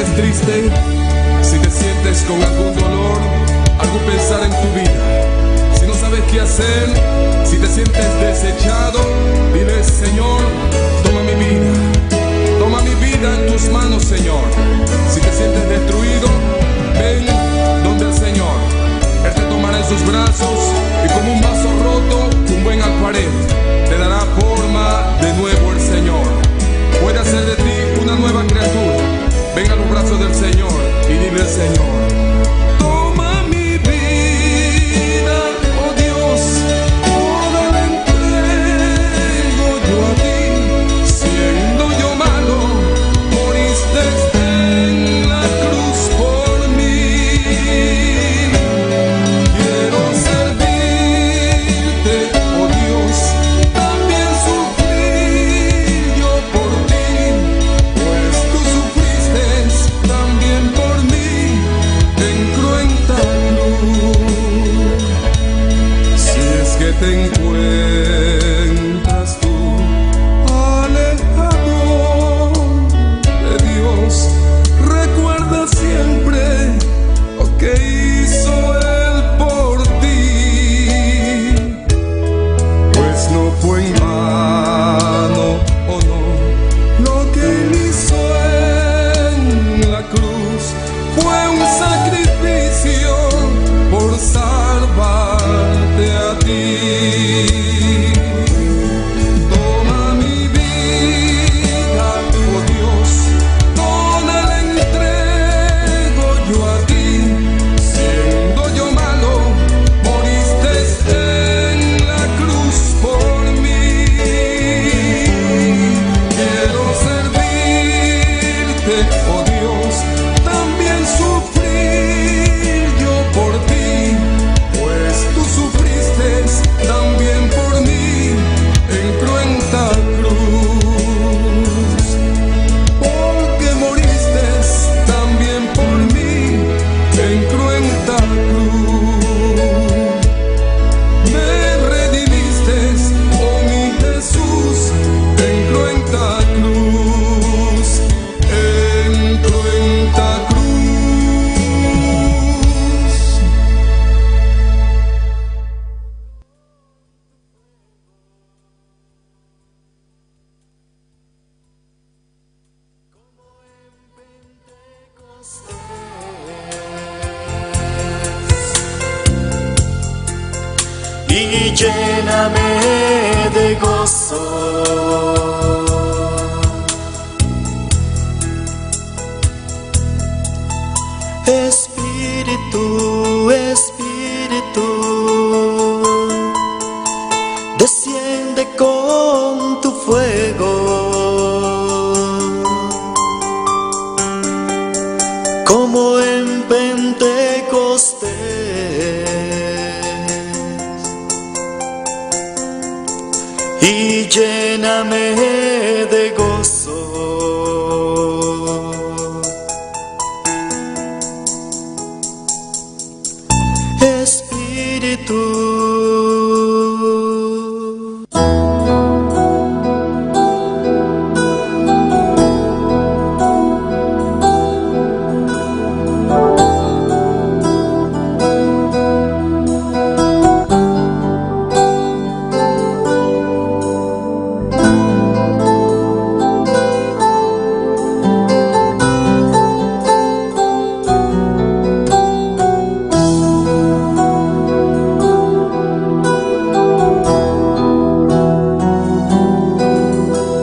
sientes triste, si te sientes con algún dolor, algún pensar en tu vida, si no sabes qué hacer, si te sientes desechado, dile: Señor, toma mi vida en tus manos, Señor. Si te sientes destruido, ven donde el Señor. Él te tomará en sus brazos y como un vaso roto, un buen alfarero, te dará forma de nuevo el Señor. Puede hacer de ti una nueva criatura. Ven a los brazos del Señor y dile al Señor: toma mi vida, oh Dios, toda la entrego yo a ti. Siendo yo malo, moriste en la cruz por mí. Quiero servirte, oh Dios, también sufrir yo por ti, pues tú sufriste también por mí en cruenta cruz. Si es que te encuentras tú alejado de Dios, recuerda siempre lo que hizo Él por ti, pues no fue en vano, oh no, lo que Él hizo en la cruz fue un sacrificio por salvarte a ti. Toma mi vida, oh Dios, toda la entrego yo a ti. Siendo yo malo, moriste en la cruz por mí. Quiero servirte, oh Dios, también sufrir yo por ti, pues tú sufriste también por mí en cruenta cruz. Porque moriste también por mí en cruenta cruz. Me redimiste, oh mi Jesús, en cruenta cruz, en cruenta cruz. Y lléname de gozo, Espíritu, Espíritu, desciende con tu fuego, como en Pentecostés. Y lléname de gozo, Espíritu.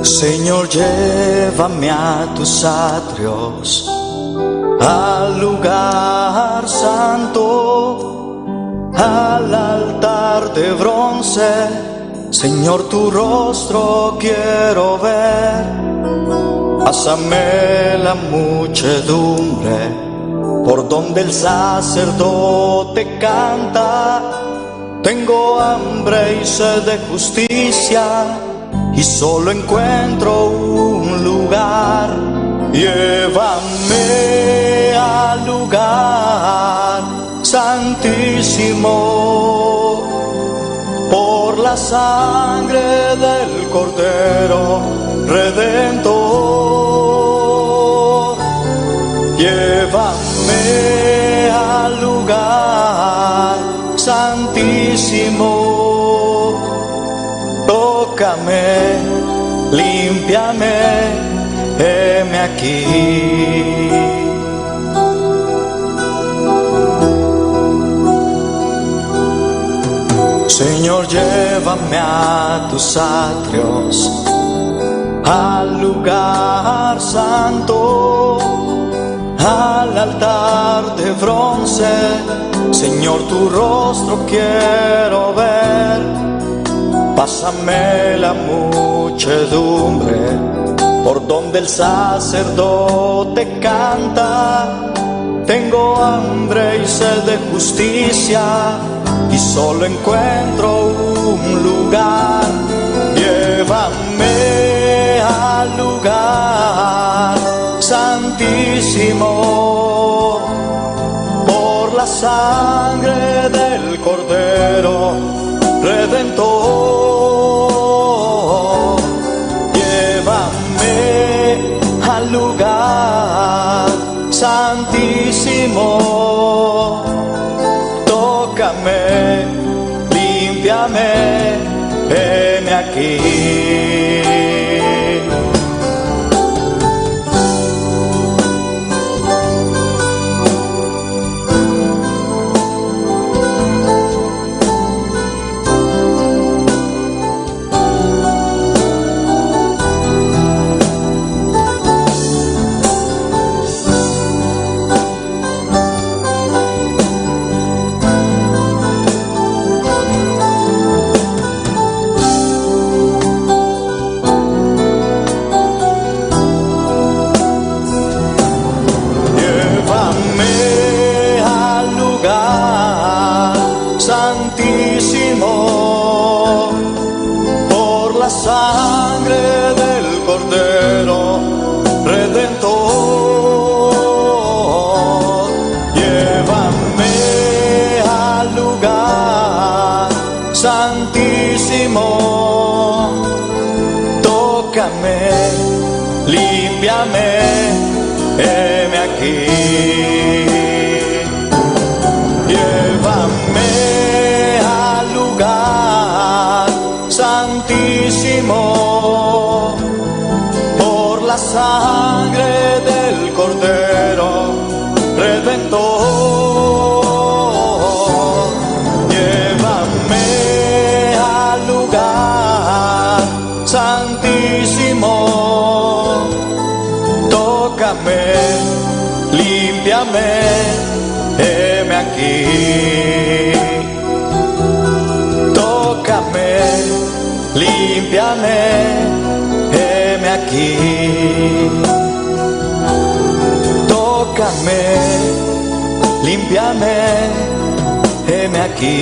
Señor, llévame a tus atrios, al lugar santo, al altar de bronce. Señor, tu rostro quiero ver. Pásame la muchedumbre por donde el sacerdote canta. Tengo hambre y sed de justicia, y solo encuentro un lugar. Llévame al lugar santísimo, por la sangre del Cordero Redentor. llévame al lugar santísimo, tócame, límpiame, heme aquí. Señor, llévame a tus atrios, al lugar santo, al altar de bronce. Señor, tu rostro quiero ver. Pásame la muchedumbre por donde el sacerdote canta. Tengo hambre y sed de justicia y solo encuentro un lugar. Llévame al lugar santísimo por la sangre del Cordero Redentor. Llévame al lugar santísimo, tócame, límpiame, heme aquí. Por la sangre del Cordero Redentor, llévame al lugar santísimo, tócame, límpiame, heme aquí. Llévame al lugar santísimo por la sangre del Cordero Redentor. Llévame al lugar santísimo, tócame, límpiame, heme aquí. Tócame, límpiame, heme aquí. Tócame, límpiame, heme aquí.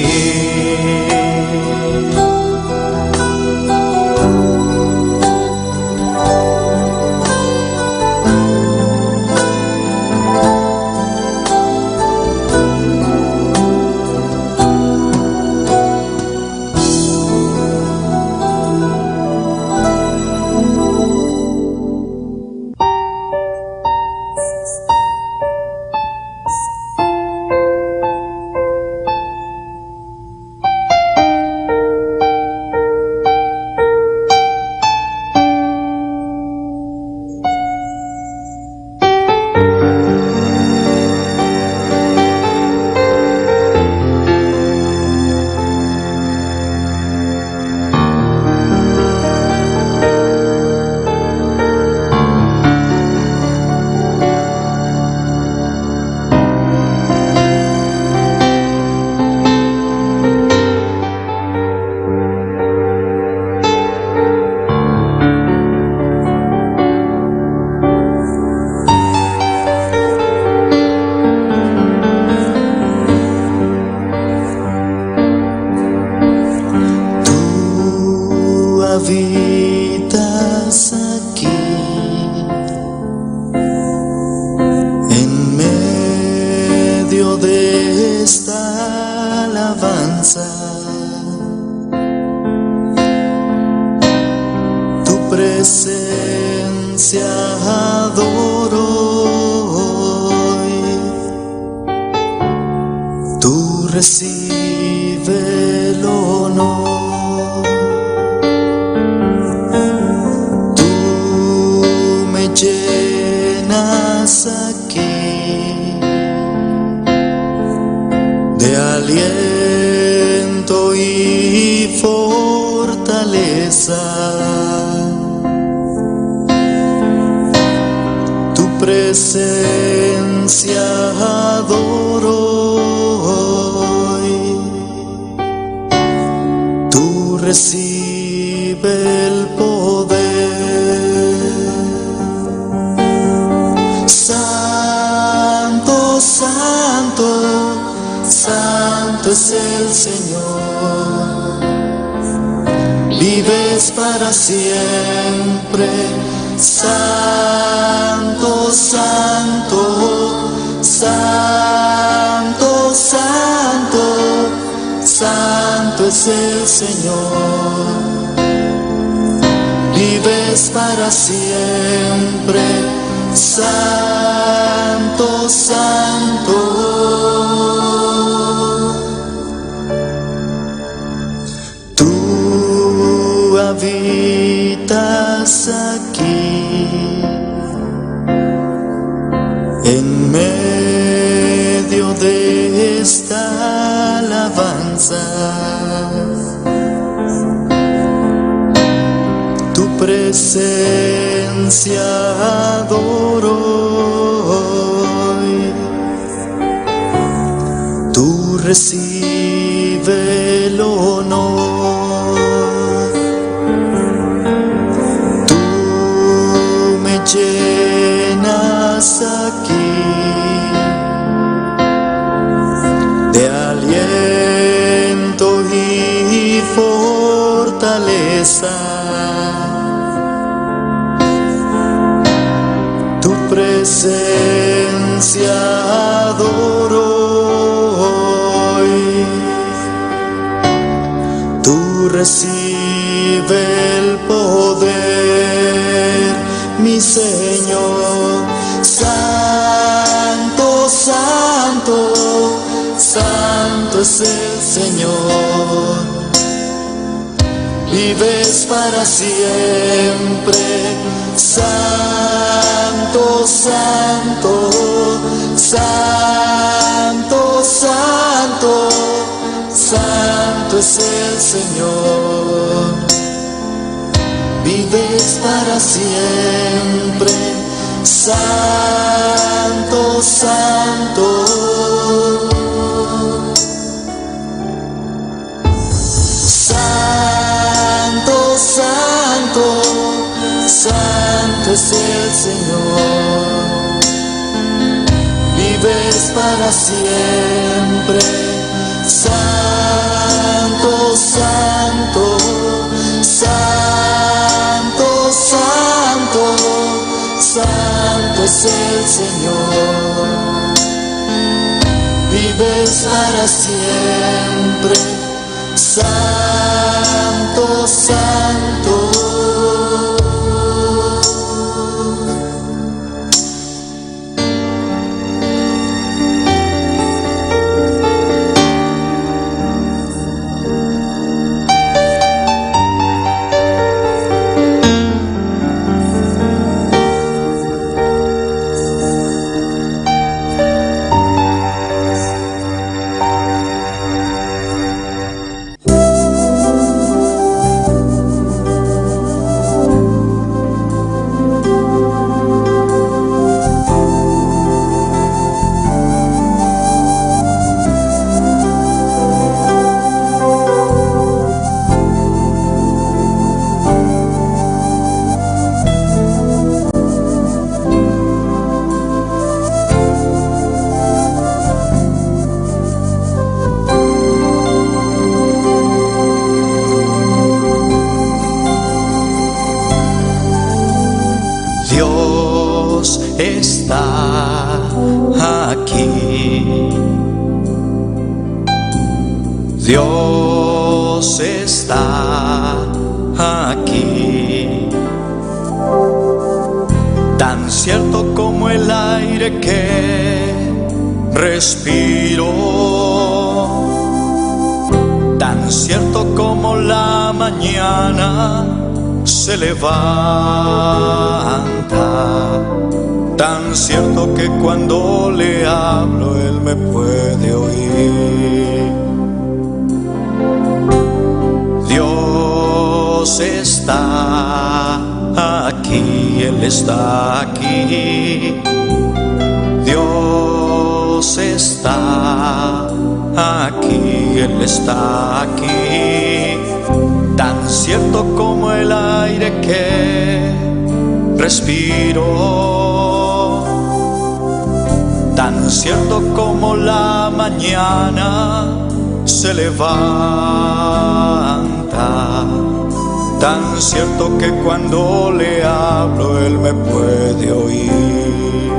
Habitas aquí en medio de esta alabanza. Tu presencia adoro. recibe el honor. Tú me llenas aquí de aliento y fortaleza. Tu presencia adoro hoy. Tú recibe el poder. Santo, santo, santo es el Señor. Vives para siempre. Santo, santo, santo, santo, santo es el Señor. Vives para siempre. Santo, santo. Tú habitas aquí en medio de esta alabanza. Tu presencia adoro hoy. Tú recibe el honor. Tú me llenas aquí de aliento y fortaleza. Tu presencia adoro hoy. Tú recibe el poder, mi Señor. Santo, santo, santo es el Señor. Vives para siempre. Santo, santo, santo, santo, santo es el Señor. Vives para siempre. Santo, santo. Santo, santo, santo es el Señor. Vives para siempre. Santo, santo, santo, santo, santo es el Señor. Vives para siempre. Santo, santo. Dios está aquí. Dios está aquí. Tan cierto como el aire que respiro, tan cierto como la mañana se levanta, tan cierto que cuando le hablo Él me puede oír. Dios está aquí, Él está aquí. Dios está aquí, Él está aquí. Tan cierto como el aire que respiro, tan cierto como la mañana se levanta, tan cierto que cuando le hablo Él me puede oír.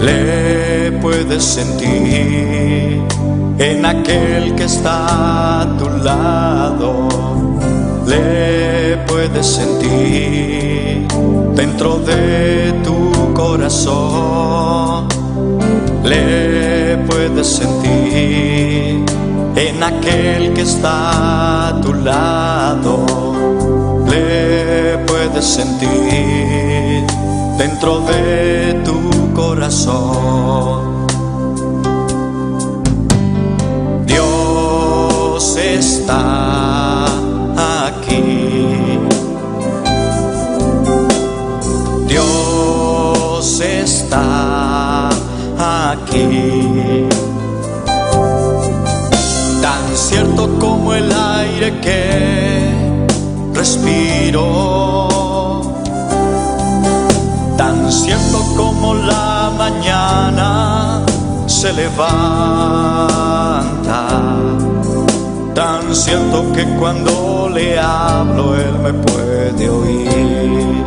Le puedes sentir en aquel que está a tu lado, le puedes sentir dentro de tu corazón, le puedes sentir en aquel que está a tu lado, le puedes sentir dentro de tu corazón. Dios está aquí, Dios está aquí, tan cierto como el aire que respiro, tan cierto como la mañana se levanta, tan cierto que cuando le hablo Él me puede oír.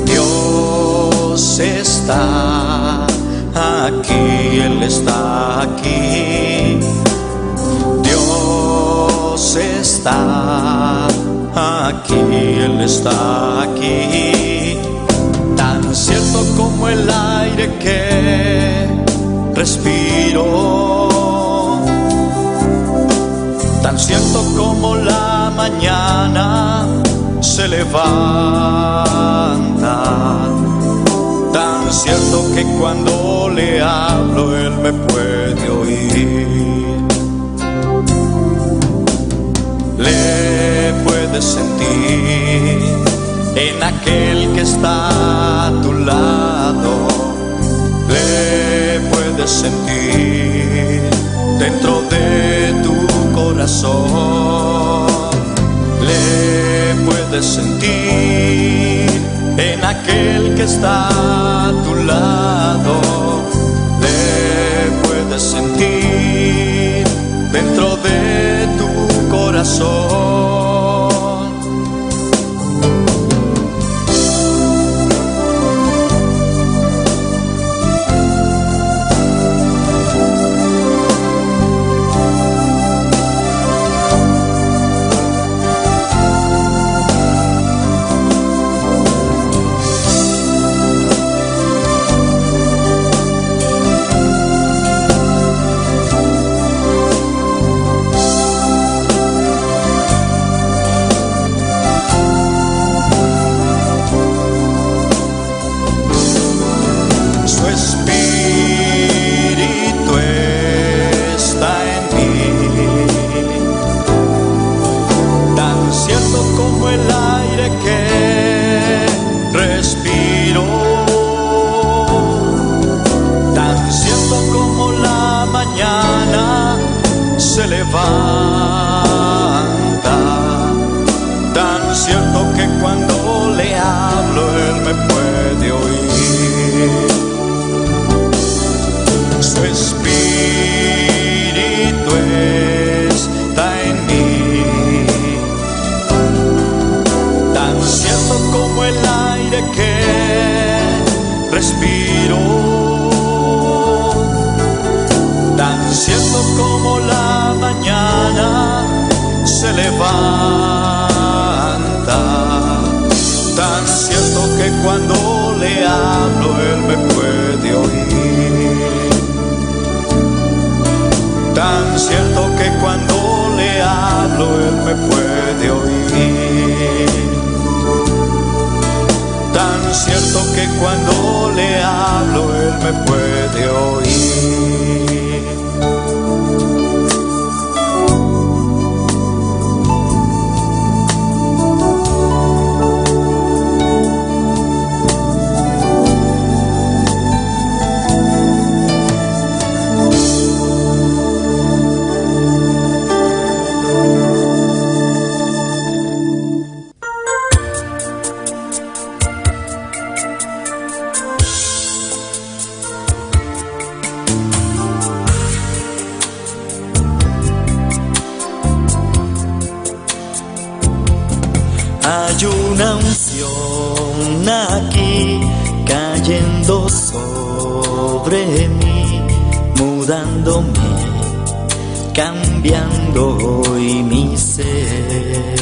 Dios está aquí, Él está aquí. Dios está aquí, Él está aquí. Tan cierto como el aire que respiro, tan cierto como la mañana se levanta, tan cierto que cuando le hablo Él me puede oír. Le puedes sentir en aquel que está a tu lado, le puedes sentir dentro de tu corazón, le puedes sentir en aquel que está a tu lado, le puedes sentir dentro de tu corazón. Como el aire que respiro, tan cierto como la mañana se levanta, tan cierto que cuando le hablo Él me puede oír. Su espíritu está en mí, como el aire que respiro, tan cierto como la mañana se levanta, tan cierto que cuando le hablo Él me puede oír. cuando le hablo Él me puede oír. Tan cierto que cuando le hablo Él me puede oír. Hay una unción aquí cayendo sobre mí, mudándome, cambiando hoy mi ser.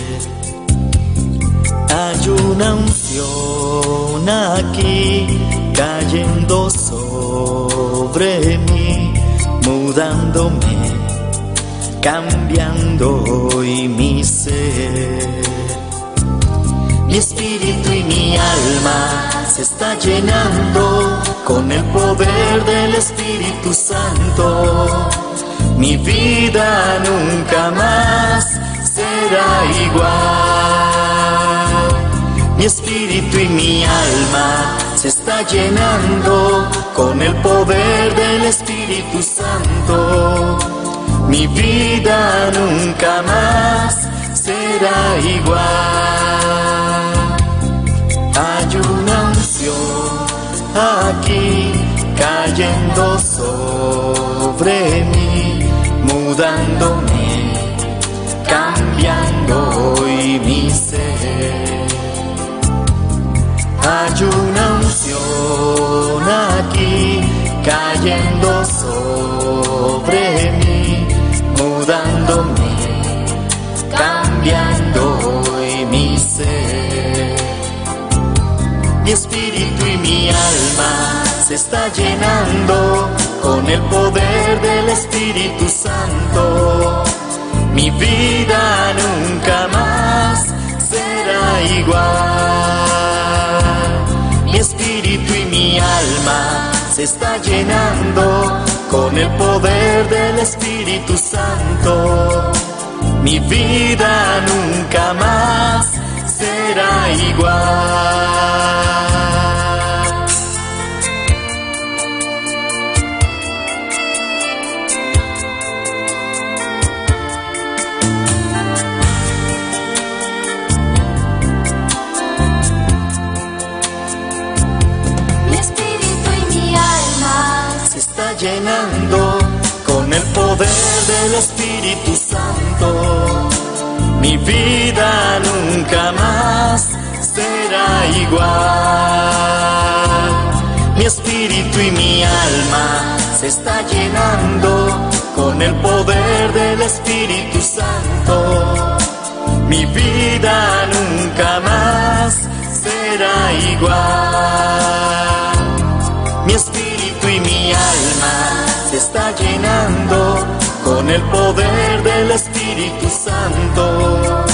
Hay una unción aquí cayendo sobre mí, mudándome, cambiando hoy mi ser. Mi espíritu y mi alma se está llenando con el poder del Espíritu Santo. Mi vida nunca más será igual. Mi espíritu y mi alma se está llenando con el poder del Espíritu Santo. Mi vida nunca más será igual. Hay una unción aquí cayendo sobre mí, mudándome, cambiando hoy mi ser. Hay una unción aquí cayendo sobre mí, mudándome, cambiando hoy mi ser. Mi espíritu y mi alma se está llenando con el poder del Espíritu Santo. Mi vida nunca más será igual. Mi espíritu y mi alma se está llenando con el poder del Espíritu Santo. Mi vida nunca más será igual. Mi espíritu y mi alma se está llenando con el poder del Espíritu Santo. Mi vida nunca más será igual. Mi espíritu y mi alma se está llenando con el poder del Espíritu Santo. Mi vida nunca más será igual. Mi espíritu y mi alma se está llenando con el poder del Espíritu Santo.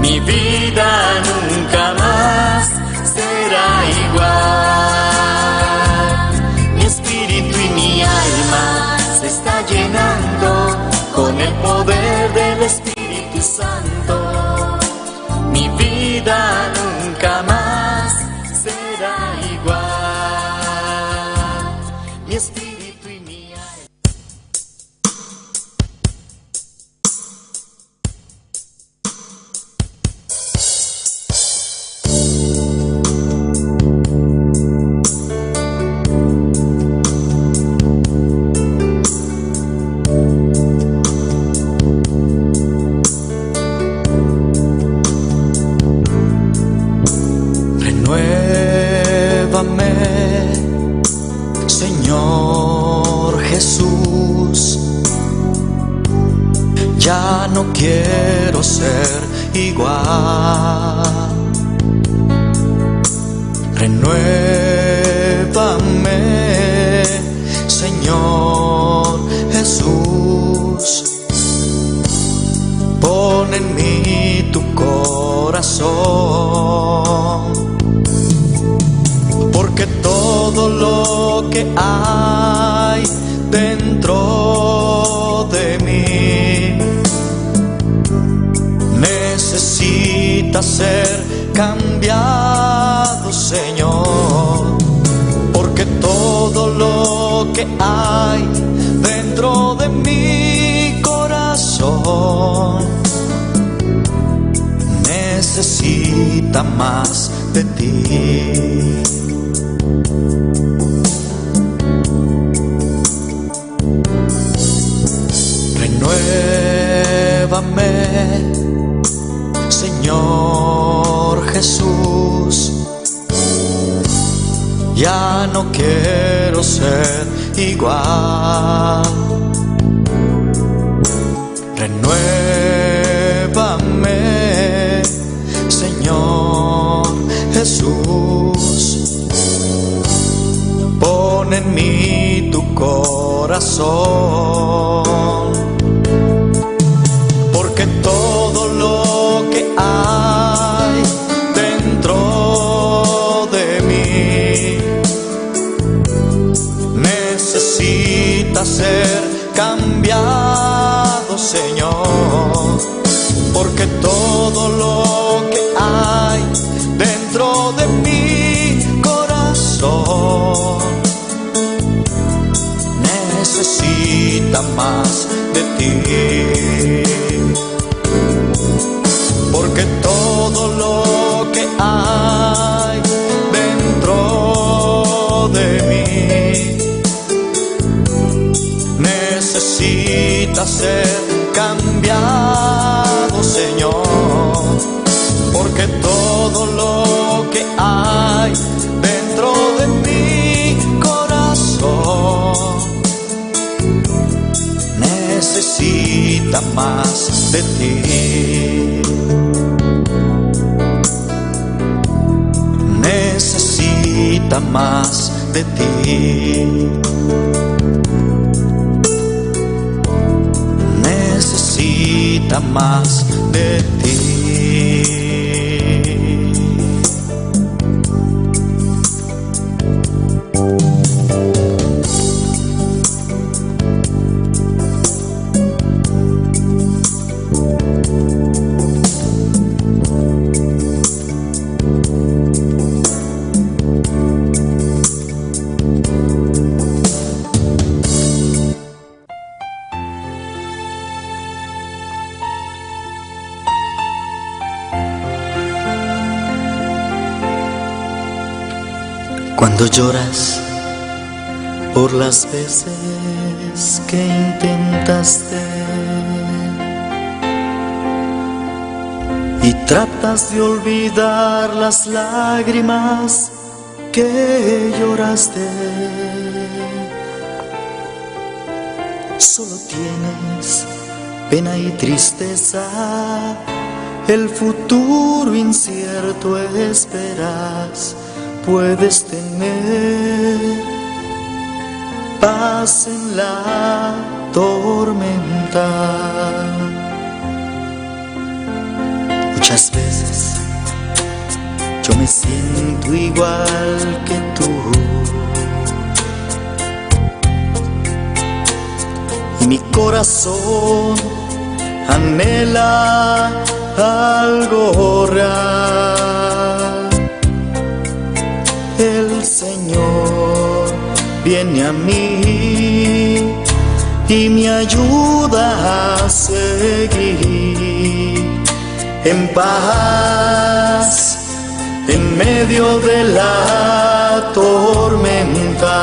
Mi vida nunca más será igual. Mi espíritu y mi alma se está llenando con el poder del Espíritu Santo. Mi vida nunca más será igual. Mi espíritu y mi alma. Renuévame, Señor Jesús. Ya no quiero ser igual. Renuévame, Señor Jesús. corazón, porque todo lo que hay dentro de mí necesita ser cambiado, Señor, porque todo lo que hay dentro de mi corazón necesita más de ti. Renuévame, Señor Jesús, ya no quiero ser igual. Renuévame, Señor Jesús, pon en mí tu corazón, porque todo lo que hay dentro de mí necesita ser cambiado, Señor, porque todo lo que hay dentro de mi corazón necesita más de ti, porque todo lo que hay dentro de mí necesita ser cambiado, Señor, porque todo lo que hay dentro de mi corazón necesita más de ti, necesita más de ti, necesita más de ti. Cuando lloras por las veces que intentaste y tratas de olvidar las lágrimas que lloraste, solo tienes pena y tristeza, el futuro incierto esperas. Puedes tener paz en la tormenta. Muchas veces yo me siento igual que tú, y mi corazón anhela algo real. El Señor viene a mí y me ayuda a seguir en paz en medio de la tormenta.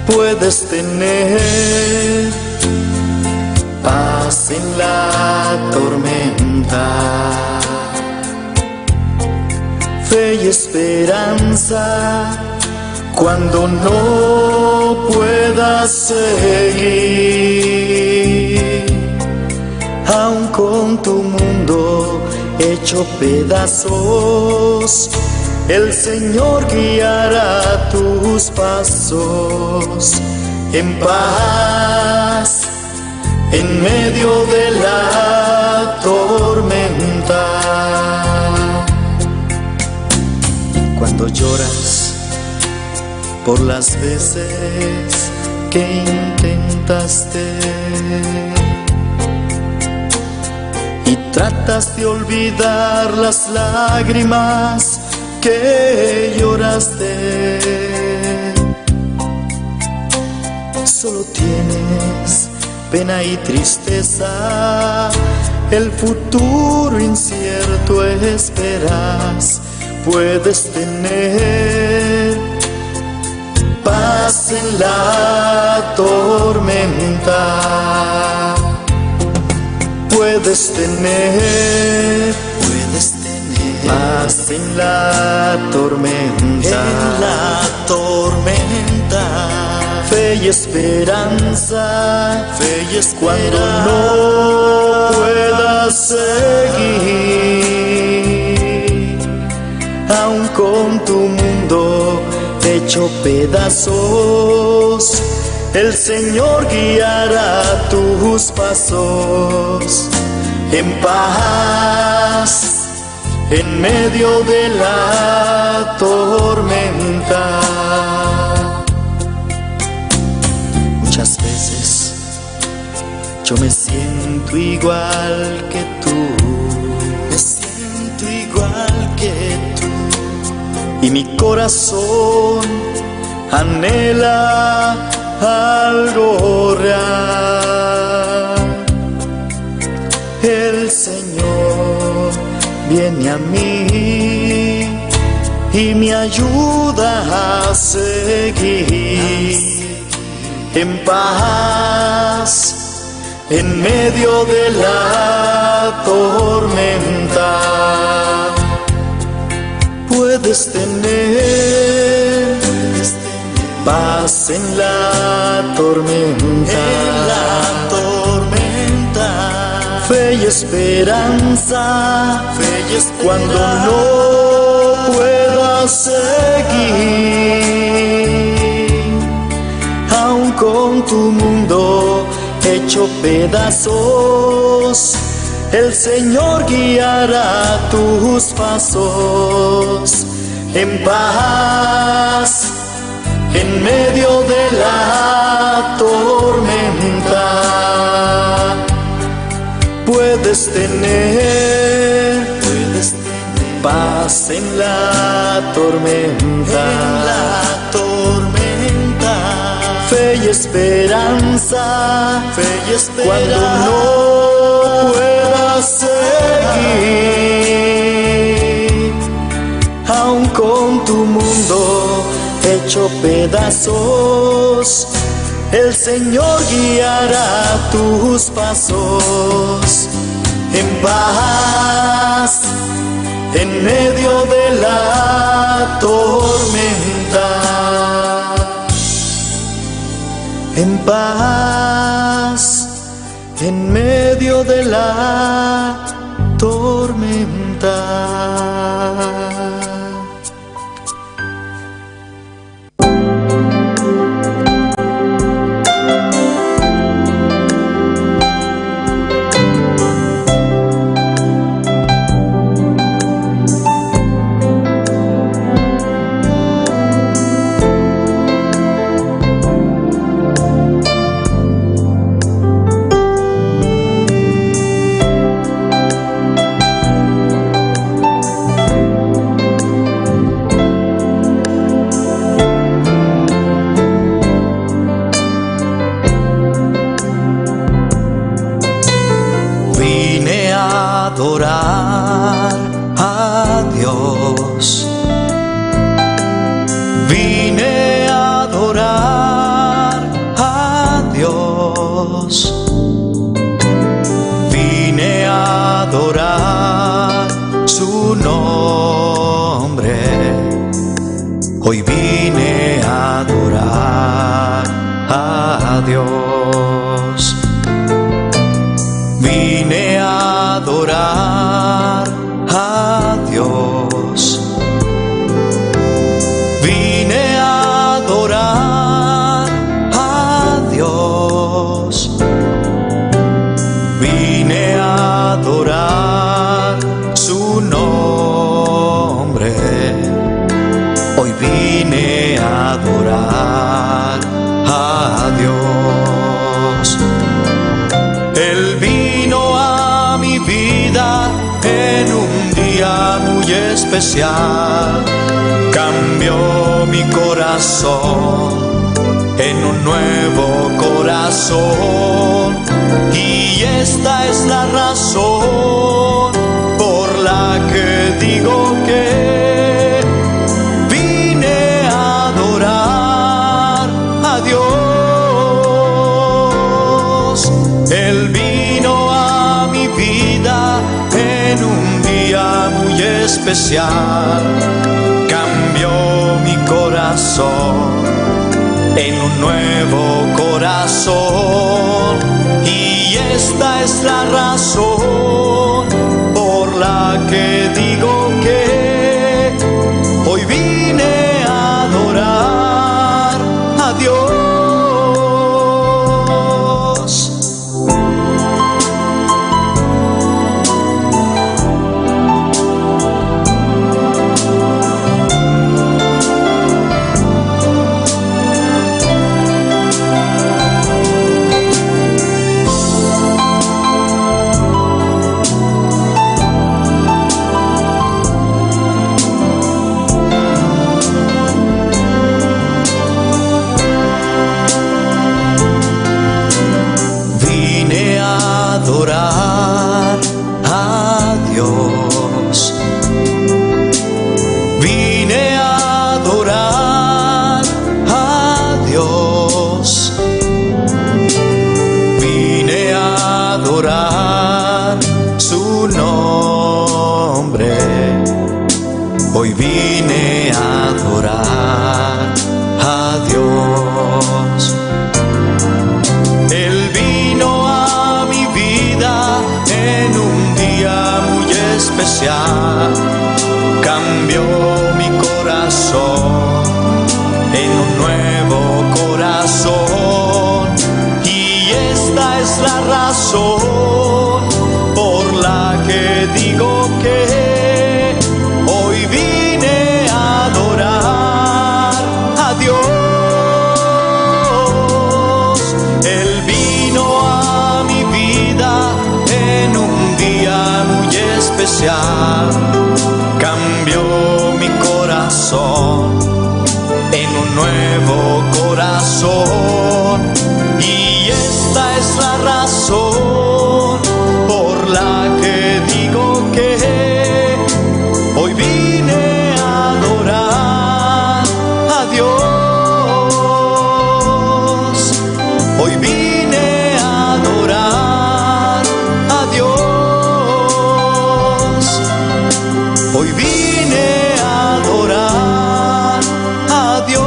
Puedes tener paz en la tormenta, fe y esperanza cuando no puedas seguir, aun con tu mundo hecho pedazos, el Señor guiará tus pasos en paz en medio de la tormenta. Cuando lloras por las veces que intentaste y tratas de olvidar las lágrimas que lloraste, solo tienes pena y tristeza, el futuro incierto esperas. Puedes tener paz en la tormenta. Puedes tener paz en la tormenta. En la tormenta. Fe y esperanza. Fe y esperanza. Cuando no puedas seguir, aun con tu mundo hecho pedazos, el Señor guiará tus pasos en paz, en medio de la tormenta. Muchas veces yo me siento igual que tú, me siento igual que tú, y mi corazón anhela algo real. El Señor viene a mí y me ayuda a seguir en paz en medio de la tormenta. Puedes tener paz en la tormenta. En la tormenta. Fe y esperanza. Fe y esperanza. Cuando no puedas seguir, aun con tu mundo hecho pedazos, el Señor guiará tus pasos en paz en medio de la tormenta. Puedes tener paz en la tormenta. En la tormenta. Fe y esperanza. Fe y esperanza. Cuando no puedas seguir, aun con tu mundo hecho pedazos, el Señor guiará tus pasos en paz en medio de la tormenta. En paz en medio de la tormenta. Adorar a Dios. Vine a adorar a Dios. Vine a adorar su nombre. Hoy vine a adorar a Dios. Vine a adorar a Dios. Vine a adorar a Dios. Vine a adorar vine a adorar a Dios. Él vino a mi vida en un día muy especial. Cambió mi corazón en un nuevo corazón, y esta es la razón por la que digo que vine a adorar a Dios. Él vino a mi vida en un día muy especial. Cambió mi corazón en un nuevo corazón, y esta es la razón por la que digo que hoy vine a adorar a Dios. Adorar a Dios. Vine a adorar a Dios. Vine a adorar su nombre. Hoy vine a adorar a Dios. Él vino a mi vida en un día muy especial. Cambió mi corazón en un nuevo corazón, y esta es la razón por la que digo que hoy vine a adorar a Dios. Él vino a mi vida en un día muy especial. Cambió mi corazón en un nuevo corazón, y esta es la razón por la que digo que hoy vine a adorar a Dios. Hoy vine a adorar a Dios. Hoy vine a adorar a Dios.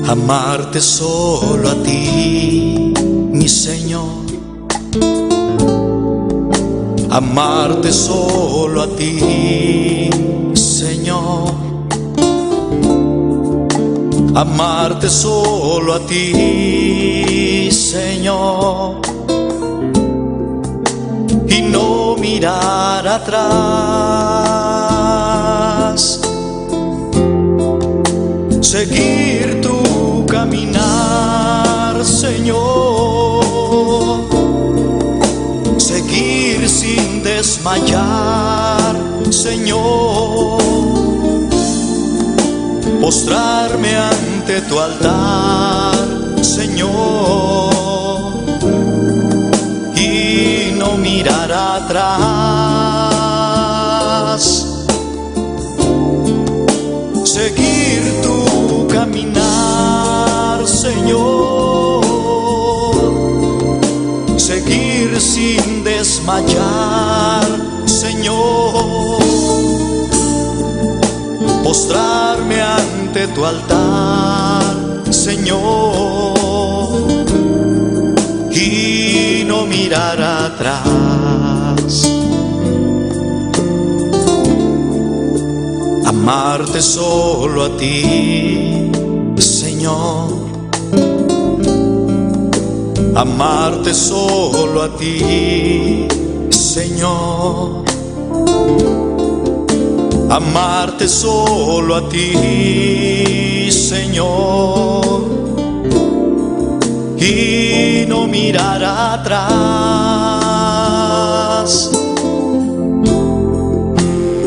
Amarte solo a ti, mi Señor. Amarte solo a ti, Señor. Amarte solo a ti, Señor. Y no mirar atrás. seguir tu caminar, Señor, seguir sin desmayar, Señor, postrarme ante tu altar, Señor, y no mirar atrás, seguir tu caminar, Señor, seguir sin desmayar, Señor, postrarme ante tu altar, Señor, y no mirar atrás. Amarte solo a ti, Señor, amarte solo a ti, Señor, amarte solo a ti, Señor, y no mirar atrás,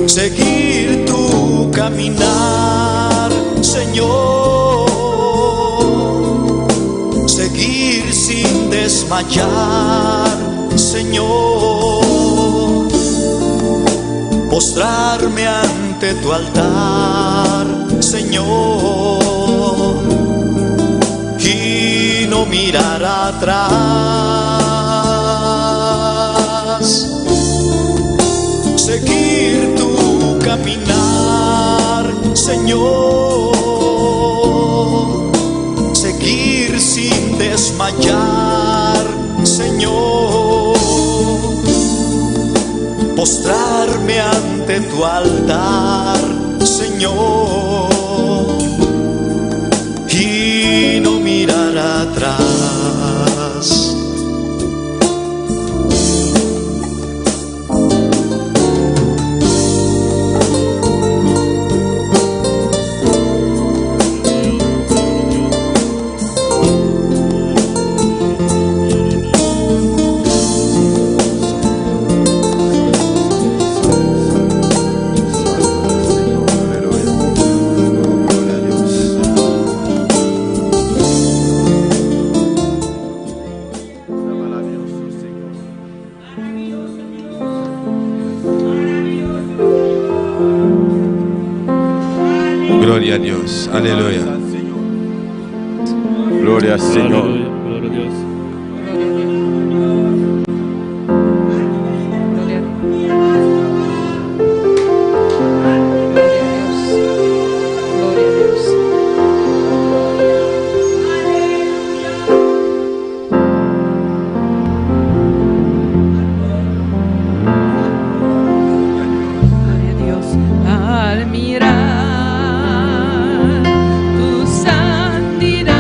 seguir tu caminar, Señor, seguir sin desmayar, Señor, postrarme ante tu altar, Señor, y no mirar atrás, seguir tu caminar, Señor, seguir sin desmayar, Señor, postrarme ante tu altar, Señor, y no mirar atrás. Gloria a Dios, aleluya. Gloria al Señor. Gloria a Dios. Al mirar tu santidad,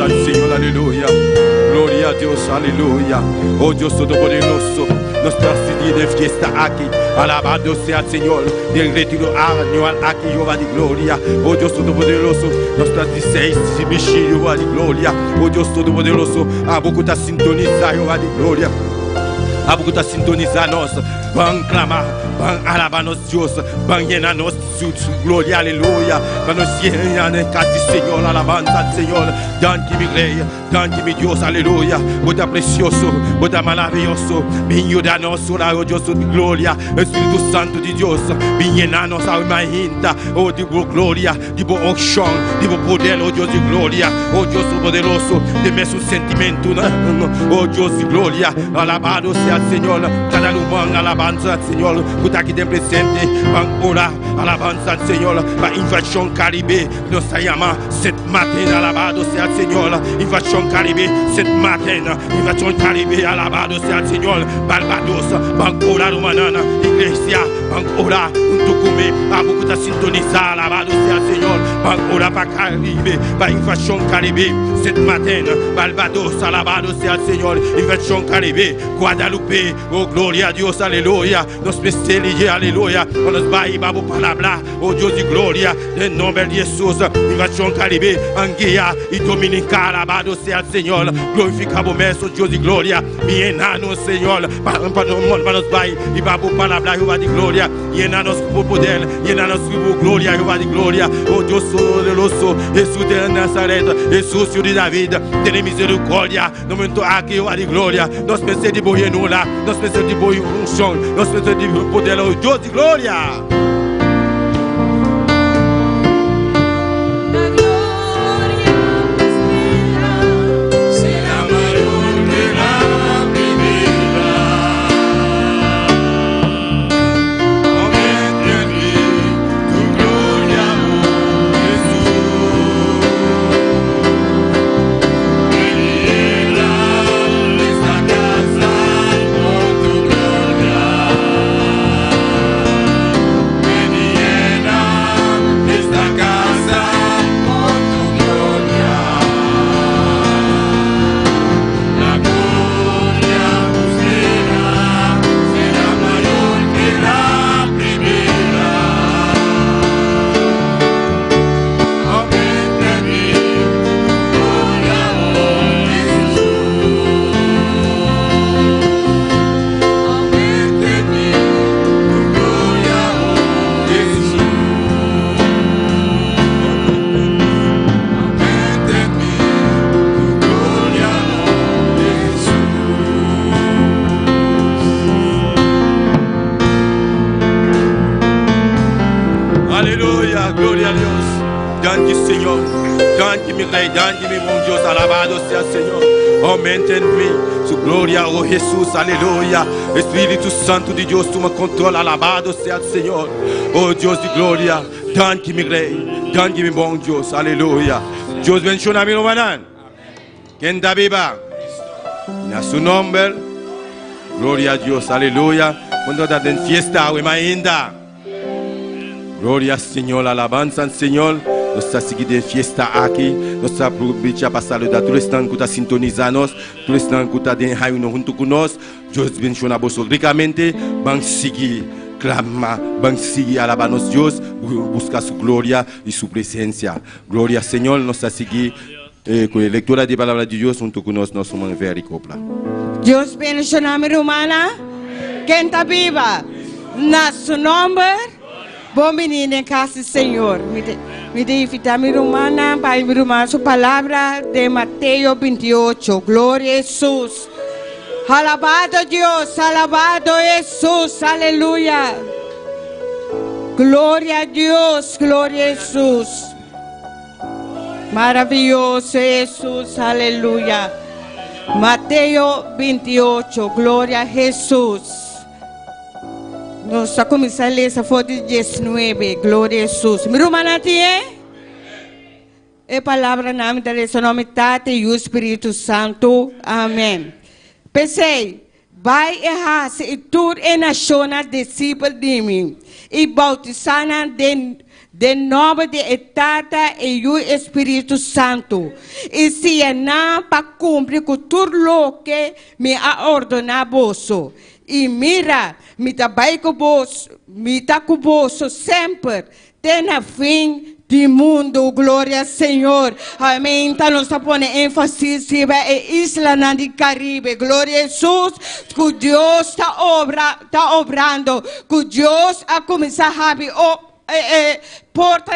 al Señor, aleluya. Gloria a Dios, aleluya. Oh Dios Todopoderoso, nos estamos de fiesta aquí. Alabado sea el Señor, del retiro anual aquí, Jehová de gloria. Oh Dios Todopoderoso, nos estamos 16 de Jehová de gloria. Oh Dios Todopoderoso, a beaucoup de sintonizar, Jehová de gloria. A beaucoup de sintonizar nós, van clamar, van alabar nos Dios, van llenar nos su gloria, aleluya. Van nos llenar en casa Señor, alabanza al Señor. Danke mi Rey, danke mi Dios, aleluya. Bota precioso, bota maravilloso, bendiga nos, oh Dios de gloria. Espíritu Santo de Dios, llena nos alma inta, oh de gloria, de boa unção, de boa poder, oh Dios de gloria. Oh Dios poderoso, de mesmo sentimento, oh Dios de gloria. Alabado sea el Señor, cada humano alabanza al Señor, que está aquí de presente, van orar, alabanza al Señor, para invasión Caribe, nos llama cette matin, alabado sea el Señor, invasión Caribe, cette matin, invasión Caribe, alabado sea el Señor, Barbados, van orar humanana, iglesia, van orar, un tucume, a beaucoup de sintonizar, alabado sea el Señor, van orar para Caribe, para invasión Caribe, cette matin, Barbados, alabado sea el Señor, invasión Caribe, Guadalupe, oh gloria a Dios, aleluya, nos bestelille, aleluya, nos va y vamos palabra, oh Dios de gloria, en nombre de Jesús, invasión Caribe, Anguilla y Dominica, alabado sea el Señor, glorificamos meso, Dios de gloria, llenanos, Señor, para nos va y vamos palabra, Jehová de gloria, llenanos con poder, llenanos con gloria, Jehová de gloria, oh Dios poderoso, Jesús de Nazaret, Jesús de David, ten misericórdia, no momento aquí, Jehová de gloria, nos pensemos de boyenula, nos pensemos de boa unção, nos pensemos de poder, oh Deus de glória. Aleluya, gloria a Dios. Danke Señor, danke mi Rey, danke mi buen Dios, alabado sea el Señor. Aumenta en mí su gloria, oh Jesús, aleluya. Espíritu Santo de Dios, toma control, alabado sea el Señor. Oh Dios de gloria, danke mi Rey, danke mi buen Dios, aleluya. Dios bendiga a mi hermano. ¿Quién está viva? En su nombre, gloria a Dios, aleluya. Cuando está en fiesta, o ainda. Gloria al Señor, alabanza al Señor. Nos está siguiendo en fiesta aquí. Nos está aprovechando para saludar todo el están que está sintonizando, todo el están que está en reunión junto con nosotros. Dios bendiga a vosotros ricamente. Van a seguir, clama, van a seguir alabando a Dios, buscar su gloria y su presencia. Gloria al Señor, nos está siguiendo con la lectura de la palabra de Dios junto con nosotros. Nos somos en vericopla. Dios bendiga a mi hermana. ¿Quién está viva? Na su nombre. Bom menino em casa, Senhor. Me deifitar, minha irmã, Pai, minha irmã, sua palavra de Mateus 28. Glória a Jesus. Alabado Deus, alabado Jesus, aleluia. Glória a Deus, glória a Jesus. Maravilhoso Jesus, aleluia. Mateus 28, glória a Jesus. Nós começamos a ler essa foto de 19, glória a Jesus. Minha irmã, é palavra na nome da nome Tate e o Espírito Santo. Amém. Pensei, vai errar se tudo é nacional discípulo de mim e bautizar de nome de Tata e o Espírito Santo. E se é não para cumprir com tudo o que me ha ordenado bolso. E mira, me tá bem com bolso, me tá com bolso sempre. Tem fim do mundo, glória ao Senhor. Amém. Então, nós estamos pondo ênfase em Isla do Caribe. Glória a Jesus, que Deus está obrando, que Deus a começar a abrir porta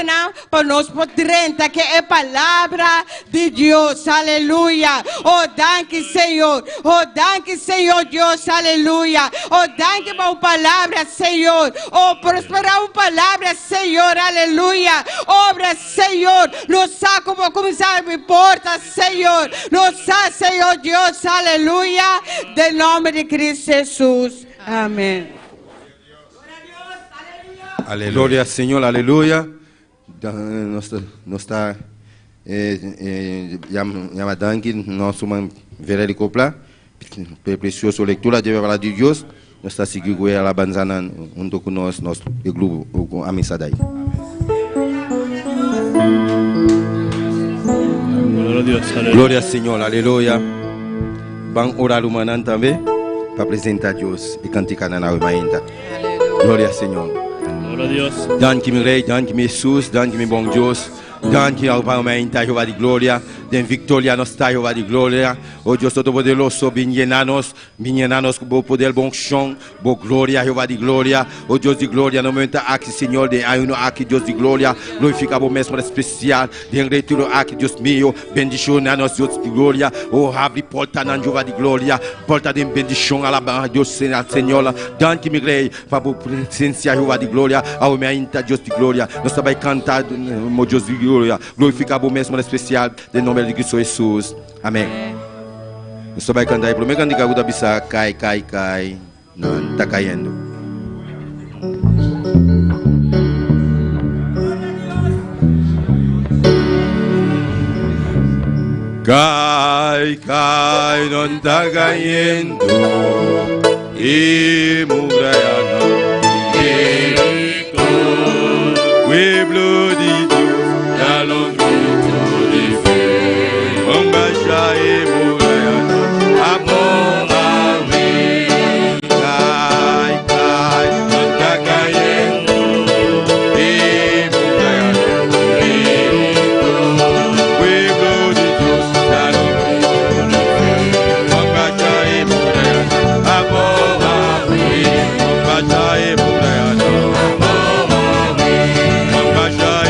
para nós podermos que é a palavra de Deus, aleluia. Oh, danke Senhor, oh, danke Senhor Deus, aleluia. Oh, danke para a palavra, Senhor. Oh, prosperar a palavra, Senhor, aleluia. Obra, Senhor, nos sabe como começar a abrir portas, Senhor. Nos sabe, Senhor Deus, aleluia. Em nome de Cristo Jesus, amém. Aleluia. Glória ao Senhor, aleluia. Nós está Yamadangi, nós somos verdadeiro copla, precioso leitura de palavra de Deus. Nós está seguindo a banzana junto com nós, nosso grupo Amisadai. Glória ao Senhor, aleluia. Vamos orar humanan também para apresentar Deus e cantar na Umainta. Glória ao Senhor. Danke meu Rei, danke meu Jesus, danke meu bom Deus. Danke ao Pai da Jeová de glória, de vitória nos está Jeová de glória. O Deus Todo-Poderoso, vinha-nos com bom poder, bom chão, boa glória, Jeová de glória. O Deus de glória, no momento aqui, Senhor, de ayuno aqui, Deus de glória, glorifica o mesmo especial, de retiro aqui, Deus meu, bendição a nós, Deus de glória. O abre porta na Jeová de glória, porta de bendição a la Deus, Senhor. Danke meu Rei, para a presença, Jeová de glória, ao meu Deus de glória. Nós também cantar, meu Deus de glória. Glorificar o mesmo especial em nome de Cristo Jesus. Amém. Nós vai cantar aí, primeiro cantar que bisa cai, não está caindo. Cai, não está caindo. E murayana, pueblo de Dios. Bye.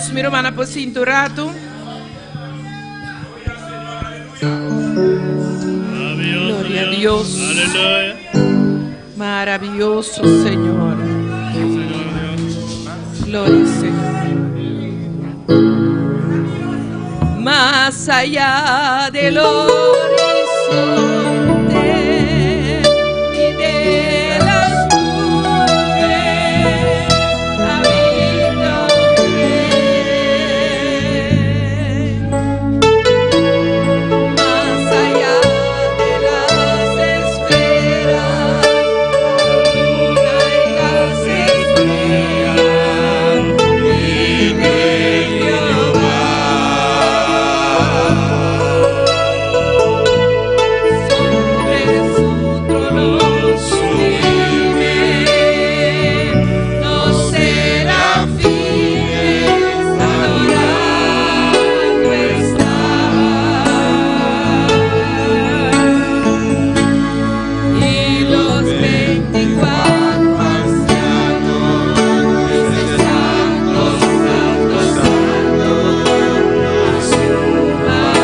Dios, mi hermana por cinturato. Gloria a Dios. Aleluya. Maravilloso Señor. Gloria al Señor. Más allá del horizonte y de las nubes, habita un rey. Más allá de las esferas, la luna y las estrellas, vive Jehová. Sobre su trono sublime, los serafines adorando están, y los 24 ancianos dicen: Santo, Santo, Santo, a su majestad.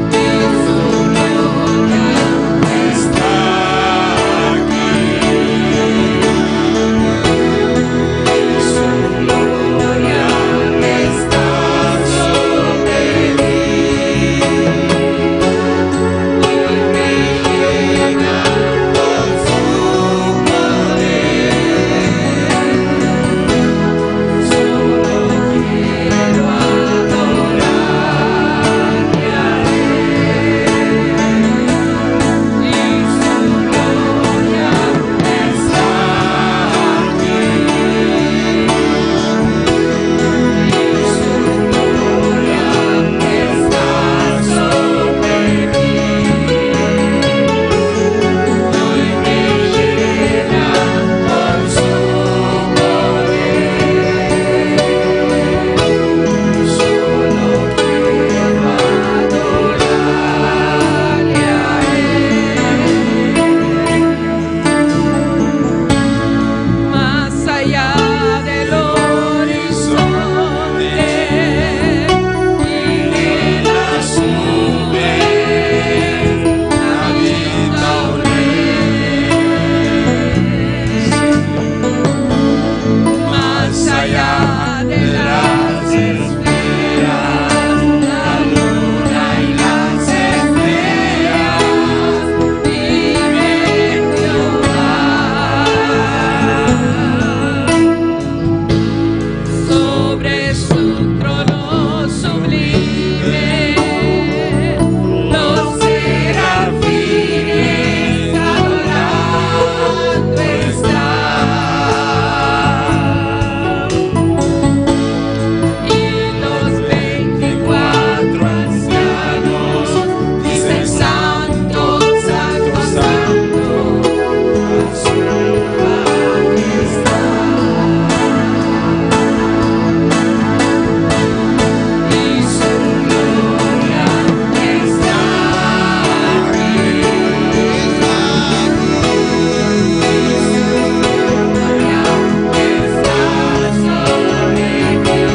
Y su gloria está aquí. Y su gloria está sobre mí. Hoy me llena con su poder. Solo quiero adorarle a Él. Y su gloria está aquí. Y su gloria está sobre mí. Hoy me llena con su poder. Solo quiero adorarle a Él. Más allá del horizonte y de las nubes, habita un rey. Más allá de las esferas, la luna y las estrellas, vive Jehová. Sobre su trono sublime, los serafines adorando están, y los 24 ancianos dicen: Santo, Santo, Santo, a su majestad. Y su gloria está aquí. Y su gloria está sobre mí.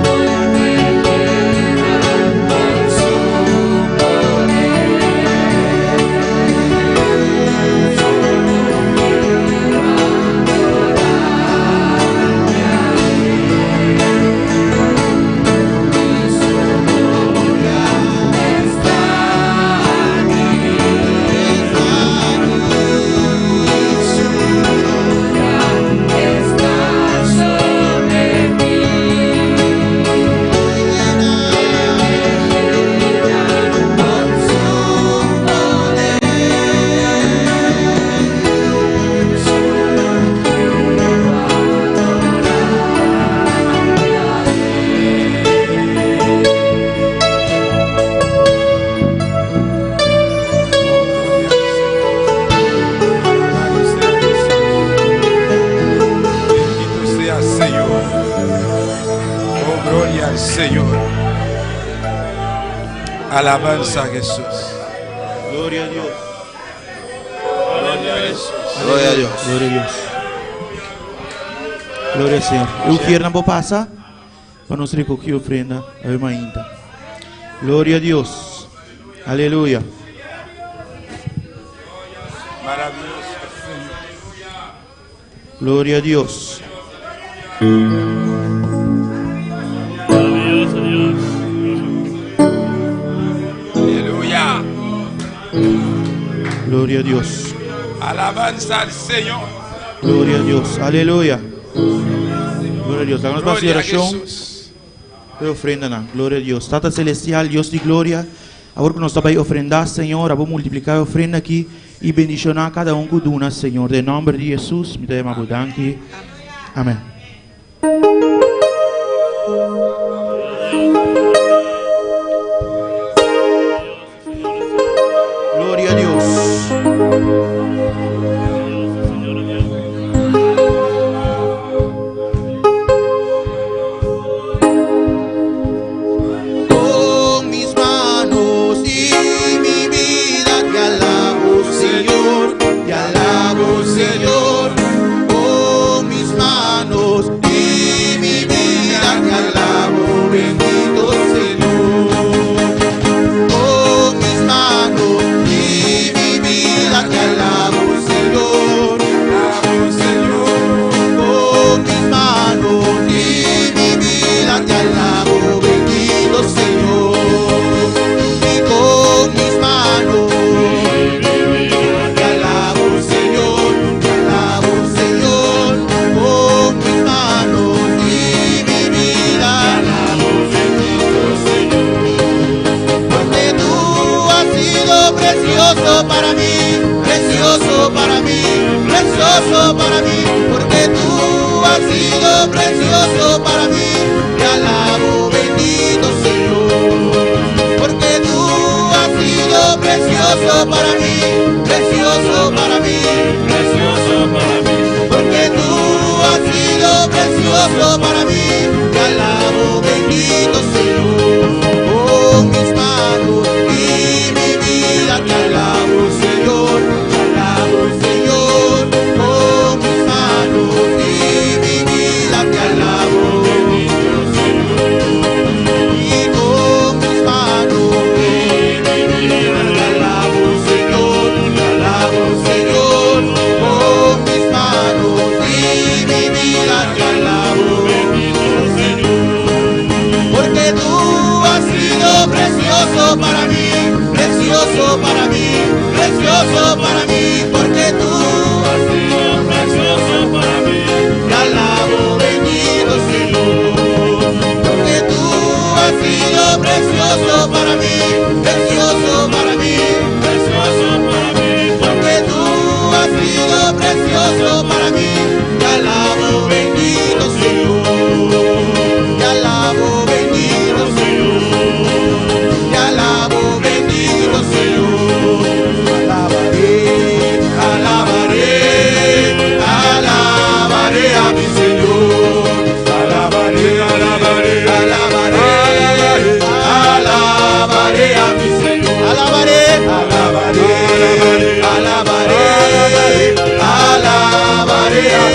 Hoy me llena con su poder. Solo quiero adorarle a Él. Y su gloria está aquí. Y su gloria está sobre mí. Con su poder. Solo quiero adorarle a Bendito sea Señor. Oh, gloria al Señor. Alabanza a Jesús. Gloria a Dios. Glória a Deus. Glória a Deus. Glória ao Senhor. Eu quero não passar para nós recolher a ofrenda a irmã ainda. Glória a Deus. Aleluia. Maravilhoso. Glória a Deus. Aleluia. Glória a Deus. Alabanza al Señor. Glória a Deus. Aleluia. Glória a Deus. Hagamos uma Glória a oração. Jesus. De ofrenda, não. Glória a Deus. Tata Celestial, Deus de glória. Agora que nós estamos a ofrendar, Senhor, vamos multiplicar a ofrenda aqui e bendicionar cada um que dona, Senhor. Em nome de Jesus, me dê uma budanque. Amém. Glória a Deus. Con mis manos y mi vida te alabo, Señor, te alabo, Señor. Con mis manos y mi vida te alabo, bendito Señor. Con mis manos y mi vida te alabo, Señor, alabo, Señor. Con mis manos y mi vida te alabo, bendito Señor. Y con mis manos te alabo, Señor, te alabo, Señor. Con mis manos y mi vida te alabo, bendito Señor. Porque tú has sido precioso para mí, precioso para mí, precioso para mí. Porque tú has sido precioso para mí, te alabo, bendito Señor. Porque tú has sido precioso para mí, precioso para mí, precioso para mí. Porque tú has sido precioso para mí, te alabo, bendito Señor. Con mis manos y mi vida te alabo, Señor, te alabo, Señor. Con mis manos y mi vida te alabo, bendito Señor. Y con mis manos y mi vida te alabo, Señor, te alabo, Señor. Con mis manos y mi vida te alabo, bendito Señor. Porque tú has sido precioso para mí, precioso para mí, precioso para mí. Porque tú has sido precioso para mí, te alabo, bendito Señor. Porque tú has sido precioso para mí, precioso para mí, precioso para mí. Porque tú has sido precioso para mí, te alabo, bendito Señor. Te alabo, bendito Señor. Te alabo, bendito Señor. Alabaré, alabaré, alabaré a mi Señor. Alabaré, alabaré, alabaré, alabaré a mi Señor. Alabaré, alabaré, alabaré, alabaré a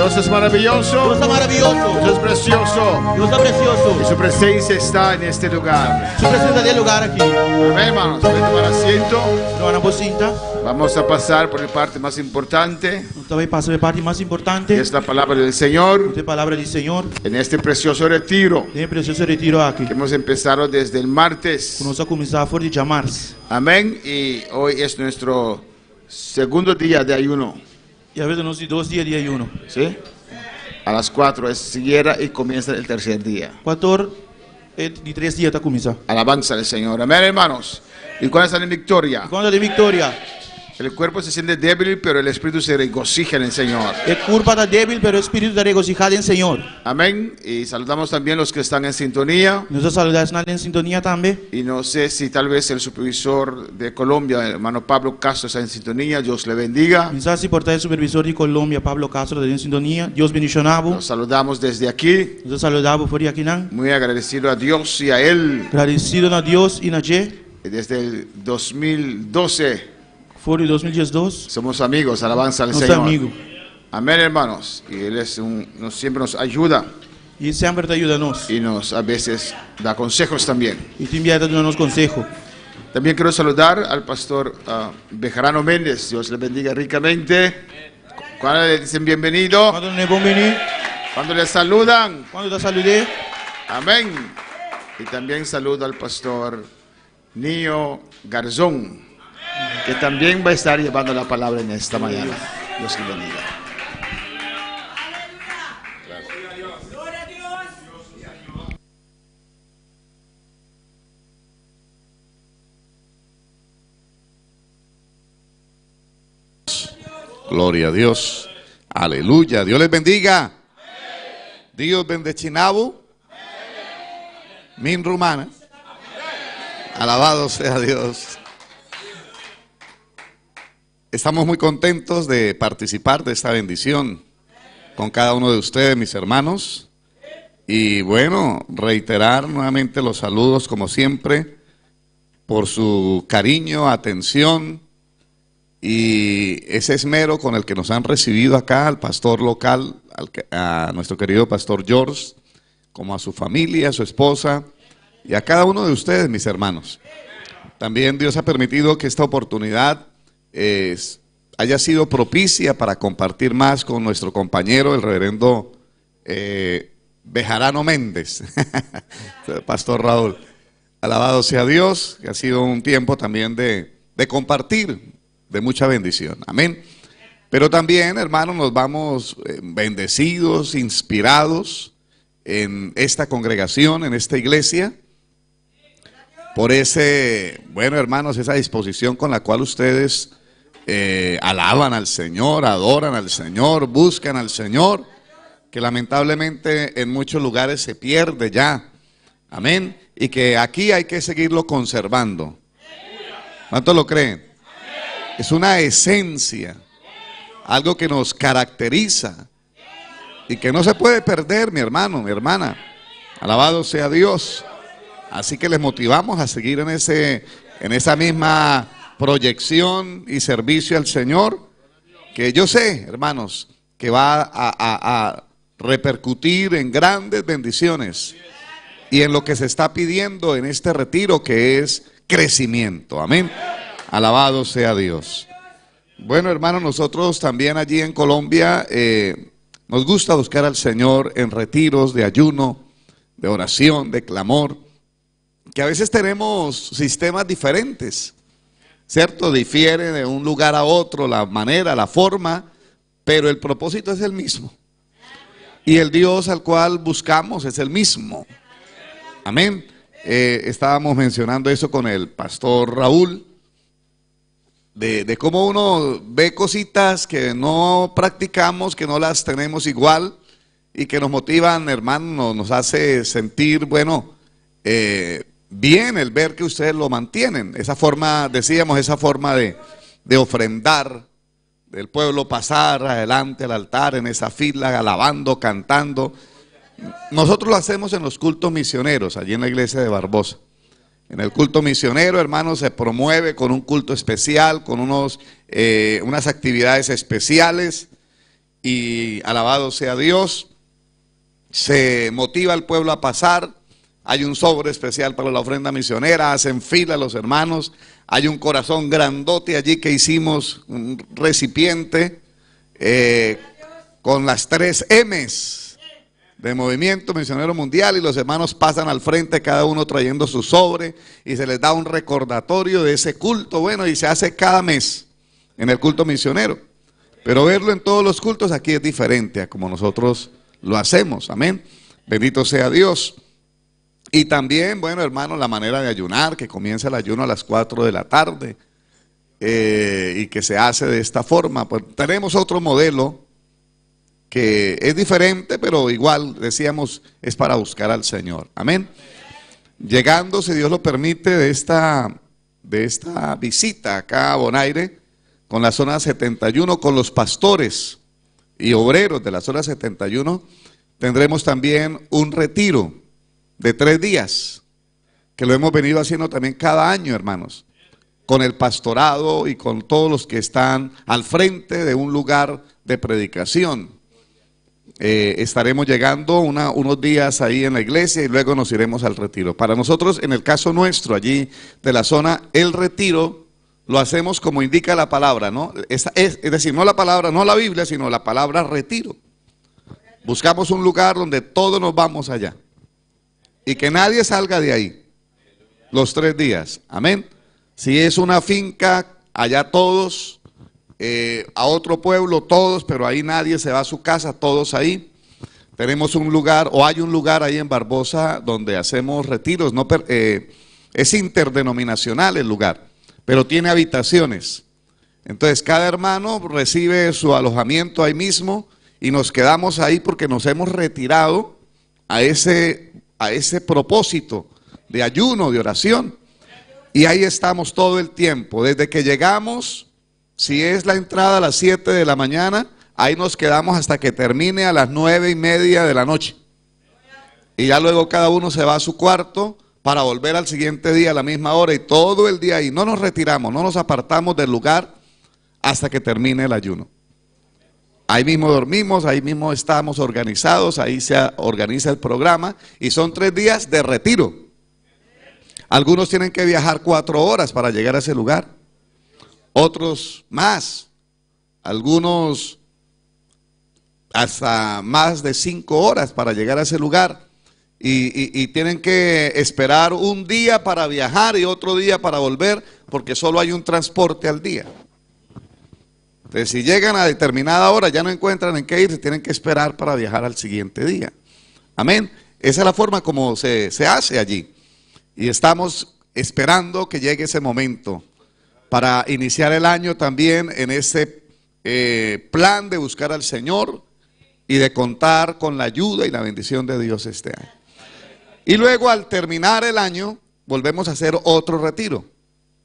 Dios es maravilloso. Dios es maravilloso. Dios es precioso. Dios es precioso. Y su presencia está en este lugar. Su presencia del lugar aquí. Amén, hermanos. Ven a tomar asiento. Hermana Bocinta. Vamos a pasar por la parte más importante. Também passa a parte mais importante. Que es la palabra del Señor. A palavra do Senhor. En este precioso retiro. Tem precioso retiro aqui. Que hemos empezado desde el martes. Nós vamos começar fora de março. Amén. Y hoy es nuestro segundo día de ayuno. E a vezes nós temos 2 dias de ayuno. ¿Sí? A las 4 es cierra y comienza el tercer día. 4 de 3 dias está começando. Alabanza al Señor. Amén, hermanos. ¿Y cuándo están en victoria? Quando de vitória. El cuerpo se siente débil, pero el espíritu se regocija en el Señor. El cuerpo está débil, pero el espíritu está regocijado en el Señor. Amén. Y saludamos también a los que están en sintonía. Nos saludamos en sintonía también. Y no sé si tal vez el supervisor de Colombia, el hermano Pablo Castro, está en sintonía. Dios le bendiga. No sé si por el supervisor de Colombia, Pablo Castro, está en sintonía. Dios bendicionado. Nos saludamos desde aquí. Nos saludamos por aquí. Muy agradecido a Dios y a Él. Agradecido a Dios y a Él. Desde el 2012. Fue en 2012. Somos amigos, alabanza al Señor. Amigo. Amén, hermanos. Y Él es siempre nos ayuda. Y siempre te ayuda a nos. Y nos a veces da consejos también. Y te envía unos consejos. También quiero saludar al pastor Bejarano Méndez. Dios le bendiga ricamente. Cuando le dicen bienvenido. Cuando le bienvenido. Cuando le saludan. Cuando te saludé. Amén. Y también saludo al pastor Nio Garzón, que también va a estar llevando la palabra en esta mañana. Dios le bendiga. Gloria a Dios. Aleluya. Dios les bendiga. Dios bendecinabu. Min rumana. Alabado sea Dios. Estamos muy contentos de participar de esta bendición con cada uno de ustedes, mis hermanos. Y bueno, reiterar nuevamente los saludos como siempre por su cariño, atención y ese esmero con el que nos han recibido acá, al pastor local, a nuestro querido pastor George, como a su familia, a su esposa y a cada uno de ustedes, mis hermanos. También Dios ha permitido que esta oportunidad haya sido propicia para compartir más con nuestro compañero, el reverendo Bejarano Méndez, pastor Raúl. Alabado sea Dios, que ha sido un tiempo también de compartir, de mucha bendición. Amén. Pero también, hermanos, nos vamos bendecidos, inspirados en esta congregación, en esta iglesia, por ese, bueno, hermanos, esa disposición con la cual ustedes alaban al Señor, adoran al Señor, buscan al Señor, que lamentablemente en muchos lugares se pierde ya. Amén. Y que aquí hay que seguirlo conservando. ¿Cuántos lo creen? Es una esencia, algo que nos caracteriza y que no se puede perder, mi hermano, mi hermana. Alabado sea Dios. Así que les motivamos a seguir en esa misma proyección y servicio al Señor, que yo sé, hermanos, que va a repercutir en grandes bendiciones y en lo que se está pidiendo en este retiro, que es crecimiento. Amén. Alabado sea Dios. Bueno, hermanos, nosotros también allí en Colombia nos gusta buscar al Señor en retiros de ayuno, de oración, de clamor, que a veces tenemos sistemas diferentes, ¿cierto? Difiere de un lugar a otro la manera, la forma, pero el propósito es el mismo. Y el Dios al cual buscamos es el mismo. Amén. Estábamos mencionando eso con el pastor Raúl, de cómo uno ve cositas que no practicamos, que no las tenemos igual y que nos motivan, hermano, nos hace sentir, bueno, bien el ver que ustedes lo mantienen. Esa forma, decíamos, esa forma de ofrendar, del pueblo pasar adelante al altar en esa fila, alabando, cantando. Nosotros lo hacemos en los cultos misioneros, allí en la iglesia de Barbosa. En el culto misionero, hermanos, se promueve con un culto especial, con unas actividades especiales. y alabado sea Dios, se motiva al pueblo a pasar. Hay un sobre especial para la ofrenda misionera, hacen fila los hermanos, hay un corazón grandote allí que hicimos, un recipiente con las 3 M's de Movimiento Misionero Mundial, y los hermanos pasan al frente, cada uno trayendo su sobre, y se les da un recordatorio de ese culto. Bueno, y se hace cada mes en el culto misionero, pero verlo en todos los cultos aquí es diferente a como nosotros lo hacemos. Amén, bendito sea Dios. Y también, bueno, hermanos, la manera de ayunar, que comienza el ayuno a las 4 de la tarde y que se hace de esta forma. Pues tenemos otro modelo que es diferente, pero igual, decíamos, es para buscar al Señor. Amén. Llegando, si Dios lo permite, de esta visita acá a Bonaire, con la zona 71, con los pastores y obreros de la zona 71, tendremos también un retiro de 3 días, que lo hemos venido haciendo también cada año, hermanos, con el pastorado y con todos los que están al frente de un lugar de predicación. Estaremos llegando unos días ahí en la iglesia y luego nos iremos al retiro. Para nosotros, en el caso nuestro, allí de la zona, el retiro lo hacemos como indica la palabra, ¿no? Es decir, no la palabra, no la Biblia, sino la palabra retiro. Buscamos un lugar donde todos nos vamos allá y que nadie salga de ahí los 3 días. Amén. Si es una finca, allá todos, a otro pueblo todos, pero ahí nadie se va a su casa, todos ahí. Tenemos un lugar, o hay un lugar ahí en Barbosa donde hacemos retiros. No, es interdenominacional el lugar, pero tiene habitaciones. Entonces cada hermano recibe su alojamiento ahí mismo y nos quedamos ahí porque nos hemos retirado a ese propósito de ayuno, de oración. Y ahí estamos todo el tiempo, desde que llegamos. Si es la entrada a las 7 de la mañana, ahí nos quedamos hasta que termine a las 9:30 de la noche. Y ya luego cada uno se va a su cuarto para volver al siguiente día a la misma hora, y todo el día ahí. No nos retiramos, no nos apartamos del lugar hasta que termine el ayuno. Ahí mismo dormimos, ahí mismo estamos organizados, ahí se organiza el programa, y son 3 días de retiro. Algunos tienen que viajar 4 horas para llegar a ese lugar, otros más, algunos hasta más de 5 horas para llegar a ese lugar, y tienen que esperar un día para viajar y otro día para volver, porque solo hay un transporte al día. Entonces, si llegan a determinada hora, ya no encuentran en qué ir, se tienen que esperar para viajar al siguiente día. Amén. Esa es la forma como se hace allí. Y estamos esperando que llegue ese momento para iniciar el año también en ese plan de buscar al Señor y de contar con la ayuda y la bendición de Dios este año. Y luego, al terminar el año, volvemos a hacer otro retiro,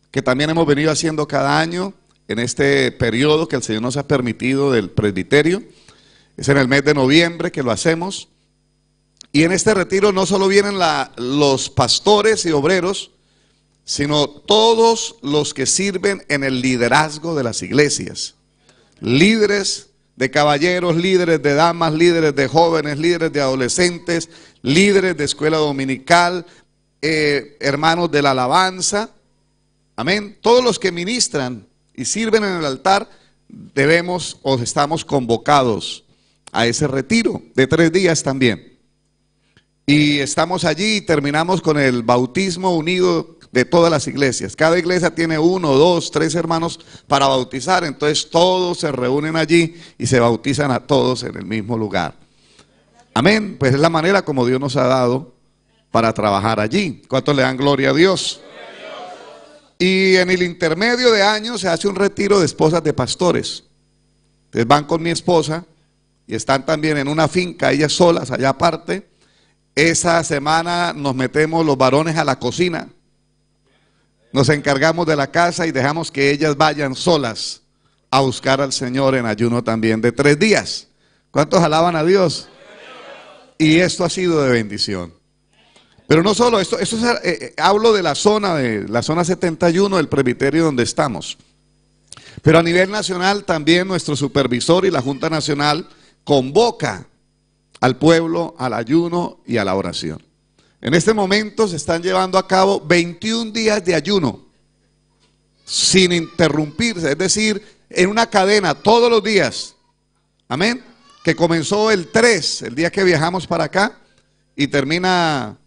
que también hemos venido haciendo cada año en este periodo que el Señor nos ha permitido del presbiterio. Es en el mes de noviembre que lo hacemos. Y en este retiro no solo vienen los pastores y obreros, sino todos los que sirven en el liderazgo de las iglesias. Líderes de caballeros, líderes de damas, líderes de jóvenes, líderes de adolescentes, líderes de escuela dominical, hermanos de la alabanza. Amén. Todos los que ministran y sirven en el altar, debemos o estamos convocados a ese retiro de 3 días también. Y estamos allí y terminamos con el bautismo unido de todas las iglesias. Cada iglesia tiene 1, 2, 3 hermanos para bautizar. Entonces todos se reúnen allí y se bautizan a todos en el mismo lugar. Amén. Pues es la manera como Dios nos ha dado para trabajar allí. ¿Cuántos le dan gloria a Dios? Y en el intermedio de año se hace un retiro de esposas de pastores. Entonces van con mi esposa y están también en una finca, ellas solas, allá aparte. Esa semana nos metemos los varones a la cocina, nos encargamos de la casa y dejamos que ellas vayan solas a buscar al Señor en ayuno también de 3 días. ¿Cuántos alaban a Dios? Y esto ha sido de bendición. Pero no solo esto, hablo de la zona 71 del presbiterio donde estamos. Pero a nivel nacional también nuestro supervisor y la Junta Nacional convoca al pueblo al ayuno y a la oración. En este momento se están llevando a cabo 21 días de ayuno sin interrumpirse, es decir, en una cadena todos los días. Amén. Que comenzó el 3, el día que viajamos para acá, y termina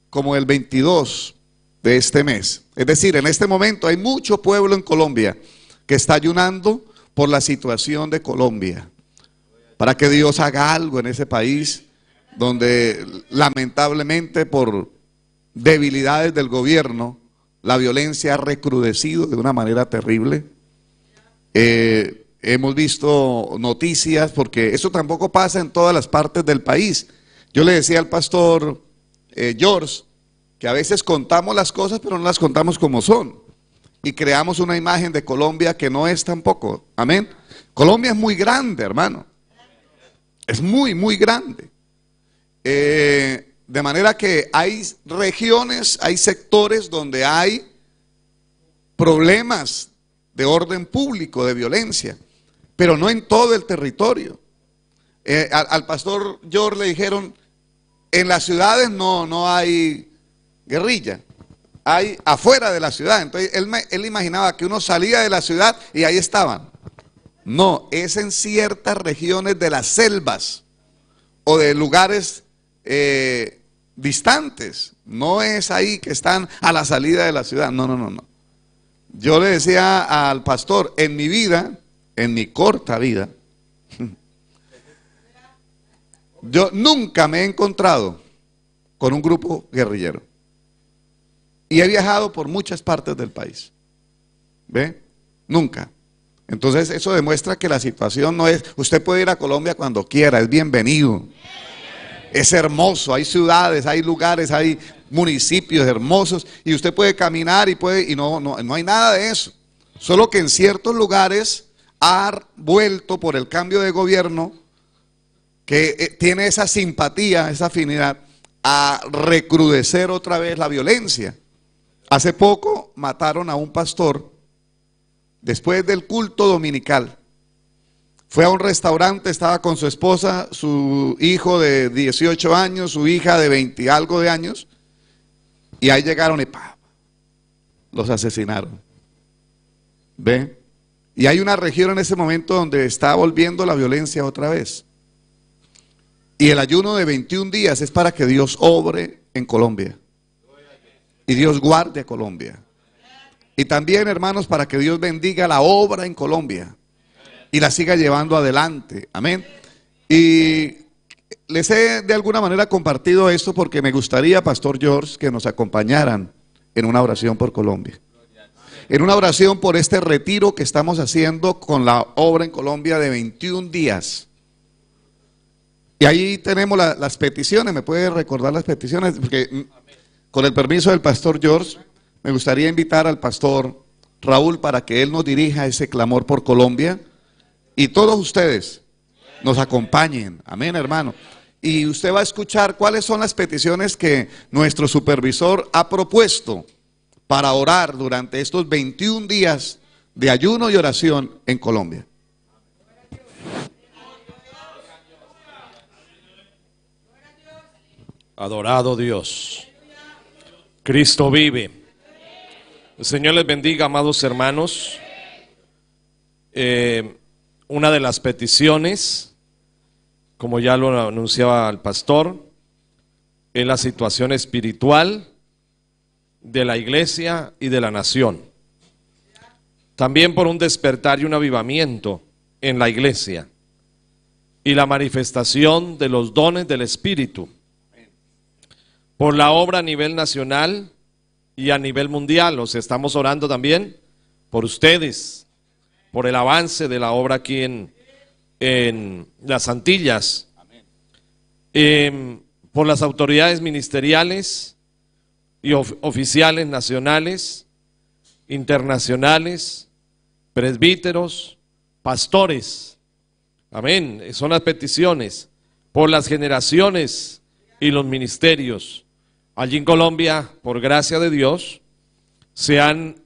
como el 22 de este mes. Es decir, en este momento hay mucho pueblo en Colombia que está ayunando por la situación de Colombia, para que Dios haga algo en ese país donde lamentablemente por debilidades del gobierno la violencia ha recrudecido de una manera terrible. Hemos visto noticias, porque eso tampoco pasa en todas las partes del país. Yo le decía al pastor George que a veces contamos las cosas, pero no las contamos como son, y creamos una imagen de Colombia que no es tampoco. Amén. Colombia es muy grande, hermano. Es muy, muy grande. De manera que hay regiones, hay sectores donde hay problemas de orden público, de violencia, pero no en todo el territorio. Al pastor George le dijeron, en las ciudades no hay guerrilla, hay afuera de la ciudad. Entonces él imaginaba que uno salía de la ciudad y ahí estaban. No, es en ciertas regiones de las selvas o de lugares distantes. No es ahí que están a la salida de la ciudad. No. Yo le decía al pastor, en mi vida, en mi corta vida, yo nunca me he encontrado con un grupo guerrillero. Y he viajado por muchas partes del país. ¿Ve? Nunca. Entonces eso demuestra que la situación no es, usted puede ir a Colombia cuando quiera, es bienvenido. Es hermoso, hay ciudades, hay lugares, hay municipios hermosos, y usted puede caminar y no hay nada de eso. Solo que en ciertos lugares ha vuelto por el cambio de gobierno, que tiene esa simpatía, esa afinidad, a recrudecer otra vez la violencia. Hace poco mataron a un pastor después del culto dominical. Fue a un restaurante, estaba con su esposa, su hijo de 18 años, su hija de 20 y algo de años, y ahí llegaron y los asesinaron. ¿Ve? Y hay una región en ese momento donde está volviendo la violencia otra vez. Y el ayuno de 21 días es para que Dios obre en Colombia. Y Dios guarde a Colombia. Y también, hermanos, para que Dios bendiga la obra en Colombia y la siga llevando adelante. Amén. Y les he de alguna manera compartido esto porque me gustaría, Pastor George, que nos acompañaran en una oración por Colombia. En una oración por este retiro que estamos haciendo con la obra en Colombia de 21 días. Y ahí tenemos las peticiones. ¿Me puede recordar las peticiones? Porque con el permiso del Pastor George, me gustaría invitar al Pastor Raúl para que él nos dirija ese clamor por Colombia. Y todos ustedes nos acompañen. Amén, hermano. Y usted va a escuchar cuáles son las peticiones que nuestro supervisor ha propuesto para orar durante estos 21 días de ayuno y oración en Colombia. Adorado Dios. Cristo vive. El Señor les bendiga, amados hermanos. Una de las peticiones, como ya lo anunciaba el pastor, es la situación espiritual de la iglesia y de la nación. También por un despertar y un avivamiento en la iglesia y la manifestación de los dones del Espíritu. Por la obra a nivel nacional y a nivel mundial. O sea, estamos orando también por ustedes, por el avance de la obra aquí en las Antillas, por las autoridades ministeriales y oficiales nacionales, internacionales, presbíteros, pastores. Amén. Son las peticiones por las generaciones y los ministerios. Allí en Colombia, por gracia de Dios, se han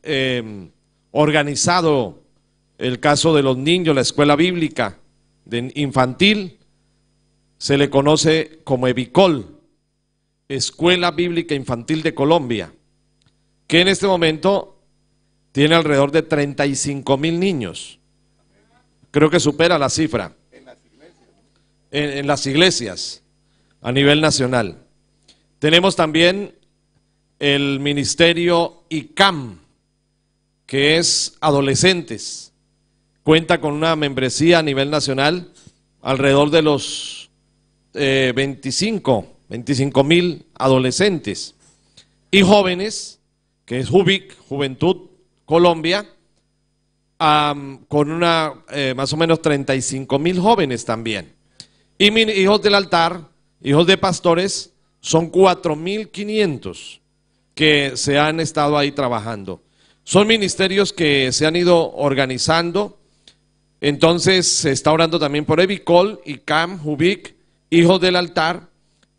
organizado el caso de los niños, la escuela bíblica de infantil, se le conoce como EBICOL, Escuela Bíblica Infantil de Colombia, que en este momento tiene alrededor de 35,000 niños. Creo que supera la cifra en las iglesias a nivel nacional. Tenemos también el ministerio ICAM, que es adolescentes. Cuenta con una membresía a nivel nacional alrededor de los 25,000 adolescentes. Y jóvenes, que es JUVIC, Juventud Colombia, con una más o menos 35,000 jóvenes también. Y hijos del altar, hijos de pastores, son 4,500 que se han estado ahí trabajando. Son ministerios que se han ido organizando. Entonces se está orando también por EBICOL, ICAM, JUVIC, hijos del altar,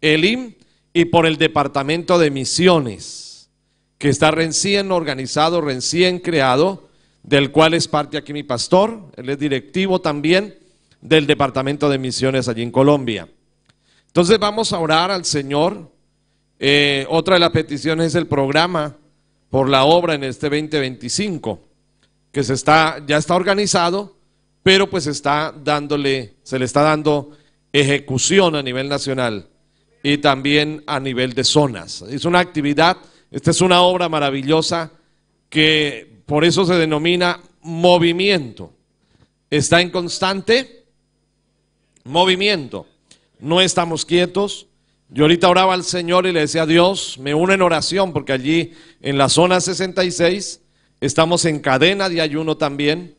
ELIM, y por el departamento de misiones, que está recién organizado, recién creado, del cual es parte aquí mi pastor. Él es directivo también del departamento de misiones allí en Colombia. Entonces vamos a orar al Señor. Otra de las peticiones es el programa por la obra en este 2025, que ya está organizado, pero pues se le está dando ejecución a nivel nacional y también a nivel de zonas. Es una actividad, esta es una obra maravillosa que por eso se denomina movimiento. Está en constante movimiento. No estamos quietos. Yo ahorita oraba al Señor y le decía a Dios, me uno en oración, porque allí en la zona 66 estamos en cadena de ayuno también,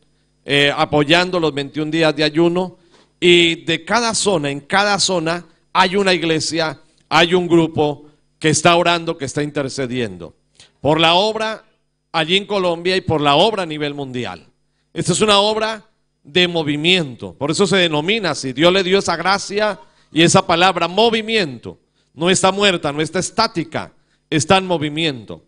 apoyando los 21 días de ayuno, y de cada zona, en cada zona hay una iglesia, hay un grupo que está orando, que está intercediendo por la obra allí en Colombia y por la obra a nivel mundial. Esta es una obra de movimiento, por eso se denomina así. Dios le dio esa gracia y esa palabra, movimiento. No está muerta, no está estática, está en movimiento.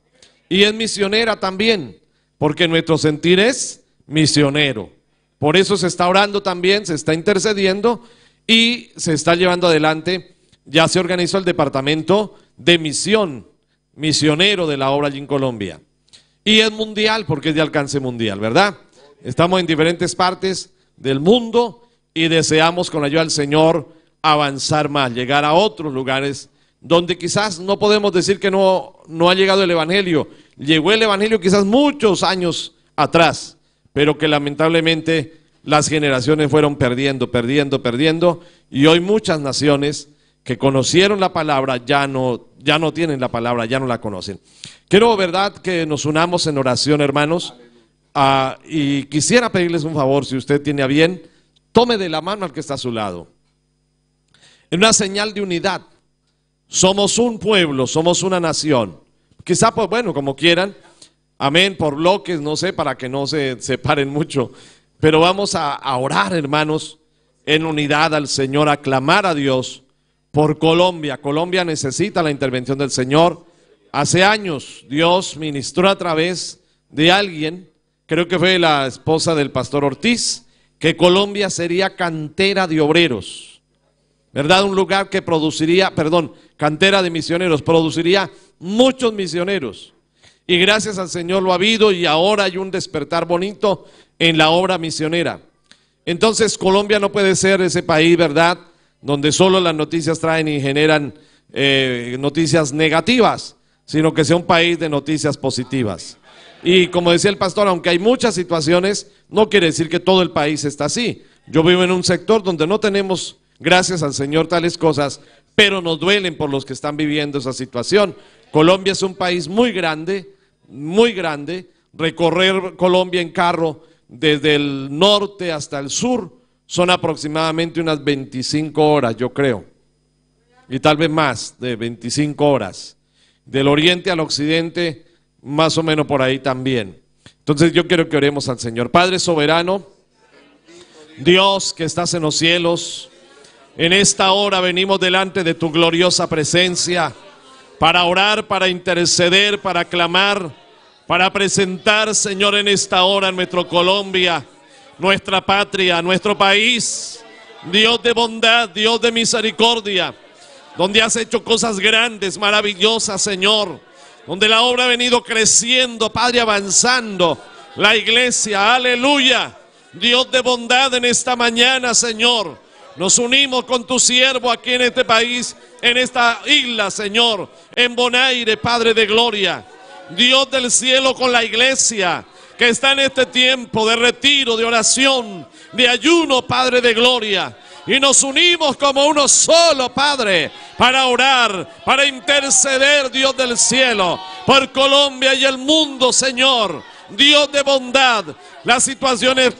Y es misionera también, porque nuestro sentir es misionero. Por eso se está orando también, se está intercediendo y se está llevando adelante. Ya se organizó el departamento de misión, misionero de la obra allí en Colombia. Y es mundial, porque es de alcance mundial, ¿verdad? Estamos en diferentes partes del mundo y deseamos con la ayuda del Señor avanzar más, llegar a otros lugares donde quizás no podemos decir que no ha llegado el Evangelio. Llegó el Evangelio quizás muchos años atrás, pero que lamentablemente las generaciones fueron perdiendo, y hoy muchas naciones que conocieron la palabra ya no tienen la palabra, ya no la conocen. Quiero, verdad, que nos unamos en oración, hermanos, y quisiera pedirles un favor, si usted tiene a bien, tome de la mano al que está a su lado. En una señal de unidad. Somos un pueblo, somos una nación. Quizá, pues bueno, como quieran, amén, por bloques, no sé, para que no se separen mucho. Pero vamos a orar, hermanos, en unidad al Señor, a clamar a Dios por Colombia. Colombia necesita la intervención del Señor. Hace años Dios ministró a través de alguien, creo que fue la esposa del pastor Ortiz, que Colombia sería cantera de obreros. ¿Verdad? Un lugar que produciría, cantera de misioneros, produciría muchos misioneros. Y gracias al Señor lo ha habido, y ahora hay un despertar bonito en la obra misionera. Entonces Colombia no puede ser ese país, ¿verdad?, donde solo las noticias traen y generan noticias negativas, sino que sea un país de noticias positivas. Y como decía el pastor, aunque hay muchas situaciones, no quiere decir que todo el país está así. Yo vivo en un sector donde no tenemos, gracias al Señor, tales cosas, pero nos duelen por los que están viviendo esa situación. Colombia es un país muy grande, recorrer Colombia en carro desde el norte hasta el sur son aproximadamente unas 25 horas, yo creo, y tal vez más de 25 horas, del oriente al occidente, más o menos por ahí también. Entonces yo quiero que oremos al Señor. Padre soberano, Dios que estás en los cielos, en esta hora venimos delante de tu gloriosa presencia para orar, para interceder, para clamar, para presentar, Señor, en esta hora en nuestro Colombia. nuestra patria, nuestro país. Dios de bondad, Dios de misericordia, donde has hecho cosas grandes, maravillosas, Señor, donde la obra ha venido creciendo, Padre, avanzando, la iglesia, aleluya. Dios de bondad, en esta mañana, Señor, nos unimos con tu siervo aquí en este país, en esta isla, Señor, en Bonaire, Padre de gloria. Dios del cielo, con la iglesia que está en este tiempo de retiro, de oración, de ayuno, Padre de gloria. Y nos unimos como uno solo, Padre, para orar, para interceder, Dios del cielo, por Colombia y el mundo, Señor. Dios de bondad, las situaciones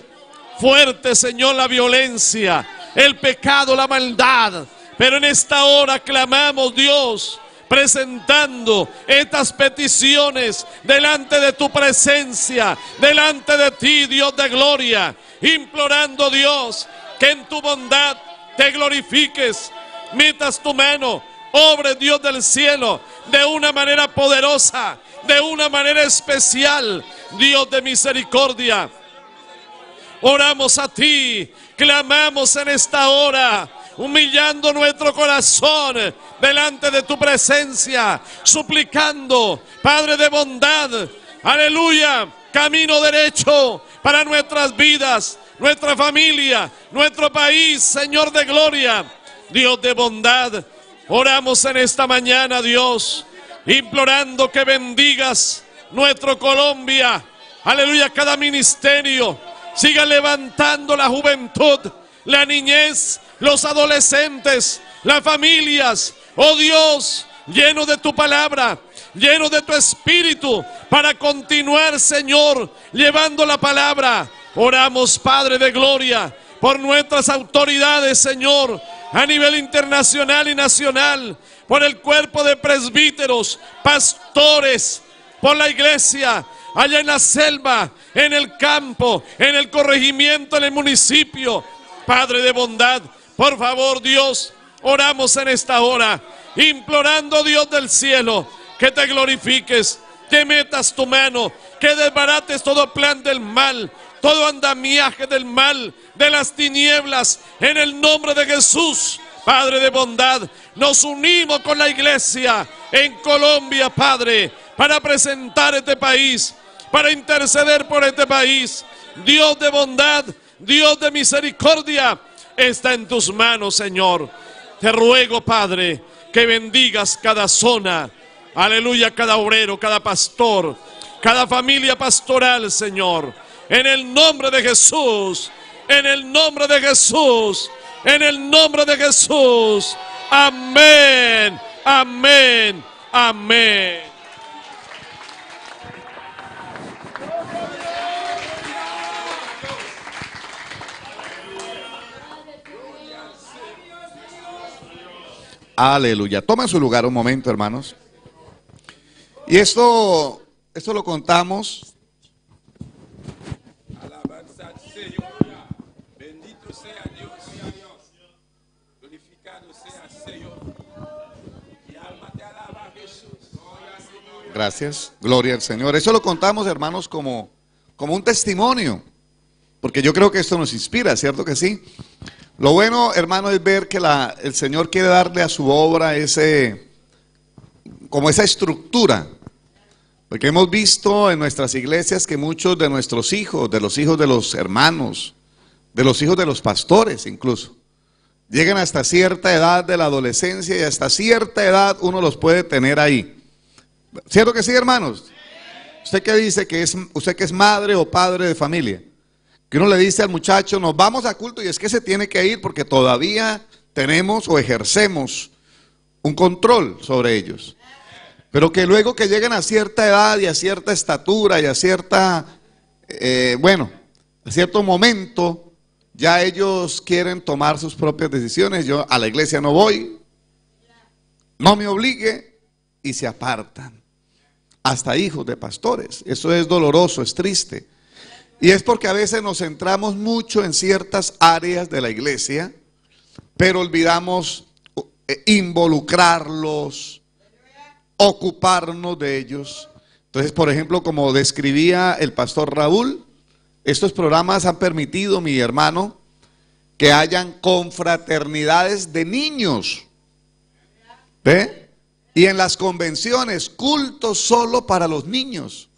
fuertes, Señor, la violencia, el pecado, la maldad. Pero en esta hora clamamos, Dios, presentando estas peticiones delante de tu presencia, delante de ti, Dios de gloria, implorando, Dios, que en tu bondad te glorifiques, metas tu mano, obre, Dios del cielo, de una manera poderosa, de una manera especial, Dios de misericordia. Oramos a ti, clamamos en esta hora, humillando nuestro corazón delante de tu presencia, suplicando, Padre de bondad, aleluya, camino derecho para nuestras vidas, nuestra familia, nuestro país, Señor de gloria. Dios de bondad, oramos en esta mañana, Dios, implorando que bendigas nuestro Colombia, aleluya, cada ministerio, siga levantando la juventud, la niñez, los adolescentes, las familias, oh Dios, lleno de tu palabra, lleno de tu espíritu, para continuar, Señor, llevando la palabra. Oramos, Padre de gloria, por nuestras autoridades, Señor, a nivel internacional y nacional, por el cuerpo de presbíteros, pastores, por la iglesia, allá en la selva, en el campo, en el corregimiento, en el municipio. Padre de bondad, por favor, Dios, oramos en esta hora, implorando, Dios del cielo, que te glorifiques, que metas tu mano, que desbarates todo plan del mal, todo andamiaje del mal, de las tinieblas, en el nombre de Jesús. Padre de bondad, nos unimos con la iglesia en Colombia, Padre, para presentar este país, para interceder por este país. Dios de bondad, Dios de misericordia, está en tus manos, Señor. Te ruego, Padre, que bendigas cada zona, aleluya, cada obrero, cada pastor, cada familia pastoral, Señor. En el nombre de Jesús, en el nombre de Jesús, en el nombre de Jesús. Amén, amén, amén. Aleluya. Toma su lugar un momento, hermanos. Y esto lo contamos. Alabanza al Señor. Bendito sea Dios. Glorificado sea el Señor. Mi alma te alaba, Jesús. Gracias. Gloria al Señor. Eso lo contamos, hermanos, como un testimonio. Porque yo creo que esto nos inspira, ¿cierto que sí? Lo bueno, hermano, es ver que el Señor quiere darle a su obra como esa estructura. Porque hemos visto en nuestras iglesias que muchos de nuestros hijos, de los hijos de los hermanos, de los hijos de los pastores incluso, llegan hasta cierta edad de la adolescencia y hasta cierta edad uno los puede tener ahí. ¿Cierto que sí, hermanos? Usted que dice usted que es madre o padre de familia, que uno le dice al muchacho, nos vamos a culto, y es que se tiene que ir porque todavía tenemos o ejercemos un control sobre ellos. Pero que luego que lleguen a cierta edad y a cierta estatura y a cierta, a cierto momento, ya ellos quieren tomar sus propias decisiones. Yo a la iglesia no voy, no me obligue, y se apartan. Hasta hijos de pastores. Eso es doloroso, es triste. Y es porque a veces nos centramos mucho en ciertas áreas de la iglesia, pero olvidamos involucrarlos, ocuparnos de ellos. Entonces, por ejemplo, como describía el pastor Raúl, estos programas han permitido, mi hermano, que hayan confraternidades de niños. ¿Ve? Y en las convenciones, cultos solo para los niños.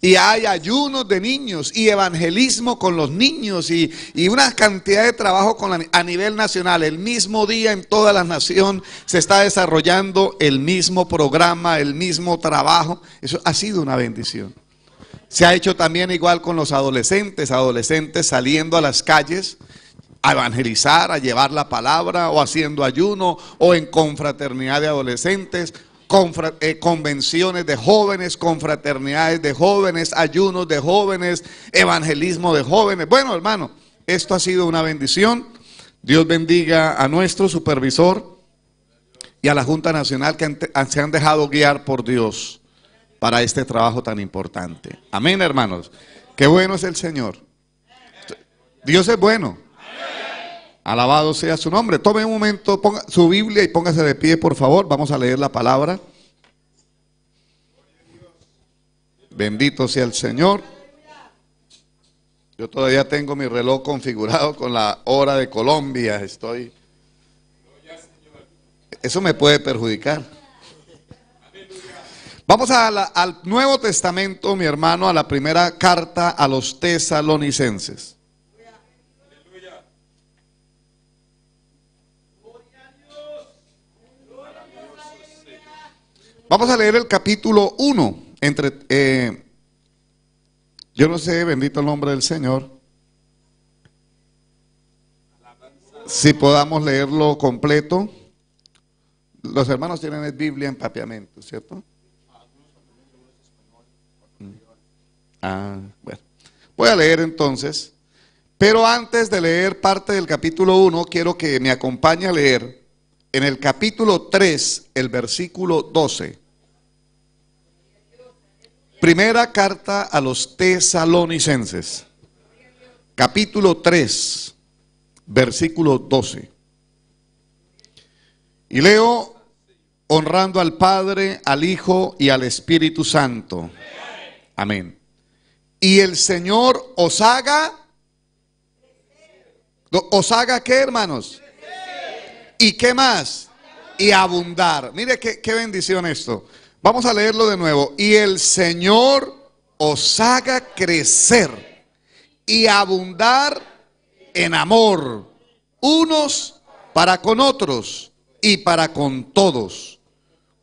Y hay ayunos de niños y evangelismo con los niños y una cantidad de trabajo a nivel nacional. El mismo día en toda la nación se está desarrollando el mismo programa, el mismo trabajo. Eso ha sido una bendición. Se ha hecho también igual con los adolescentes saliendo a las calles a evangelizar, a llevar la palabra, o haciendo ayuno, o en confraternidad de adolescentes, convenciones de jóvenes, confraternidades de jóvenes, ayunos de jóvenes, evangelismo de jóvenes. Bueno, hermano, esto ha sido una bendición. Dios bendiga a nuestro supervisor y a la Junta Nacional que se han dejado guiar por Dios para este trabajo tan importante. Amén, hermanos. Qué bueno es el Señor. Dios es bueno. Alabado sea su nombre. Tome un momento, ponga su Biblia y póngase de pie, por favor. Vamos a leer la palabra. Bendito sea el Señor. Yo todavía tengo mi reloj configurado con la hora de Colombia. Eso me puede perjudicar. Vamos al Nuevo Testamento, mi hermano, a la primera carta a los tesalonicenses. Vamos a leer el capítulo 1. Yo no sé, bendito el nombre del Señor, si podamos leerlo completo. Los hermanos tienen Biblia en papiamento, ¿cierto? Bueno. Voy a leer entonces, pero antes de leer parte del capítulo 1, quiero que me acompañe a leer en el capítulo 3, el versículo 12. Primera carta a los tesalonicenses, capítulo 3, versículo 12. Y leo: honrando al Padre, al Hijo y al Espíritu Santo. Amén. Y el Señor os haga ¿qué, hermanos? ¿Y qué más? Y abundar. Mire qué bendición esto. Vamos a leerlo de nuevo. Y el Señor os haga crecer y abundar en amor, unos para con otros y para con todos,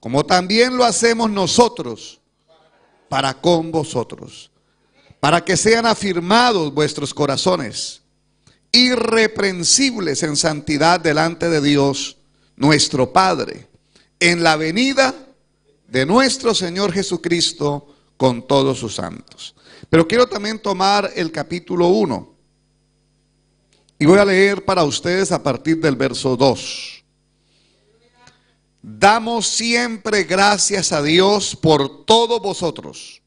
como también lo hacemos nosotros para con vosotros, para que sean afirmados vuestros corazones, irreprensibles en santidad delante de Dios nuestro Padre, en la venida de nuestro Señor Jesucristo con todos sus santos. Pero quiero también tomar el capítulo 1 y voy a leer para ustedes a partir del verso 2. Damos siempre gracias a Dios por todos vosotros,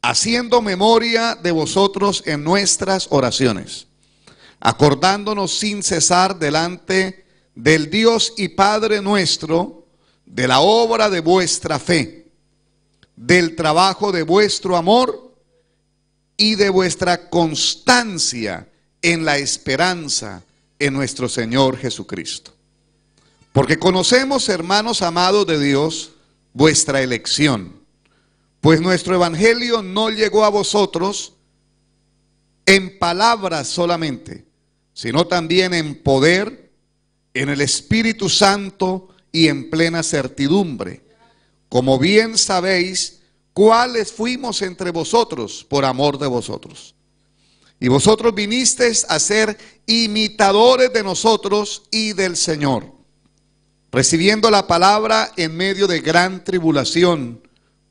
haciendo memoria de vosotros en nuestras oraciones, acordándonos sin cesar delante del Dios y Padre nuestro, de la obra de vuestra fe, del trabajo de vuestro amor y de vuestra constancia en la esperanza en nuestro Señor Jesucristo. Porque conocemos, hermanos amados de Dios, vuestra elección, pues nuestro evangelio no llegó a vosotros en palabras solamente, sino también en poder, en el Espíritu Santo y en plena certidumbre, como bien sabéis cuáles fuimos entre vosotros por amor de vosotros. Y vosotros vinisteis a ser imitadores de nosotros y del Señor, recibiendo la palabra en medio de gran tribulación,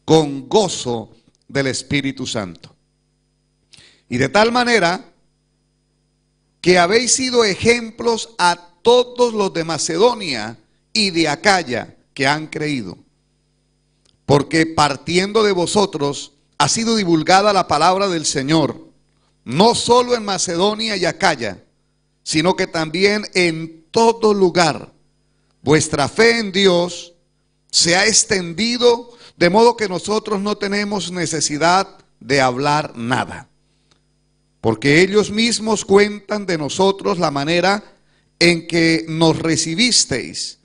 con gozo del Espíritu Santo. Y de tal manera que habéis sido ejemplos a todos los de Macedonia y de Acaya que han creído, porque partiendo de vosotros ha sido divulgada la palabra del Señor, no solo en Macedonia y Acaya, sino que también en todo lugar. Vuestra fe en Dios se ha extendido, de modo que nosotros no tenemos necesidad de hablar nada. porque ellos mismos cuentan de nosotros la manera en que nos recibisteis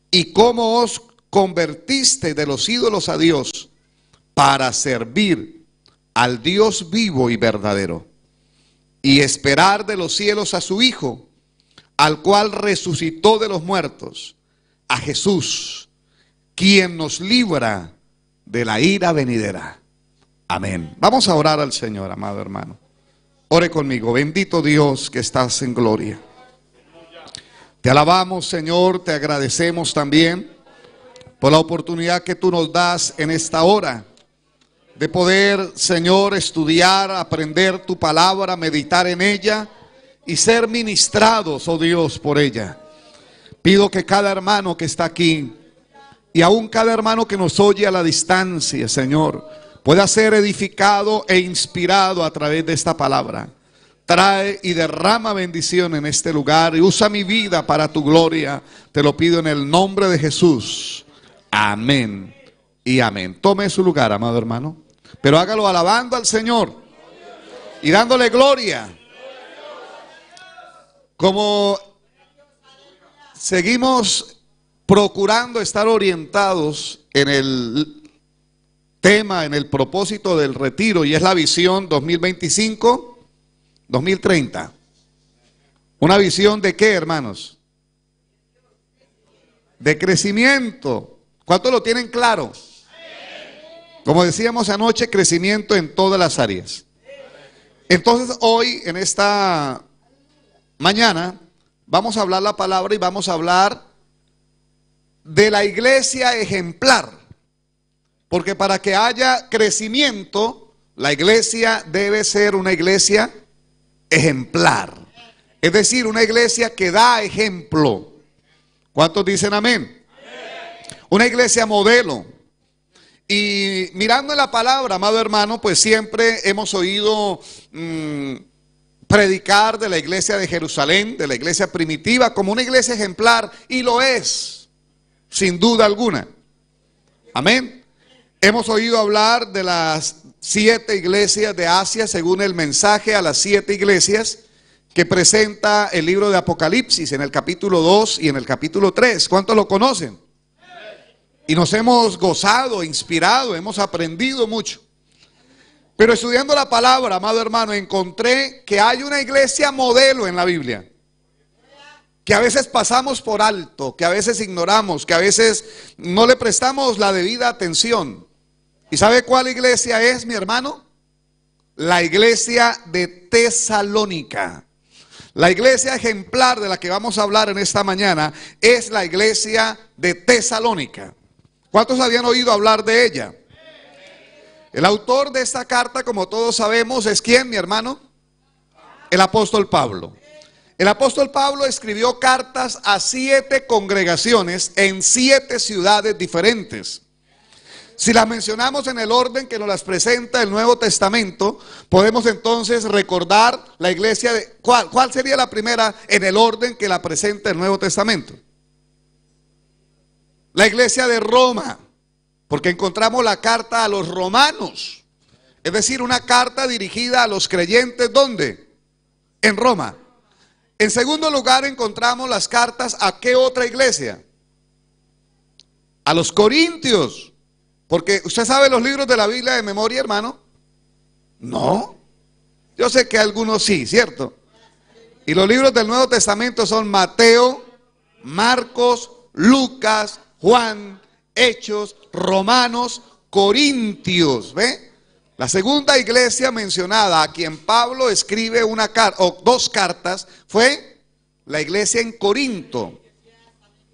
y cómo os convertisteis de los ídolos a Dios para servir al Dios vivo y verdadero y esperar de los cielos a su Hijo, al cual resucitó de los muertos, a Jesús, quien nos libra de la ira venidera. Amén. Vamos a orar al Señor, amado hermano. Ore conmigo. Bendito Dios que estás en gloria. Te alabamos, Señor, te agradecemos también por la oportunidad que tú nos das en esta hora de poder, Señor, estudiar, aprender tu palabra, meditar en ella y ser ministrados, oh Dios, por ella. Pido que cada hermano que está aquí y aún cada hermano que nos oye a la distancia, Señor, pueda ser edificado e inspirado a través de esta palabra. Trae y derrama bendición en este lugar y usa mi vida para tu gloria. Te lo pido en el nombre de Jesús. Amén y amén. Tome su lugar, amado hermano, pero hágalo alabando al Señor y dándole gloria. Como seguimos procurando estar orientados en el tema, en el propósito del retiro, y es la visión 2025-2030. ¿Una visión de qué, hermanos? De crecimiento. ¿Cuántos lo tienen claro? Como decíamos anoche, crecimiento en todas las áreas. Entonces hoy, en esta mañana, vamos a hablar la palabra y vamos a hablar de la iglesia ejemplar. Porque para que haya crecimiento, la iglesia debe ser una iglesia ejemplar. Es decir, una iglesia que da ejemplo. ¿Cuántos dicen amén? Una iglesia modelo. Y mirando en la palabra, amado hermano, pues siempre hemos oído predicar de la iglesia de Jerusalén, de la iglesia primitiva, como una iglesia ejemplar, y lo es, sin duda alguna. Amén. Hemos oído hablar de las 7 iglesias de Asia, según el mensaje a las 7 iglesias que presenta el libro de Apocalipsis en el capítulo 2 y en el capítulo 3. ¿Cuántos lo conocen? Y nos hemos gozado, inspirado, hemos aprendido mucho. Pero estudiando la palabra, amado hermano, encontré que hay una iglesia modelo en la Biblia, que a veces pasamos por alto, que a veces ignoramos, que a veces no le prestamos la debida atención. ¿Y sabe cuál iglesia es, mi hermano? La iglesia de Tesalónica. La iglesia ejemplar de la que vamos a hablar en esta mañana es la iglesia de Tesalónica. ¿Cuántos habían oído hablar de ella? El autor de esta carta, como todos sabemos, ¿es quién, mi hermano? El apóstol Pablo. El apóstol Pablo escribió cartas a 7 congregaciones en 7 ciudades diferentes. Si las mencionamos en el orden que nos las presenta el Nuevo Testamento, podemos entonces recordar la iglesia de... ¿Cuál sería la primera en el orden que la presenta el Nuevo Testamento? La iglesia de Roma, porque encontramos la carta a los romanos, es decir, una carta dirigida a los creyentes, ¿dónde? En Roma. En segundo lugar encontramos las cartas a ¿qué otra iglesia? A los corintios, porque ¿usted sabe los libros de la Biblia de memoria, hermano? No, yo sé que algunos sí, ¿cierto? Y los libros del Nuevo Testamento son Mateo, Marcos, Lucas, Juan, Hechos, Romanos, Corintios. ¿Ve? La segunda iglesia mencionada a quien Pablo escribe una carta o 2 cartas fue la iglesia en Corinto.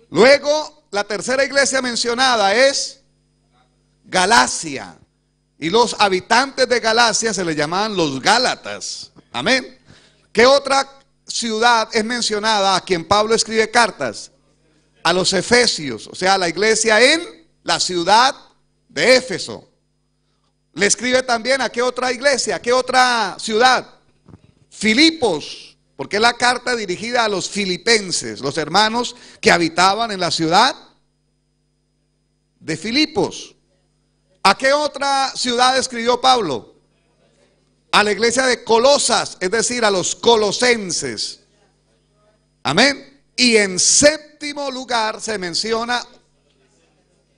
Luego la tercera iglesia mencionada es Galacia, y los habitantes de Galacia se les llamaban los Gálatas. Amén. ¿Qué otra ciudad es mencionada a quien Pablo escribe cartas? A los Efesios, o sea, la iglesia en la ciudad de Éfeso. Le escribe también a qué otra iglesia, a qué otra ciudad. Filipos, porque es la carta dirigida a los filipenses, los hermanos que habitaban en la ciudad de Filipos. ¿A qué otra ciudad escribió Pablo? a la iglesia de Colosas, es decir, a los colosenses. Amén. Y en séptimo lugar se menciona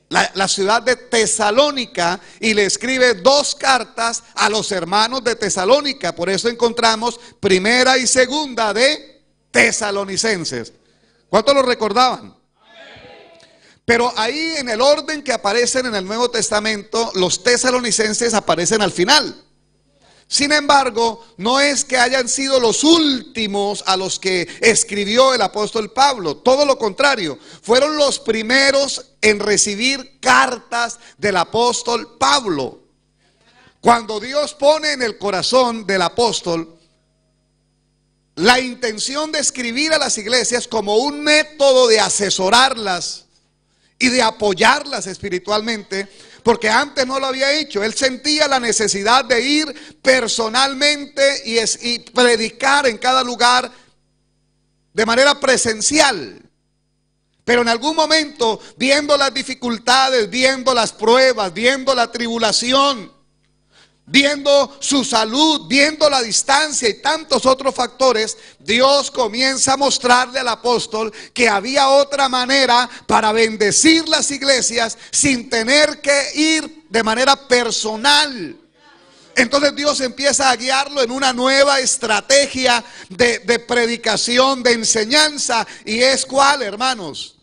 la ciudad de Tesalónica, y le escribe 2 cartas a los hermanos de Tesalónica. Por eso encontramos primera y segunda de Tesalonicenses. ¿Cuántos lo recordaban? Pero ahí, en el orden que aparecen en el Nuevo Testamento, los tesalonicenses aparecen al final. Sin embargo, no es que hayan sido los últimos a los que escribió el apóstol Pablo. Todo lo contrario, fueron los primeros en recibir cartas del apóstol Pablo. Cuando Dios pone en el corazón del apóstol la intención de escribir a las iglesias como un método de asesorarlas y de apoyarlas espiritualmente, porque antes no lo había hecho. Él sentía la necesidad de ir personalmente y predicar en cada lugar de manera presencial. Pero en algún momento, viendo las dificultades, viendo las pruebas, viendo la tribulación, viendo su salud, viendo la distancia y tantos otros factores, Dios comienza a mostrarle al apóstol que había otra manera para bendecir las iglesias sin tener que ir de manera personal. Entonces Dios empieza a guiarlo en una nueva estrategia de predicación, de enseñanza. ¿Y es cuál, hermanos?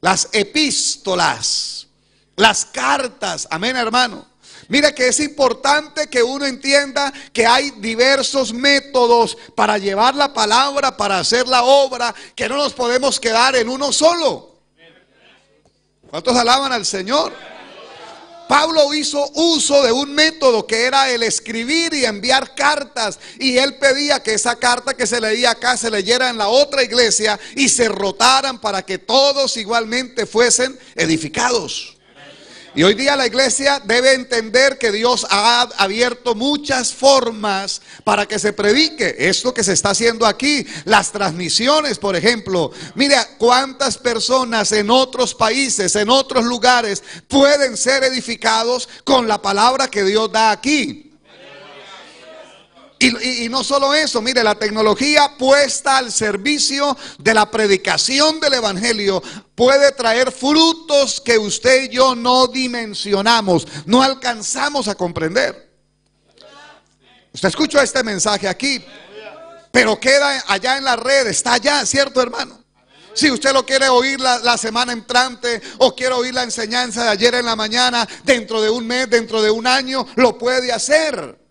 Las epístolas, las cartas. Amén, hermano. Mira que es importante que uno entienda que hay diversos métodos para llevar la palabra, para hacer la obra, que no nos podemos quedar en uno solo. ¿Cuántos alaban al Señor? Pablo hizo uso de un método que era el escribir y enviar cartas, y él pedía que esa carta que se leía acá se leyera en la otra iglesia y se rotaran para que todos igualmente fuesen edificados. Y hoy día la iglesia debe entender que Dios ha abierto muchas formas para que se predique. Esto que se está haciendo aquí, las transmisiones, por ejemplo. Mira cuántas personas en otros países, en otros lugares, pueden ser edificados con la palabra que Dios da aquí. Y no solo eso, mire, la tecnología puesta al servicio de la predicación del evangelio puede traer frutos que usted y yo no dimensionamos, no alcanzamos a comprender. Usted escuchó este mensaje aquí, pero queda allá en la red, está allá, ¿cierto, hermano? Si usted lo quiere oír la semana entrante, o quiere oír la enseñanza de ayer en la mañana, dentro de un mes, dentro de un año, lo puede hacer.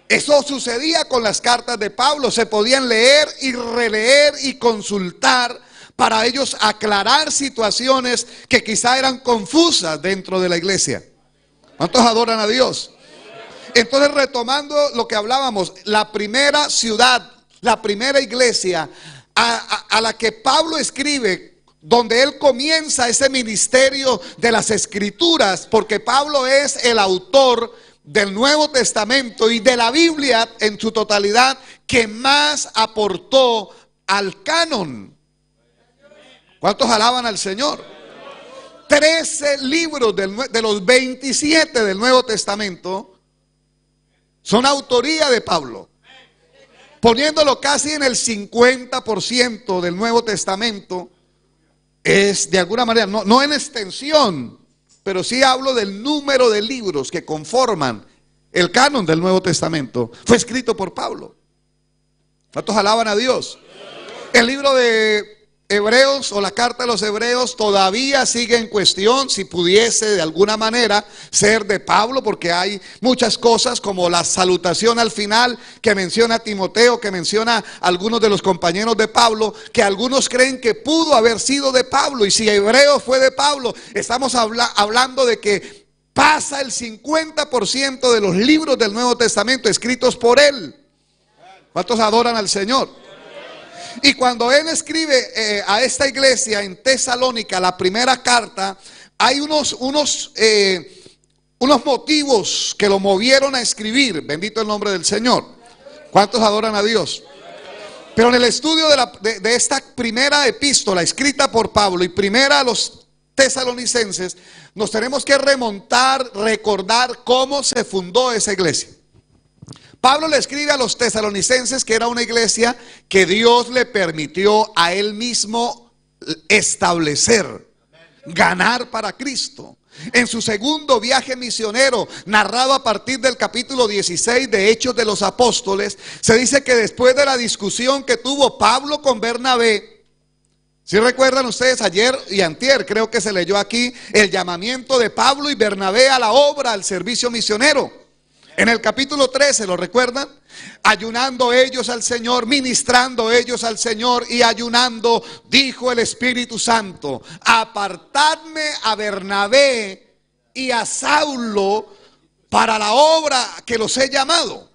Eso sucedía con las cartas de Pablo. Se podían leer y releer y consultar para ellos aclarar situaciones que quizá eran confusas dentro de la iglesia. ¿Cuántos adoran a Dios? Entonces, retomando lo que hablábamos, la primera ciudad, la primera iglesia a la que Pablo escribe, donde él comienza ese ministerio de las escrituras, porque Pablo es el autor del Nuevo Testamento y de la Biblia en su totalidad que más aportó al canon. ¿Cuántos alaban al Señor? 13 libros de los 27 del Nuevo Testamento son autoría de Pablo, poniéndolo casi en el 50% del Nuevo Testamento. Es de alguna manera, no en extensión, pero sí hablo del número de libros que conforman el canon del Nuevo Testamento. Fue escrito por Pablo. ¿Cuántos alaban a Dios? El libro de Hebreos, o la carta de los Hebreos, todavía sigue en cuestión si pudiese de alguna manera ser de Pablo, porque hay muchas cosas como la salutación al final que menciona a Timoteo, que menciona a algunos de los compañeros de Pablo, que algunos creen que pudo haber sido de Pablo. Y si Hebreos fue de Pablo, estamos hablando de que pasa el 50% de los libros del Nuevo Testamento escritos por él. ¿Cuántos adoran al Señor? Y cuando él escribe a esta iglesia en Tesalónica, la primera carta, hay unos motivos que lo movieron a escribir. Bendito el nombre del Señor. ¿Cuántos adoran a Dios? Pero en el estudio de esta primera epístola escrita por Pablo y primera a los tesalonicenses, nos tenemos que remontar, recordar cómo se fundó esa iglesia. Pablo le escribe a los tesalonicenses, que era una iglesia que Dios le permitió a él mismo establecer, ganar para Cristo. En su segundo viaje misionero, narrado a partir del capítulo 16 de Hechos de los Apóstoles, se dice que después de la discusión que tuvo Pablo con Bernabé, si recuerdan ustedes, ayer y antier creo que se leyó aquí el llamamiento de Pablo y Bernabé a la obra, al servicio misionero. En el capítulo 13, ¿lo recuerdan? Ayunando ellos al Señor, ministrando ellos al Señor y ayunando, dijo el Espíritu Santo: apartadme a Bernabé y a Saulo para la obra que los he llamado.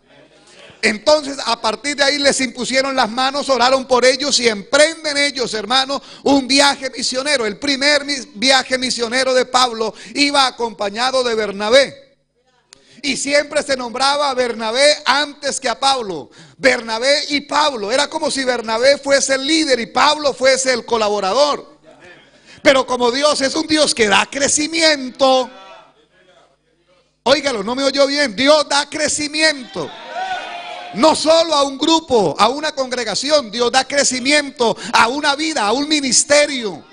Entonces, a partir de ahí les impusieron las manos, oraron por ellos y emprenden ellos, hermanos, un viaje misionero. El primer viaje misionero de Pablo iba acompañado de Bernabé. Y siempre se nombraba a Bernabé antes que a Pablo. Bernabé y Pablo. Era como si Bernabé fuese el líder y Pablo fuese el colaborador. Pero como Dios es un Dios que da crecimiento. Óigalo, no me oyó bien. Dios da crecimiento. No solo a un grupo, a una congregación. Dios da crecimiento a una vida, a un ministerio.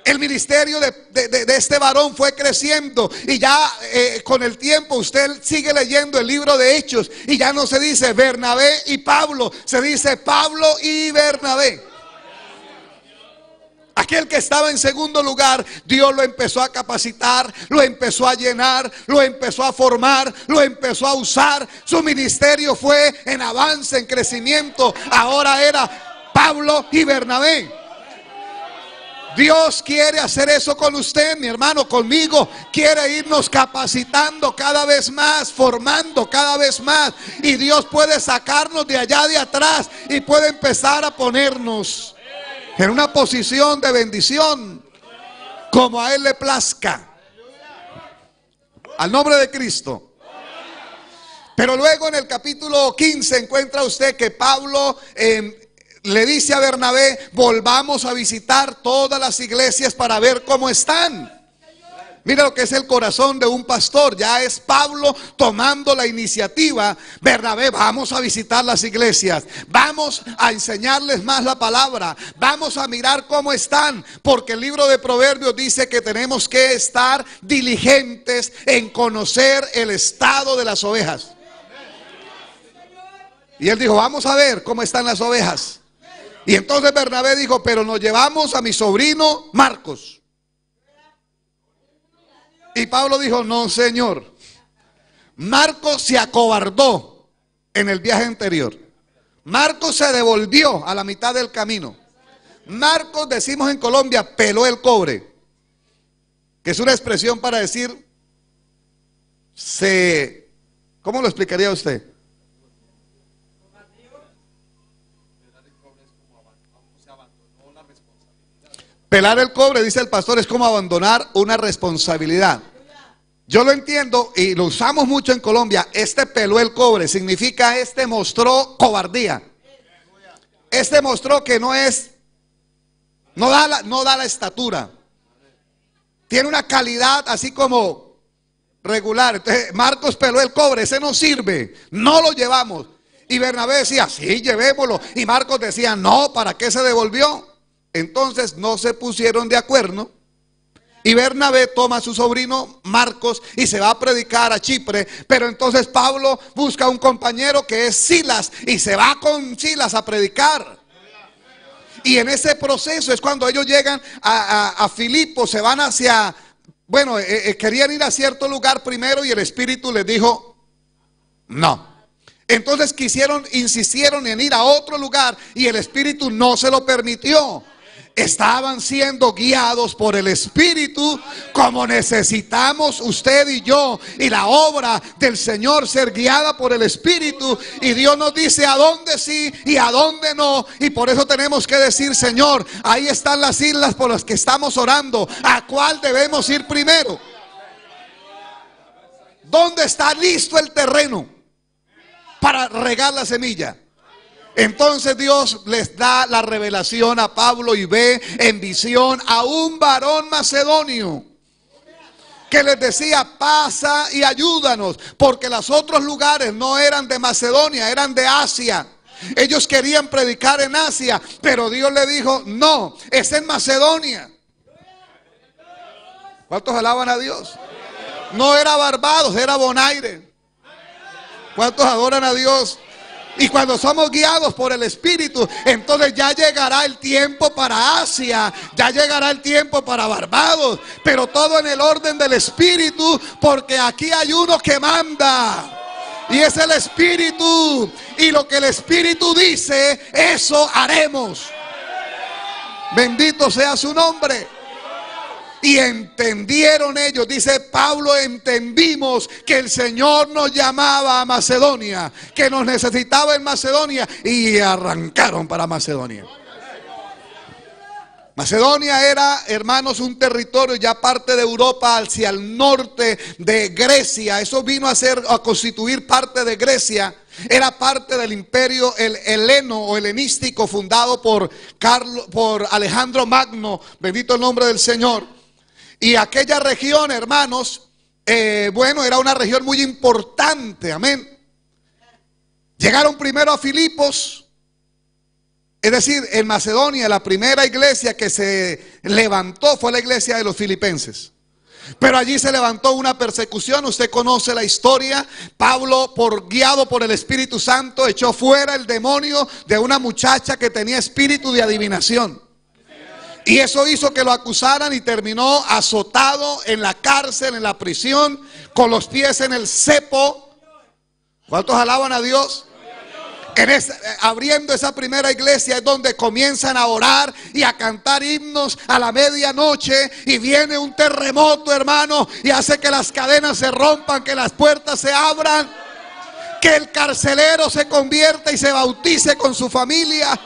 El ministerio de este varón fue creciendo y ya con el tiempo usted sigue leyendo el libro de Hechos y ya no se dice Bernabé y Pablo, se dice Pablo y Bernabé. Aquel que estaba en segundo lugar, Dios lo empezó a capacitar, lo empezó a llenar, lo empezó a formar, lo empezó a usar. Su ministerio fue en avance, en crecimiento. Ahora era Pablo y Bernabé. Dios quiere hacer eso con usted, mi hermano, conmigo. Quiere irnos capacitando cada vez más, formando cada vez más. Y Dios puede sacarnos de allá de atrás y puede empezar a ponernos en una posición de bendición como a Él le plazca. Al nombre de Cristo. Pero luego en el capítulo 15 encuentra usted que Pablo le dice a Bernabé: volvamos a visitar todas las iglesias para ver cómo están. Mira lo que es el corazón de un pastor. Ya es Pablo tomando la iniciativa. Bernabé, vamos a visitar las iglesias, vamos a enseñarles más la palabra, vamos a mirar cómo están, porque el libro de Proverbios dice que tenemos que estar diligentes en conocer el estado de las ovejas. Y él dijo: vamos a ver cómo están las ovejas. Y entonces Bernabé dijo: pero nos llevamos a mi sobrino Marcos. Y Pablo dijo: no, señor. Marcos se acobardó en el viaje anterior. Marcos se devolvió a la mitad del camino. Marcos, decimos en Colombia, peló el cobre, que es una expresión para decir ¿cómo lo explicaría usted? Pelar el cobre, dice el pastor, es como abandonar una responsabilidad. Yo lo entiendo y lo usamos mucho en Colombia. Este peló el cobre significa este mostró cobardía. Este mostró que no da la estatura. Tiene una calidad así como regular. Entonces Marcos peló el cobre, ese no sirve, no lo llevamos. Y Bernabé decía: sí, llevémoslo. Y Marcos decía: no, ¿para qué se devolvió? Entonces no se pusieron de acuerdo y Bernabé toma a su sobrino Marcos y se va a predicar a Chipre. Pero entonces Pablo busca un compañero que es Silas y se va con Silas a predicar. Y en ese proceso es cuando ellos llegan a Filipo, se van hacia, querían ir a cierto lugar primero y el Espíritu les dijo no. Entonces insistieron en ir a otro lugar y el Espíritu no se lo permitió. Estaban siendo guiados por el Espíritu, como necesitamos usted y yo, y la obra del Señor ser guiada por el Espíritu. Y Dios nos dice a dónde sí y a dónde no, y por eso tenemos que decir: Señor, ahí están las islas por las que estamos orando, ¿a cuál debemos ir primero? ¿Dónde está listo el terreno para regar la semilla? Entonces Dios les da la revelación a Pablo y ve en visión a un varón macedonio. que les decía: pasa y ayúdanos, porque los otros lugares no eran de Macedonia, eran de Asia. Ellos querían predicar en Asia, pero Dios le dijo: no, es en Macedonia. ¿Cuántos alaban a Dios? No era Barbados, era Bonaire. ¿Cuántos adoran a Dios? Y cuando somos guiados por el Espíritu, entonces ya llegará el tiempo para Asia, ya llegará el tiempo para Barbados, pero todo en el orden del Espíritu, porque aquí hay uno que manda. Y es el Espíritu. Y lo que el Espíritu dice, eso haremos. Bendito sea su nombre. Y entendieron ellos, dice Pablo, entendimos que el Señor nos llamaba a Macedonia, que nos necesitaba en Macedonia, y arrancaron para Macedonia. Macedonia era, hermanos, un territorio ya parte de Europa hacia el norte de Grecia. Eso vino a constituir parte de Grecia. Era parte del imperio heleno o helenístico fundado por Alejandro Magno. Bendito el nombre del Señor. Y aquella región, hermanos, era una región muy importante, amén. Llegaron primero a Filipos, es decir, en Macedonia la primera iglesia que se levantó fue la iglesia de los filipenses. Pero allí se levantó una persecución, usted conoce la historia. Pablo, guiado por el Espíritu Santo, echó fuera el demonio de una muchacha que tenía espíritu de adivinación. Y eso hizo que lo acusaran y terminó azotado en la cárcel, en la prisión, con los pies en el cepo. ¿Cuántos alaban a Dios? Abriendo esa primera iglesia es donde comienzan a orar y a cantar himnos a la medianoche, y viene un terremoto, hermano, y hace que las cadenas se rompan, que las puertas se abran, que el carcelero se convierta y se bautice con su familia.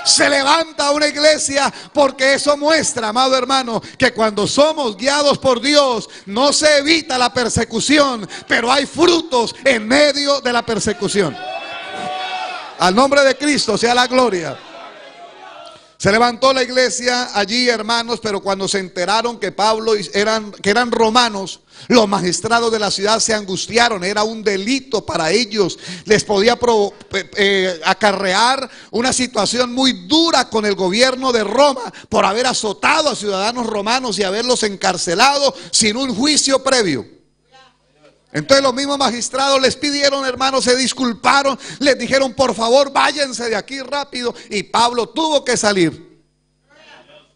Se levanta una iglesia, porque eso muestra, amado hermano, que cuando somos guiados por Dios no se evita la persecución, pero hay frutos en medio de la persecución. Al nombre de Cristo sea la gloria. Se levantó la iglesia allí, hermanos, pero cuando se enteraron que eran romanos, los magistrados de la ciudad se angustiaron. Era un delito para ellos. Les podía acarrear una situación muy dura con el gobierno de Roma por haber azotado a ciudadanos romanos y haberlos encarcelado sin un juicio previo. Entonces los mismos magistrados les pidieron, hermanos, se disculparon, les dijeron: por favor, váyanse de aquí rápido. Y Pablo tuvo que salir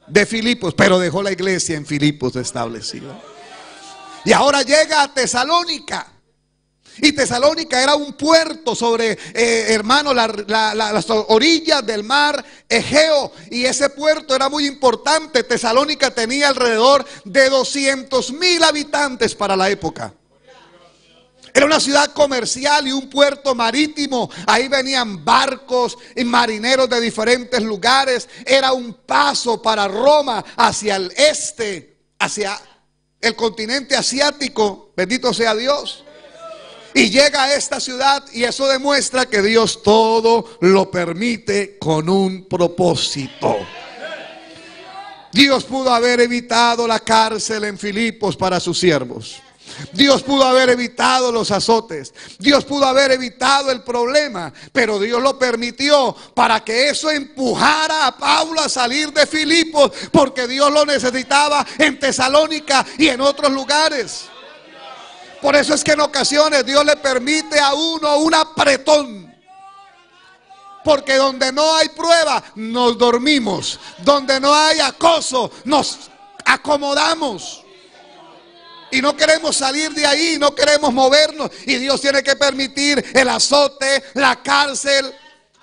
de Filipos, pero dejó la iglesia en Filipos establecida. Y ahora llega a Tesalónica. Y Tesalónica era un puerto sobre, hermano, las orillas del mar Egeo. Y ese puerto era muy importante. Tesalónica tenía alrededor de 200,000 habitantes para la época. Era una ciudad comercial y un puerto marítimo. Ahí venían barcos y marineros de diferentes lugares. Era un paso para Roma hacia el este, hacia el continente asiático. Bendito sea Dios. Y llega a esta ciudad, y eso demuestra que Dios todo lo permite con un propósito. Dios pudo haber evitado la cárcel en Filipos para sus siervos. Dios pudo haber evitado los azotes. Dios pudo haber evitado el problema, pero Dios lo permitió para que eso empujara a Pablo a salir de Filipos, porque Dios lo necesitaba en Tesalónica y en otros lugares. Por eso es que en ocasiones Dios le permite a uno un apretón, porque donde no hay prueba nos dormimos, donde no hay acoso nos acomodamos. Y no queremos salir de ahí, no queremos movernos. Y Dios tiene que permitir el azote, la cárcel,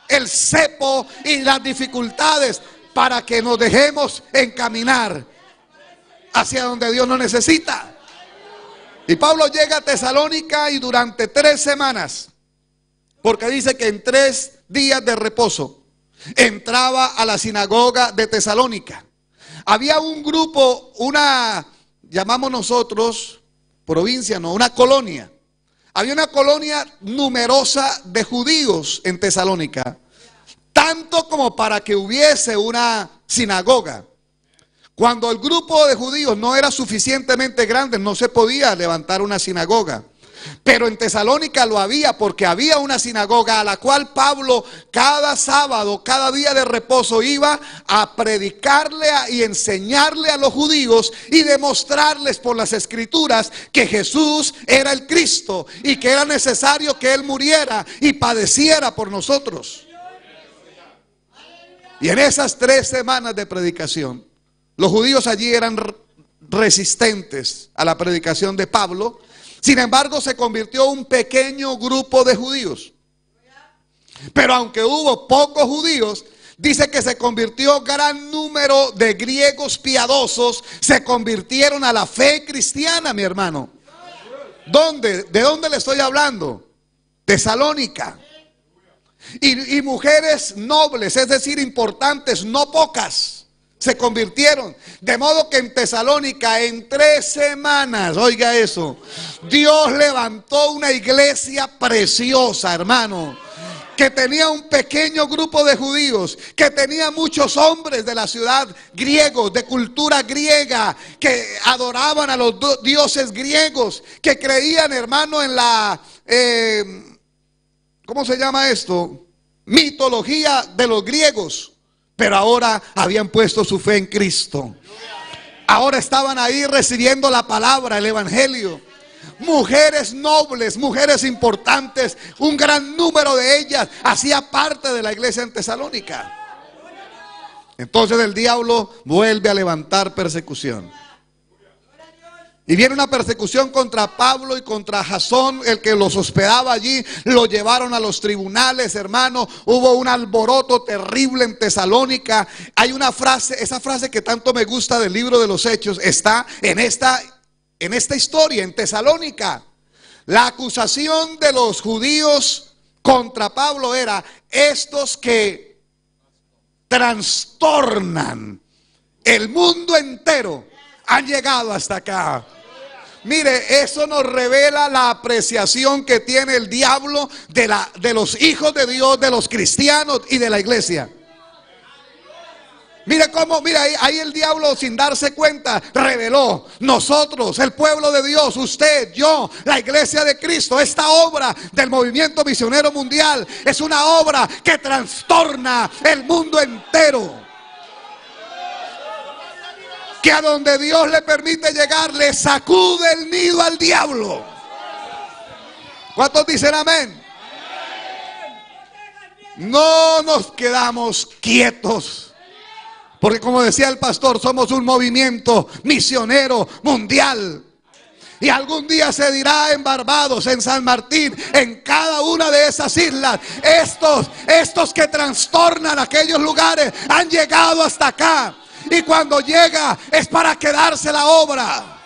el cepo y las dificultades para que nos dejemos encaminar hacia donde Dios nos necesita. Y Pablo llega a Tesalónica, y durante 3 semanas, porque dice que en 3 días de reposo, entraba a la sinagoga de Tesalónica. Había un grupo, llamamos nosotros provincia, no, una colonia. Había una colonia numerosa de judíos en Tesalónica, tanto como para que hubiese una sinagoga. Cuando el grupo de judíos no era suficientemente grande, no se podía levantar una sinagoga. Pero en Tesalónica lo había, porque había una sinagoga a la cual Pablo cada sábado, cada día de reposo, iba a predicarle y enseñarle a los judíos y demostrarles por las escrituras que Jesús era el Cristo y que era necesario que Él muriera y padeciera por nosotros. Y en esas 3 semanas de predicación, los judíos allí eran resistentes a la predicación de Pablo. Sin embargo, se convirtió un pequeño grupo de judíos. Pero aunque hubo pocos judíos, dice que se convirtió gran número de griegos piadosos, se convirtieron a la fe cristiana, mi hermano. ¿Dónde? ¿De dónde le estoy hablando? Tesalónica. Y mujeres nobles, es decir, importantes, no pocas, se convirtieron. De modo que en Tesalónica, en 3 semanas, oiga eso, Dios levantó una iglesia preciosa, hermano, que tenía un pequeño grupo de judíos, que tenía muchos hombres de la ciudad griegos, de cultura griega, que adoraban a los dioses griegos, que creían, hermano, en la ¿cómo se llama esto? Mitología de los griegos. Pero ahora habían puesto su fe en Cristo. Ahora estaban ahí recibiendo la palabra, el evangelio. Mujeres nobles, mujeres importantes, un gran número de ellas hacía parte de la iglesia en Tesalónica. Entonces el diablo vuelve a levantar persecución. Y viene una persecución contra Pablo y contra Jasón, el que los hospedaba allí. Lo llevaron a los tribunales, hermano. Hubo un alboroto terrible en Tesalónica. Hay una frase, esa frase que tanto me gusta del libro de los Hechos, está en esta historia, en Tesalónica. La acusación de los judíos contra Pablo era: estos que trastornan el mundo entero han llegado hasta acá. Mire, eso nos revela la apreciación que tiene el diablo de los hijos de Dios, de los cristianos y de la iglesia. Mire cómo, mira, ahí el diablo, sin darse cuenta, reveló: nosotros, el pueblo de Dios, usted, yo, la iglesia de Cristo, esta obra del movimiento misionero mundial es una obra que trastorna el mundo entero. Que a donde Dios le permite llegar, le sacude el nido al diablo. ¿Cuántos dicen amén? No nos quedamos quietos, porque como decía el pastor, somos un movimiento misionero mundial. Y algún día se dirá en Barbados, en San Martín, en cada una de esas islas: estos que trastornan aquellos lugares han llegado hasta acá. Y cuando llega es para quedarse la obra,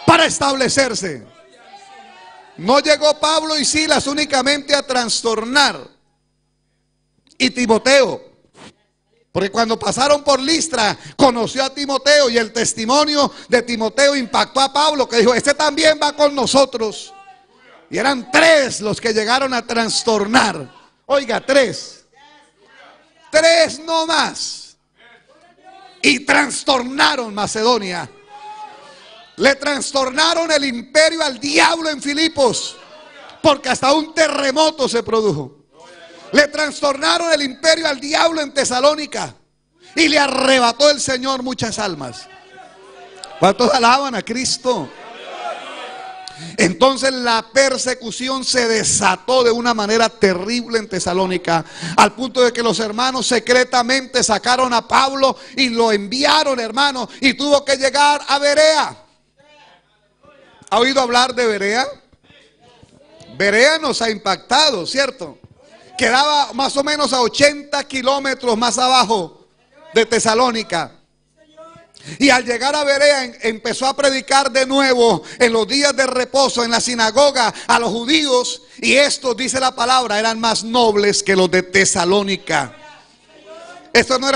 para establecerse. No llegó Pablo y Silas únicamente a trastornar, y Timoteo, porque cuando pasaron por Listra conoció a Timoteo, y el testimonio de Timoteo impactó a Pablo, que dijo: este también va con nosotros. Y eran 3 los que llegaron a trastornar. Oiga, 3 no más. Y trastornaron Macedonia. Le trastornaron el imperio al diablo en Filipos, porque hasta un terremoto se produjo. Le trastornaron el imperio al diablo en Tesalónica, y le arrebató el Señor muchas almas. ¿Cuántos alaban a Cristo? Entonces la persecución se desató de una manera terrible en Tesalónica, al punto de que los hermanos secretamente sacaron a Pablo y lo enviaron, hermano, y tuvo que llegar a Berea. ¿Ha oído hablar de Berea? Berea nos ha impactado, ¿cierto? Quedaba más o menos a 80 kilómetros más abajo de Tesalónica. Y al llegar a Berea empezó a predicar de nuevo en los días de reposo en la sinagoga a los judíos. Y estos, dice la palabra, eran más nobles que los de Tesalónica. Estos no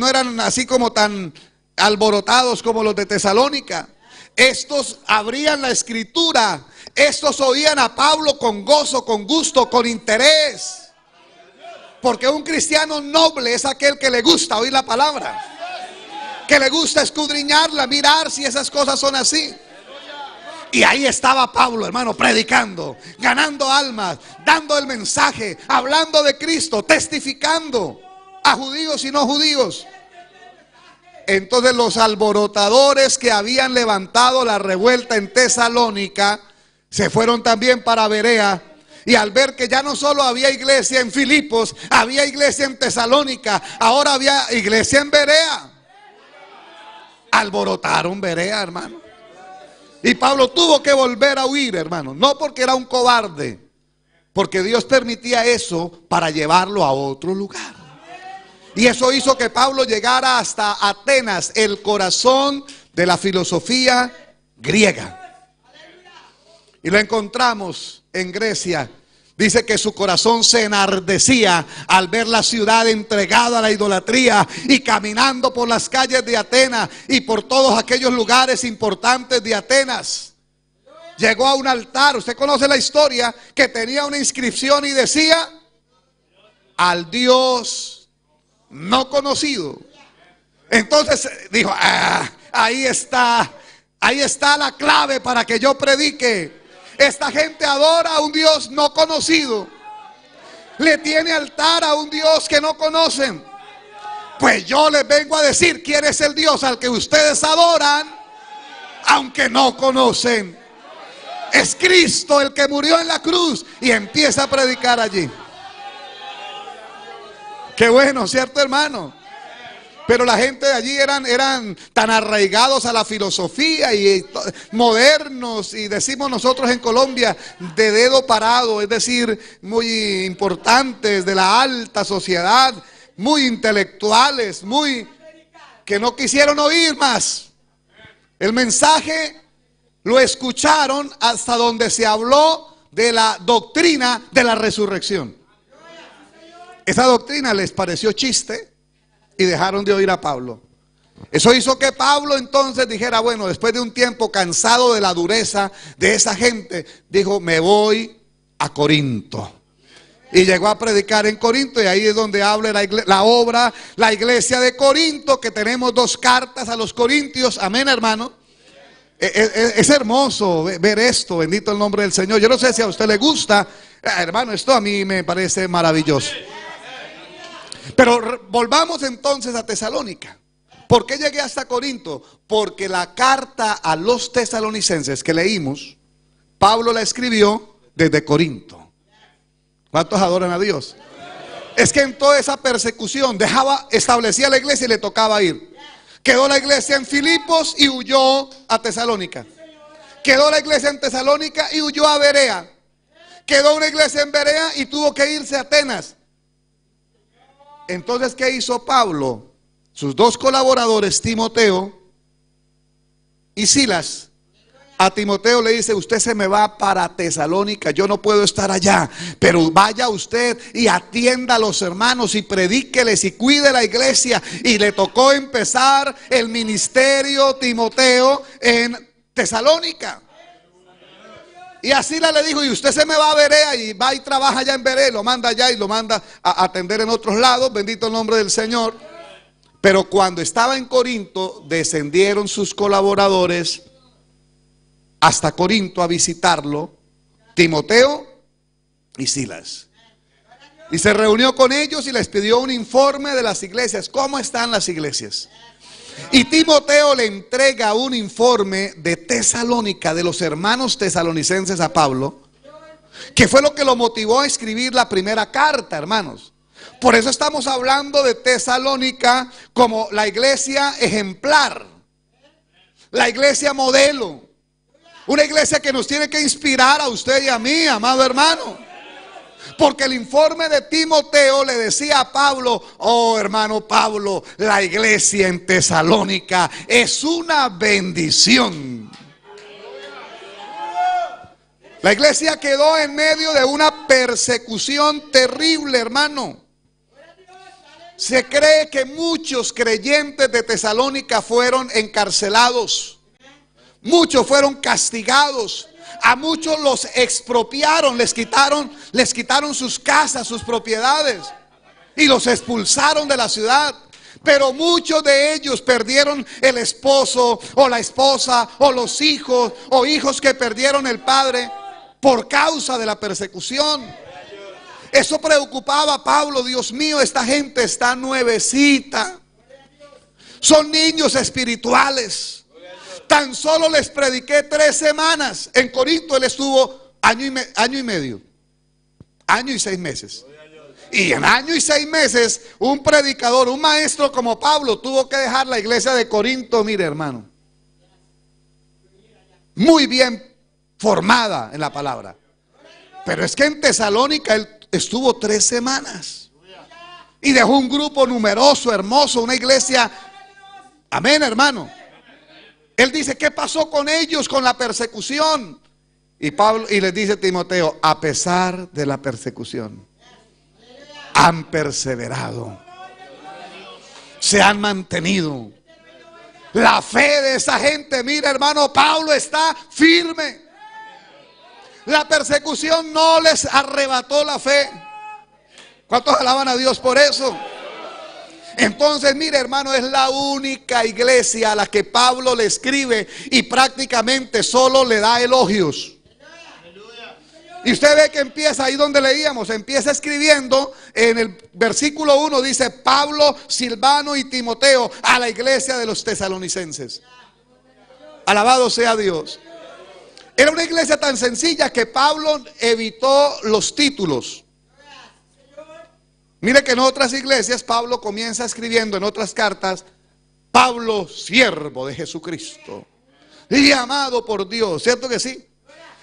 eran así como tan alborotados como los de Tesalónica. Estos abrían la escritura. Estos oían a Pablo con gozo, con gusto, con interés. Porque un cristiano noble es aquel que le gusta oír la palabra, que le gusta escudriñarla, mirar si esas cosas son así. Y ahí estaba Pablo, hermano, predicando, ganando almas, dando el mensaje, hablando de Cristo, testificando a judíos y no judíos. Entonces los alborotadores que habían levantado la revuelta en Tesalónica se fueron también para Berea. Y al ver que ya no solo había iglesia en Filipos, había iglesia en Tesalónica, ahora había iglesia en Berea. Alborotaron Berea, hermano. Y Pablo tuvo que volver a huir, hermano. No porque era un cobarde, porque Dios permitía eso para llevarlo a otro lugar. Y eso hizo que Pablo llegara hasta Atenas, el corazón de la filosofía griega. Y lo encontramos en Grecia. Dice que su corazón se enardecía al ver la ciudad entregada a la idolatría, y caminando por las calles de Atenas y por todos aquellos lugares importantes de Atenas, llegó a un altar. Usted conoce la historia, que tenía una inscripción y decía: al Dios no conocido. Entonces dijo: ahí está la clave para que yo predique. Esta gente adora a un Dios no conocido, le tiene altar a un Dios que no conocen. Pues yo les vengo a decir quién es el Dios al que ustedes adoran, aunque no conocen. Es Cristo, el que murió en la cruz. Y empieza a predicar allí. Qué bueno, ¿cierto, hermano? Pero la gente de allí eran tan arraigados a la filosofía y modernos, y decimos nosotros en Colombia, de dedo parado, es decir, muy importantes, de la alta sociedad, muy intelectuales, que no quisieron oír más. El mensaje lo escucharon hasta donde se habló de la doctrina de la resurrección. Esa doctrina les pareció chiste y dejaron de oír a Pablo. Eso hizo que Pablo entonces dijera: bueno, después de un tiempo, cansado de la dureza de esa gente, dijo: me voy a Corinto. Y llegó a predicar en Corinto, y ahí es donde habla la iglesia de Corinto, que tenemos 2 cartas a los corintios. Amén, hermano. Es hermoso ver esto, bendito el nombre del Señor. Yo no sé si a usted le gusta, hermano, esto a mí me parece maravilloso. Pero volvamos entonces a Tesalónica. ¿Por qué llegué hasta Corinto? Porque la carta a los tesalonicenses que leímos, Pablo la escribió desde Corinto. ¿Cuántos adoran a Dios? Es que en toda esa persecución establecía la iglesia y le tocaba ir. Quedó la iglesia en Filipos y huyó a Tesalónica. Quedó la iglesia en Tesalónica y huyó a Berea. Quedó una iglesia en Berea y tuvo que irse a Atenas. Entonces, ¿qué hizo Pablo? Sus 2 colaboradores, Timoteo y Silas. A Timoteo le dice: usted se me va para Tesalónica, yo no puedo estar allá, pero vaya usted y atienda a los hermanos y predíqueles y cuide la iglesia. Y le tocó empezar el ministerio Timoteo en Tesalónica. Y así le dijo: y usted se me va a Berea, y va y trabaja allá en Berea, y lo manda allá y lo manda a atender en otros lados, bendito el nombre del Señor. Pero cuando estaba en Corinto, descendieron sus colaboradores hasta Corinto a visitarlo, Timoteo y Silas. Y se reunió con ellos y les pidió un informe de las iglesias. ¿Cómo están las iglesias? Y Timoteo le entrega un informe de Tesalónica, de los hermanos tesalonicenses, a Pablo, que fue lo que lo motivó a escribir la primera carta, hermanos. Por eso estamos hablando de Tesalónica como la iglesia ejemplar, la iglesia modelo, una iglesia que nos tiene que inspirar a usted y a mí, amado hermano. Porque el informe de Timoteo le decía a Pablo: oh hermano Pablo, la iglesia en Tesalónica es una bendición. La iglesia quedó en medio de una persecución terrible, hermano. Se cree que muchos creyentes de Tesalónica fueron encarcelados, muchos fueron castigados. A muchos los expropiaron, les quitaron sus casas, sus propiedades, y los expulsaron de la ciudad. Pero muchos de ellos perdieron el esposo o la esposa o los hijos o hijos que perdieron el padre por causa de la persecución. Eso preocupaba a Pablo. Dios mío, esta gente está nuevecita. Son niños espirituales. Tan solo les prediqué 3 semanas. En Corinto él estuvo año y medio. Año y 6 meses. Y en año y 6 meses, un predicador, un maestro como Pablo tuvo que dejar la iglesia de Corinto, mire hermano, muy bien formada en la palabra. Pero es que en Tesalónica él estuvo 3 semanas y dejó un grupo numeroso, hermoso, una iglesia. Amén, hermano. Él dice, ¿qué pasó con ellos, con la persecución? Y Pablo, y les dice Timoteo, a pesar de la persecución, han perseverado, se han mantenido. La fe de esa gente, mira hermano, Pablo está firme. La persecución no les arrebató la fe. ¿Cuántos alaban a Dios por eso? Entonces, mire hermano, es la única iglesia a la que Pablo le escribe y prácticamente solo le da elogios. Y usted ve que empieza ahí donde leíamos, empieza escribiendo en el versículo 1, dice Pablo, Silvano y Timoteo a la iglesia de los tesalonicenses. Alabado sea Dios. Era una iglesia tan sencilla que Pablo evitó los títulos. Mire que en otras iglesias Pablo comienza escribiendo en otras cartas, Pablo, siervo de Jesucristo y amado por Dios, ¿cierto que sí?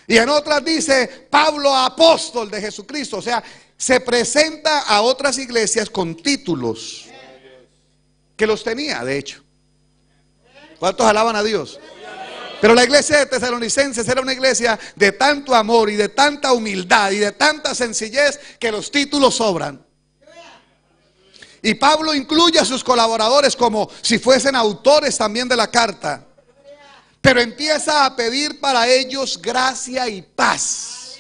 Y en otras dice, Pablo, apóstol de Jesucristo. O sea, se presenta a otras iglesias con títulos que los tenía, de hecho. ¿Cuántos alaban a Dios? Pero la iglesia de Tesalonicenses era una iglesia de tanto amor y de tanta humildad y de tanta sencillez que los títulos sobran. Y Pablo incluye a sus colaboradores como si fuesen autores también de la carta. Pero empieza a pedir para ellos gracia y paz.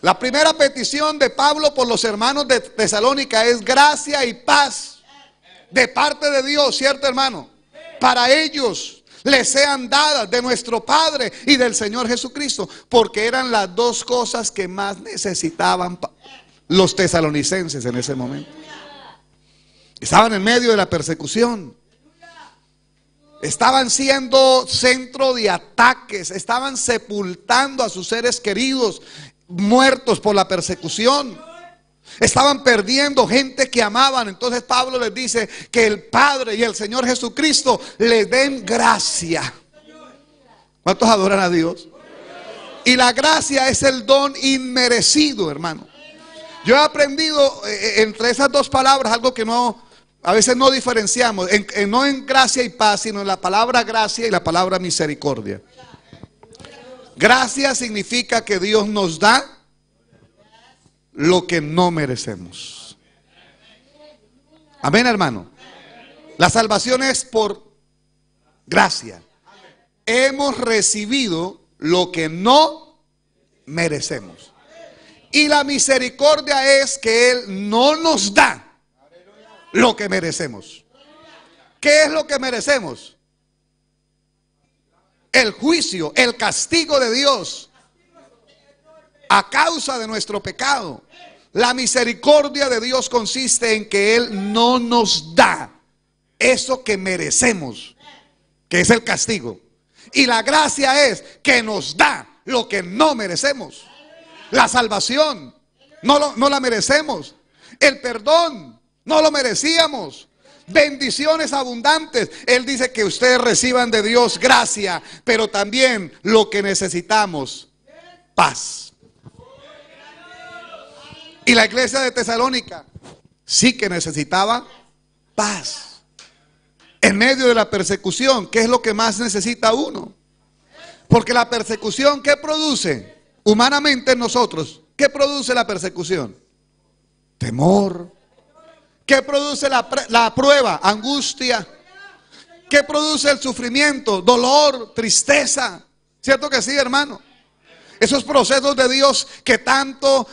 La primera petición de Pablo por los hermanos de Tesalónica es gracia y paz de parte de Dios, ¿cierto hermano? Para ellos les sean dadas de nuestro Padre y del Señor Jesucristo, porque eran las 2 cosas que más necesitaban los tesalonicenses en ese momento. Estaban en medio de la persecución. Estaban siendo centro de ataques, estaban sepultando a sus seres queridos muertos por la persecución. Estaban perdiendo gente que amaban. Entonces Pablo les dice que el Padre y el Señor Jesucristo les den gracia. ¿Cuántos adoran a Dios? Y la gracia es el don inmerecido, hermano. Yo he aprendido entre esas 2 palabras algo que a veces no diferenciamos, no en gracia y paz, sino en la palabra gracia y la palabra misericordia. Gracia significa que Dios nos da lo que no merecemos. Amén, hermano. La salvación es por gracia. Hemos recibido lo que no merecemos. Y la misericordia es que Él no nos da lo que merecemos. ¿Qué es lo que merecemos? El juicio, el castigo de Dios a causa de nuestro pecado. La misericordia de Dios consiste en que Él no nos da eso que merecemos, que es el castigo. Y la gracia es que nos da lo que no merecemos. La salvación no la merecemos. El perdón no lo merecíamos. Bendiciones abundantes. Él dice que ustedes reciban de Dios gracia, pero también lo que necesitamos, paz. Y la iglesia de Tesalónica sí que necesitaba paz. En medio de la persecución, ¿qué es lo que más necesita uno? Porque la persecución, ¿qué produce? Humanamente en nosotros, ¿qué produce la persecución? Temor. ¿Qué produce la prueba? Angustia. ¿Qué produce el sufrimiento? Dolor, tristeza. ¿Cierto que sí, hermano? Esos procesos de Dios que tanto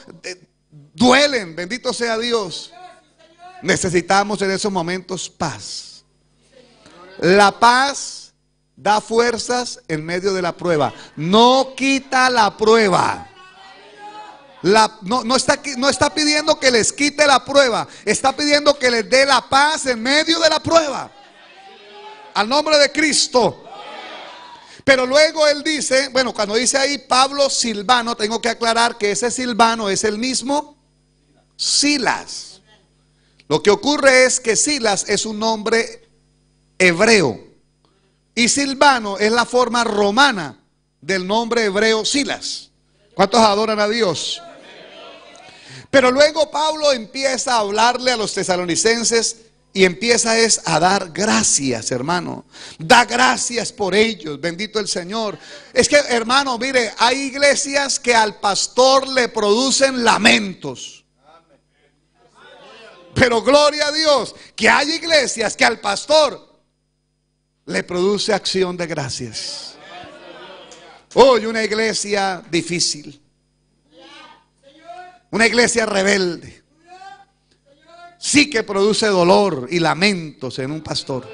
duelen, bendito sea Dios. Necesitamos en esos momentos paz. La paz da fuerzas en medio de la prueba. No quita la prueba. No está pidiendo que les quite la prueba. Está pidiendo que les dé la paz en medio de la prueba. Al nombre de Cristo. Pero luego él dice, bueno, cuando dice ahí Pablo Silvano, tengo que aclarar que ese Silvano es el mismo Silas. Lo que ocurre es que Silas es un nombre hebreo y Silvano es la forma romana del nombre hebreo Silas. ¿Cuántos adoran a Dios? Pero luego Pablo empieza a hablarle a los tesalonicenses y empieza a dar gracias, hermano. Da gracias por ellos, bendito el Señor. Es que, hermano, mire, hay iglesias que al pastor le producen lamentos. Pero gloria a Dios, que hay iglesias que al pastor le produce acción de gracias. Hoy una iglesia difícil, una iglesia rebelde, sí que produce dolor y lamentos en un pastor.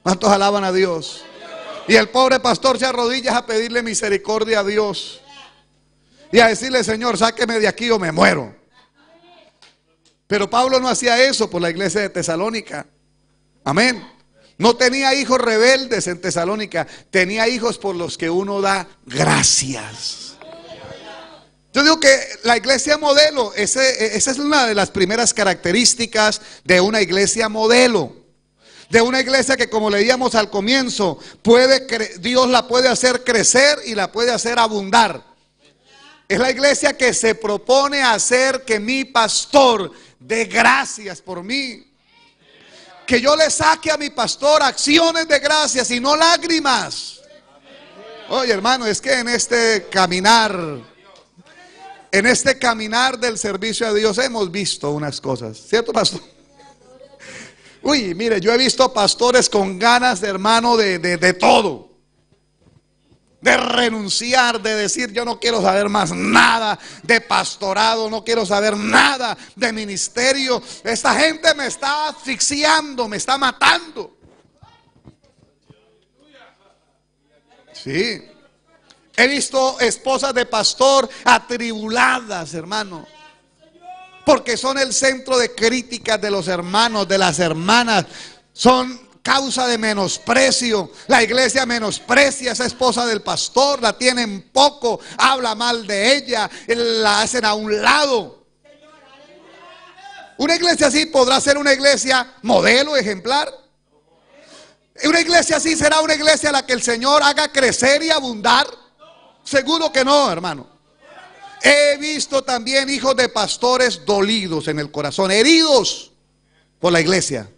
¿Cuántos alaban a Dios? Y el pobre pastor se arrodilla a pedirle misericordia a Dios y a decirle: Señor, sáqueme de aquí o me muero. Pero Pablo no hacía eso por la iglesia de Tesalónica. Amén. No tenía hijos rebeldes en Tesalónica. Tenía hijos por los que uno da gracias. Yo digo que la iglesia modelo, esa es una de las primeras características de una iglesia modelo. De una iglesia que, como leíamos al comienzo, Dios la puede hacer crecer y la puede hacer abundar. Es la iglesia que se propone hacer que mi pastor dé gracias por mí. Que yo le saque a mi pastor acciones de gracias y no lágrimas. Oye, hermano, es que en este caminar del servicio a Dios hemos visto unas cosas, ¿cierto, pastor? Uy, mire, yo he visto pastores con ganas, de hermano, de todo. De renunciar, de decir: yo no quiero saber más nada de pastorado, no quiero saber nada de ministerio. Esta gente me está asfixiando, me está matando. Sí. He visto esposas de pastor atribuladas, hermano, porque son el centro de críticas de los hermanos, de las hermanas. Son causa de menosprecio. La iglesia menosprecia a esa esposa del pastor, la tienen poco, habla mal de ella, la hacen a un lado. Una iglesia así podrá ser una iglesia modelo, ejemplar. Una iglesia así será una iglesia a la que el Señor haga crecer y abundar. Seguro que no, hermano. He visto también hijos de pastores dolidos en el corazón, heridos por la iglesia.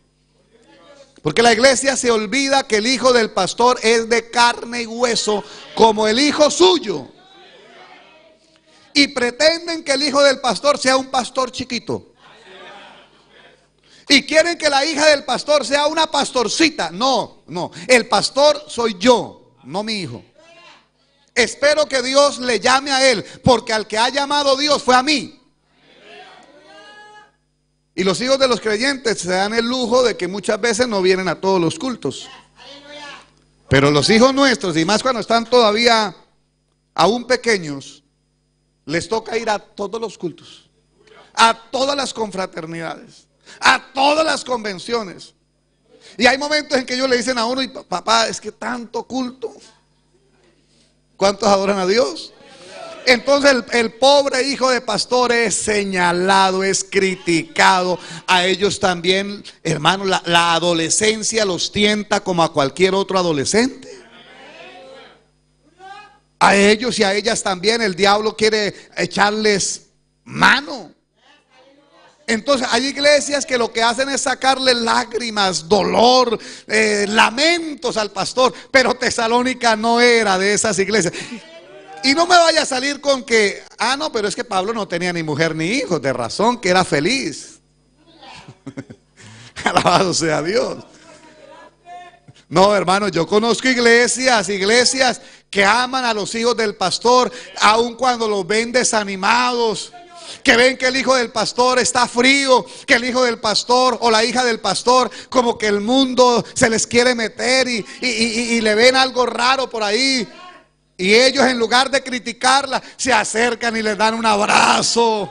Porque la iglesia se olvida que el hijo del pastor es de carne y hueso como el hijo suyo. Y pretenden que el hijo del pastor sea un pastor chiquito. Y quieren que la hija del pastor sea una pastorcita. No, el pastor soy yo, no mi hijo. Espero que Dios le llame a él, porque al que ha llamado Dios fue a mí. Y los hijos de los creyentes se dan el lujo de que muchas veces no vienen a todos los cultos. Pero los hijos nuestros, y más cuando están todavía aún pequeños, les toca ir a todos los cultos, a todas las confraternidades, a todas las convenciones. Y hay momentos en que ellos le dicen a uno: y papá, es que tanto culto. ¿Cuántos adoran a Dios? Entonces el pobre hijo de pastor es señalado, es criticado. A ellos también, hermano, la adolescencia los tienta como a cualquier otro adolescente. A ellos y a ellas también el diablo quiere echarles mano. Entonces hay iglesias que lo que hacen es sacarle lágrimas, dolor, lamentos al pastor. Pero Tesalónica no era de esas iglesias. Y no me vaya a salir con que: no, pero es que Pablo no tenía ni mujer ni hijos. De razón que era feliz. Alabado sea Dios. No, hermano, yo conozco iglesias que aman a los hijos del pastor, aun cuando los ven desanimados, que ven que el hijo del pastor está frío, que el hijo del pastor o la hija del pastor como que el mundo se les quiere meter y le ven algo raro por ahí. Y ellos, en lugar de criticarla, se acercan y les dan un abrazo.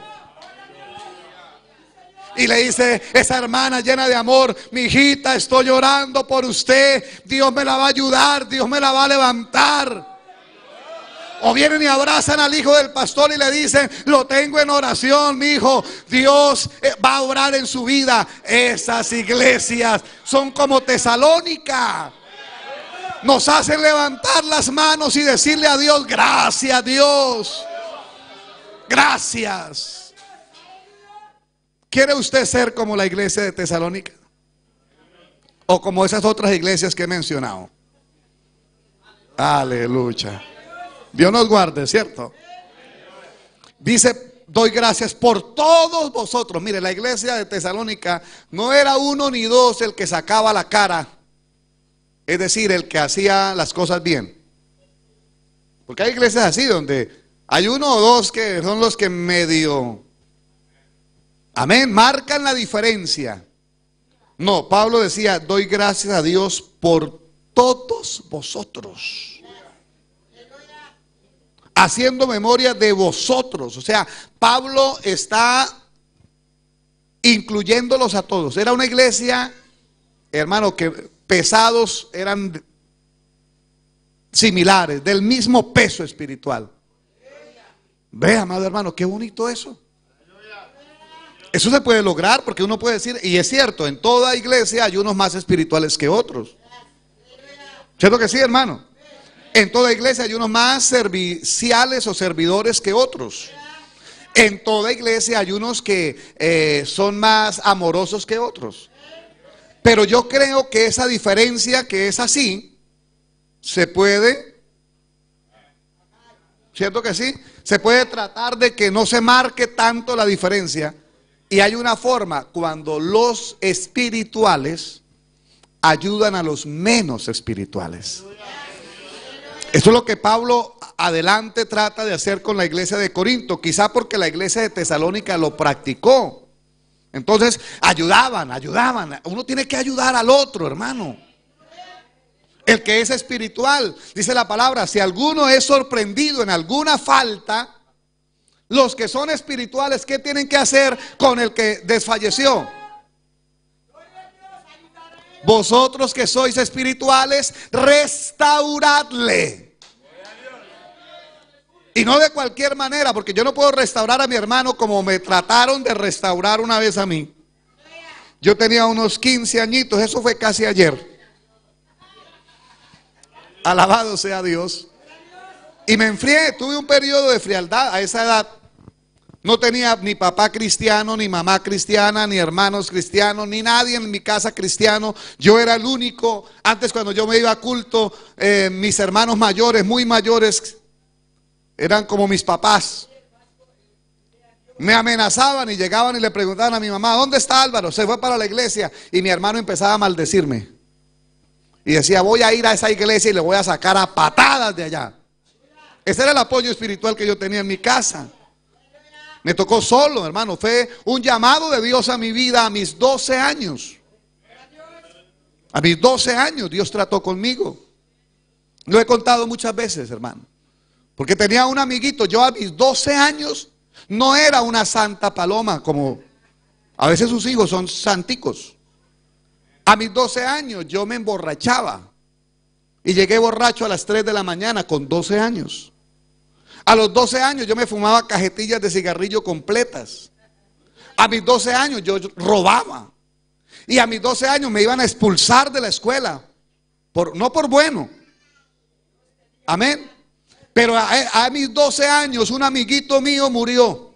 Y le dice esa hermana llena de amor: mi hijita, estoy llorando por usted, Dios me la va a ayudar, Dios me la va a levantar. O vienen y abrazan al hijo del pastor y le dicen: lo tengo en oración, mi hijo, Dios va a orar en su vida. Esas iglesias son como Tesalónica. Nos hacen levantar las manos y decirle a Dios: gracias, Dios, gracias. ¿Quiere usted ser como la iglesia de Tesalónica? O como esas otras iglesias que he mencionado. Aleluya. Dios nos guarde, ¿cierto? Dice: doy gracias por todos vosotros. Mire, la iglesia de Tesalónica no era uno ni dos el que sacaba la cara, es decir, el que hacía las cosas bien. Porque hay iglesias así donde hay uno o dos que son los que medio, amén, marcan la diferencia. No, Pablo decía: doy gracias a Dios por todos vosotros, haciendo memoria de vosotros. O sea, Pablo está incluyéndolos a todos. Era una iglesia, hermano, que pesados eran similares, del mismo peso espiritual. Ve, amado hermano, qué bonito eso. Eso se puede lograr, porque uno puede decir, y es cierto, en toda iglesia hay unos más espirituales que otros. ¿Cierto que sí, hermano? En toda iglesia hay unos más serviciales o servidores que otros. En toda iglesia hay unos que son más amorosos que otros. Pero yo creo que esa diferencia que es así, se puede, ¿cierto que sí? Se puede tratar de que no se marque tanto la diferencia. Y hay una forma: cuando los espirituales ayudan a los menos espirituales. Eso es lo que Pablo adelante trata de hacer con la iglesia de Corinto, quizá porque la iglesia de Tesalónica lo practicó. Entonces ayudaban. Uno tiene que ayudar al otro, hermano. El que es espiritual, dice la palabra: si alguno es sorprendido en alguna falta, los que son espirituales, ¿qué tienen que hacer con el que desfalleció? Vosotros que sois espirituales, restauradle. Y no de cualquier manera, porque yo no puedo restaurar a mi hermano como me trataron de restaurar una vez a mí. Yo tenía unos 15 añitos, eso fue casi ayer. Alabado sea Dios. Y me enfrié, tuve un periodo de frialdad a esa edad. No tenía ni papá cristiano, ni mamá cristiana, ni hermanos cristianos, ni nadie en mi casa cristiano. Yo era el único. Antes, cuando yo me iba a culto, mis hermanos mayores, muy mayores, eran como mis papás. Me amenazaban y llegaban y le preguntaban a mi mamá: ¿dónde está Álvaro? Se fue para la iglesia. Y mi hermano empezaba a maldecirme. Y decía: voy a ir a esa iglesia y le voy a sacar a patadas de allá. Ese era el apoyo espiritual que yo tenía en mi casa. Me tocó solo, hermano. Fue un llamado de Dios a mi vida a mis 12 años. A mis 12 años Dios trató conmigo. Lo he contado muchas veces, hermano. Porque tenía un amiguito. Yo a mis 12 años no era una santa paloma, como a veces sus hijos son santicos. A mis 12 años yo me emborrachaba. Y llegué borracho a las 3 de la mañana con 12 años. A los 12 años yo me fumaba cajetillas de cigarrillo completas. A mis 12 años yo robaba. Y a mis 12 años me iban a expulsar de la escuela. No por bueno. Amén. Pero a mis 12 años un amiguito mío murió.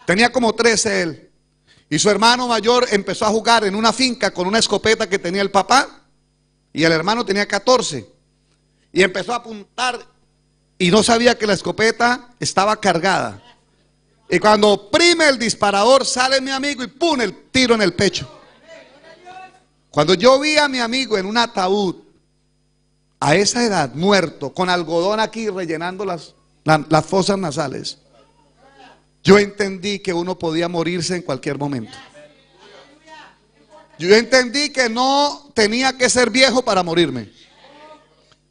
Tenía como 13 él. Y su hermano mayor empezó a jugar en una finca con una escopeta que tenía el papá. Y el hermano tenía 14. Y empezó a apuntar. Y no sabía que la escopeta estaba cargada. Y cuando oprime el disparador, sale mi amigo y ¡pum!, el tiro en el pecho. Cuando yo vi a mi amigo en un ataúd, a esa edad, muerto, con algodón aquí rellenando las fosas nasales, yo entendí que uno podía morirse en cualquier momento. Yo entendí que no tenía que ser viejo para morirme.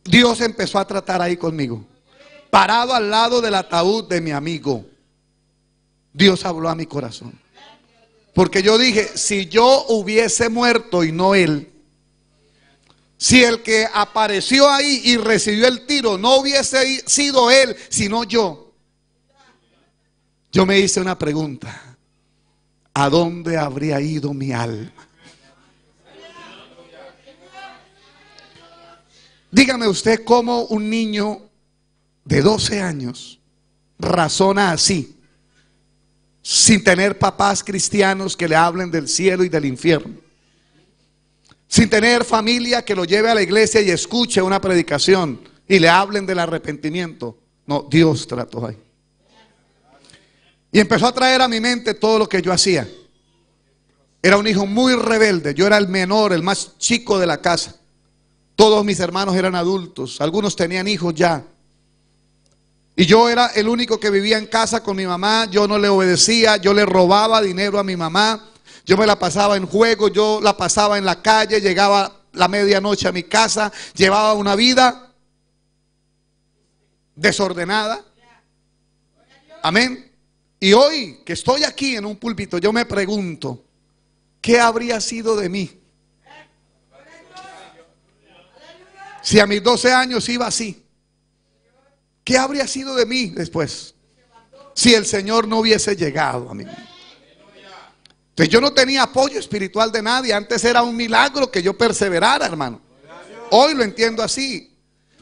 Dios empezó a tratar ahí conmigo. Parado al lado del ataúd de mi amigo, Dios habló a mi corazón. Porque yo dije, si yo hubiese muerto y no él, si el que apareció ahí y recibió el tiro no hubiese sido él, sino yo me hice una pregunta: ¿a dónde habría ido mi alma? Dígame usted cómo un niño de 12 años razona así, sin tener papás cristianos que le hablen del cielo y del infierno, sin tener familia que lo lleve a la iglesia y escuche una predicación y le hablen del arrepentimiento. No, Dios trató ahí. Y empezó a traer a mi mente todo lo que yo hacía. Era un hijo muy rebelde. Yo era el menor, el más chico de la casa. Todos mis hermanos eran adultos, algunos tenían hijos ya. Y yo era el único que vivía en casa con mi mamá. Yo no le obedecía, yo le robaba dinero a mi mamá. Yo me la pasaba en juego, yo la pasaba en la calle, llegaba la medianoche a mi casa, llevaba una vida desordenada. Amén. Y hoy que estoy aquí en un púlpito, yo me pregunto, ¿qué habría sido de mí si a mis 12 años iba así? ¿Qué habría sido de mí después si el Señor no hubiese llegado a mí? Entonces yo no tenía apoyo espiritual de nadie. Antes era un milagro que yo perseverara, hermano. Hoy lo entiendo así.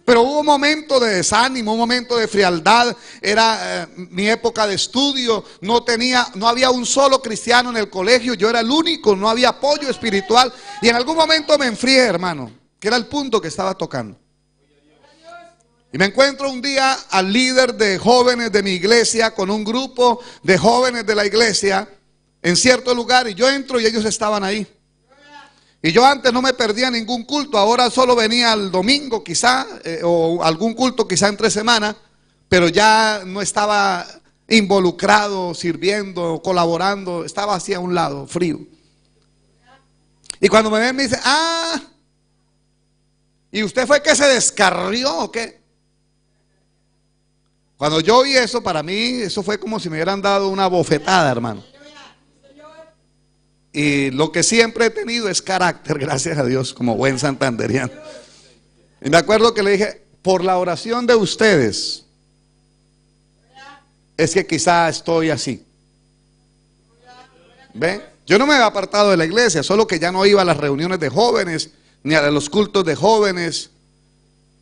Pero hubo un momento de desánimo, un momento de frialdad. Era mi época de estudio. No había un solo cristiano en el colegio. Yo era el único, no había apoyo espiritual. Y en algún momento me enfrié, hermano, que era el punto que estaba tocando. Y me encuentro un día al líder de jóvenes de mi iglesia con un grupo de jóvenes de la iglesia en cierto lugar, y yo entro y ellos estaban ahí. Y yo antes no me perdía ningún culto, ahora solo venía el domingo quizá, o algún culto quizá entre semana, pero ya no estaba involucrado, sirviendo, colaborando, estaba así a un lado, frío. Y cuando me ven me dicen, ¿y usted fue que se descarrió o qué? Cuando yo oí eso, para mí eso fue como si me hubieran dado una bofetada, hermano. Y lo que siempre he tenido es carácter, gracias a Dios, como buen santanderiano. Y me acuerdo que le dije, por la oración de ustedes, es que quizá estoy así. ¿Ven? Yo no me había apartado de la iglesia, solo que ya no iba a las reuniones de jóvenes, ni a los cultos de jóvenes.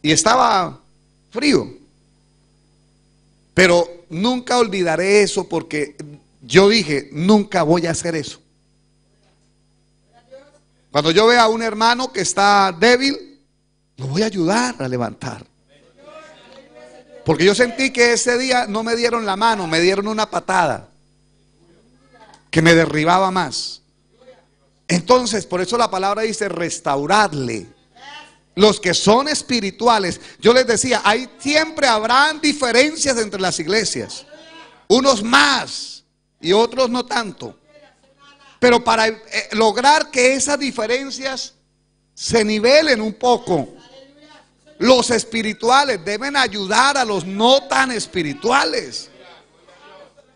Y estaba frío. Pero nunca olvidaré eso, porque yo dije, nunca voy a hacer eso. Cuando yo vea a un hermano que está débil, lo voy a ayudar a levantar. Porque yo sentí que ese día no me dieron la mano, me dieron una patada que me derribaba más. Entonces, por eso la palabra dice restauradle. Los que son espirituales, yo les decía, siempre habrán diferencias entre las iglesias. Unos más y otros no tanto. Pero para lograr que esas diferencias se nivelen un poco, los espirituales deben ayudar a los no tan espirituales.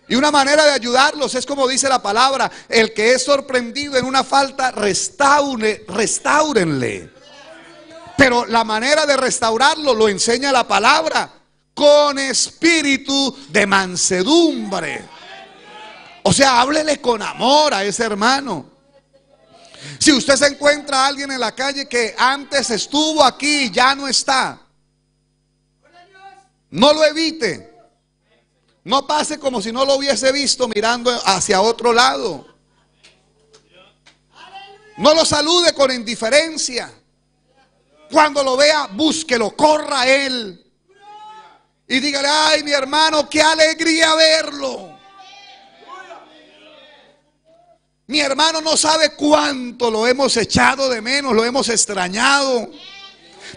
Y una manera de ayudarlos es como dice la palabra: el que es sorprendido en una falta, restáurenle. Pero la manera de restaurarlo lo enseña la palabra: con espíritu de mansedumbre. O sea, háblele con amor a ese hermano. Si usted se encuentra a alguien en la calle que antes estuvo aquí y ya no está, no lo evite. No pase como si no lo hubiese visto mirando hacia otro lado. No lo salude con indiferencia. Cuando lo vea, búsquelo, corra a él y dígale: ay, mi hermano, qué alegría verlo. Mi hermano no sabe cuánto lo hemos echado de menos, lo hemos extrañado,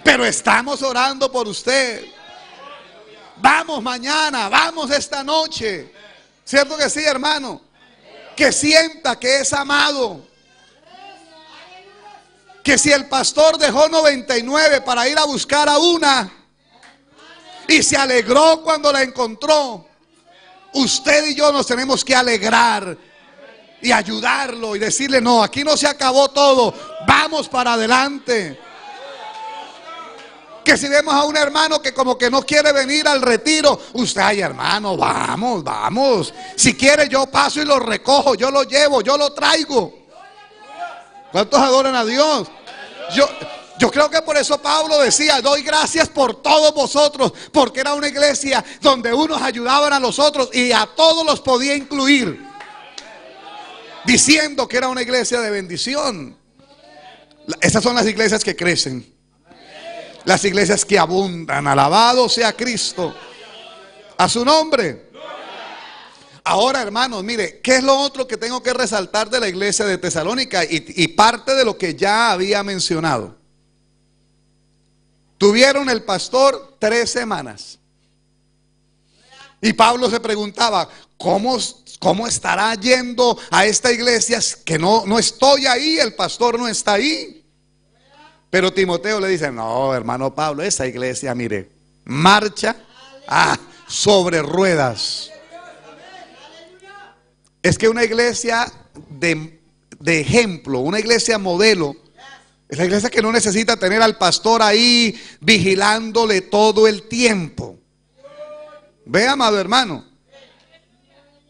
pero estamos orando por usted. Vamos mañana, vamos esta noche. ¿Cierto que sí, hermano? Que sienta que es amado. Que si el pastor dejó 99 para ir a buscar a una y se alegró cuando la encontró, usted y yo nos tenemos que alegrar y ayudarlo y decirle: no, aquí no se acabó todo, vamos para adelante. Que si vemos a un hermano que como que no quiere venir al retiro, usted: ay, hermano, vamos, vamos. Si quiere yo paso y lo recojo, yo lo llevo, yo lo traigo. ¿Cuántos adoran a Dios? Yo creo que por eso Pablo decía: doy gracias por todos vosotros, porque era una iglesia donde unos ayudaban a los otros y a todos los podía incluir, diciendo que era una iglesia de bendición. Esas son las iglesias que crecen. Las iglesias que abundan. Alabado sea Cristo. A su nombre. Ahora, hermanos, mire, ¿qué es lo otro que tengo que resaltar de la iglesia de Tesalónica? Y parte de lo que ya había mencionado. Tuvieron el pastor 3 semanas. Y Pablo se preguntaba: ¿cómo estará yendo a esta iglesia que no estoy ahí? El pastor no está ahí. Pero Timoteo le dice: no, hermano Pablo, esa iglesia, mire, marcha sobre ruedas. Es que una iglesia de ejemplo, una iglesia modelo, es la iglesia que no necesita tener al pastor ahí vigilándole todo el tiempo. Ve, amado hermano,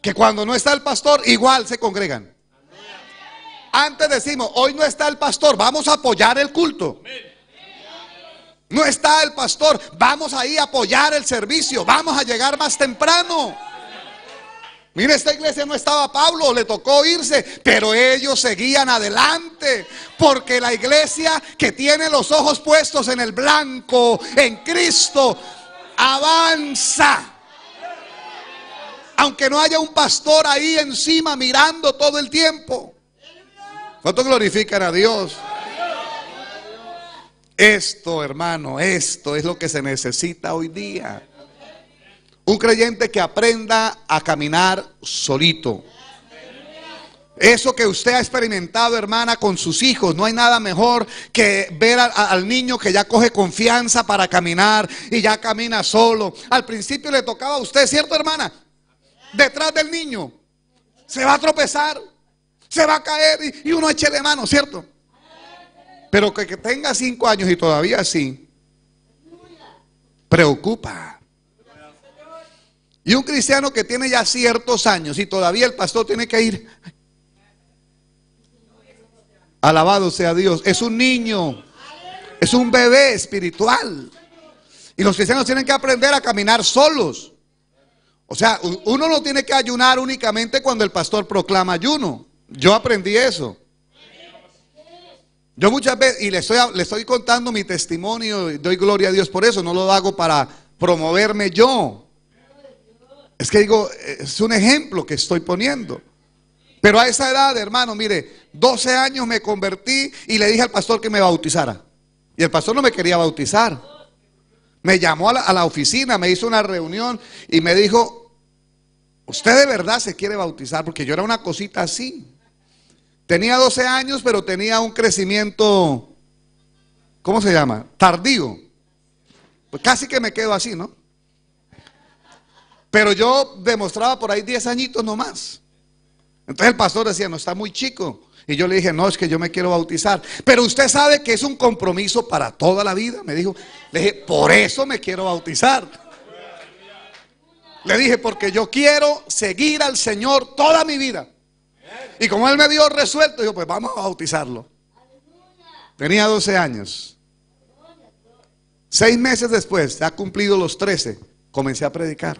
que cuando no está el pastor, igual se congregan. Antes decimos: hoy no está el pastor, vamos a apoyar el culto. No está el pastor, vamos ahí a apoyar el servicio, vamos a llegar más temprano. Mire, esta iglesia no estaba Pablo, le tocó irse, pero ellos seguían adelante, porque la iglesia que tiene los ojos puestos en el blanco, en Cristo, avanza. Aunque no haya un pastor ahí encima mirando todo el tiempo. ¿Cuántos glorifican a Dios? Esto, hermano, esto es lo que se necesita hoy día. Un creyente que aprenda a caminar solito. Eso que usted ha experimentado, hermana, con sus hijos. No hay nada mejor que ver al niño que ya coge confianza para caminar y ya camina solo. Al principio le tocaba a usted, ¿cierto, hermana? Detrás del niño. Se va a tropezar, se va a caer y uno échele mano, ¿cierto? Pero que tenga 5 años y todavía así, preocupa. Y un cristiano que tiene ya ciertos años y todavía el pastor tiene que ir. Alabado sea Dios. Es un niño, es un bebé espiritual. Y los cristianos tienen que aprender a caminar solos. O sea, uno no tiene que ayunar únicamente cuando el pastor proclama ayuno. Yo aprendí eso. Yo muchas veces, y le estoy contando mi testimonio, y doy gloria a Dios por eso. No lo hago para promoverme yo. Es que digo, es un ejemplo que estoy poniendo. Pero a esa edad, hermano, mire, 12 años me convertí y le dije al pastor que me bautizara. Y el pastor no me quería bautizar. Me llamó a la oficina, me hizo una reunión y me dijo: ¿usted de verdad se quiere bautizar? Porque yo era una cosita así. Tenía 12 años, pero tenía un crecimiento, ¿cómo se llama? Tardío. Pues casi que me quedo así, ¿no? Pero yo demostraba por ahí 10 añitos nomás. Entonces el pastor decía: no, está muy chico. Y yo le dije: no, es que yo me quiero bautizar. Pero usted sabe que es un compromiso para toda la vida. Me dijo, le dije: por eso me quiero bautizar. Le dije: porque yo quiero seguir al Señor toda mi vida. Y como él me dio resuelto, yo: pues vamos a bautizarlo. Tenía 12 años. 6 meses después, ya cumplido los 13, comencé a predicar.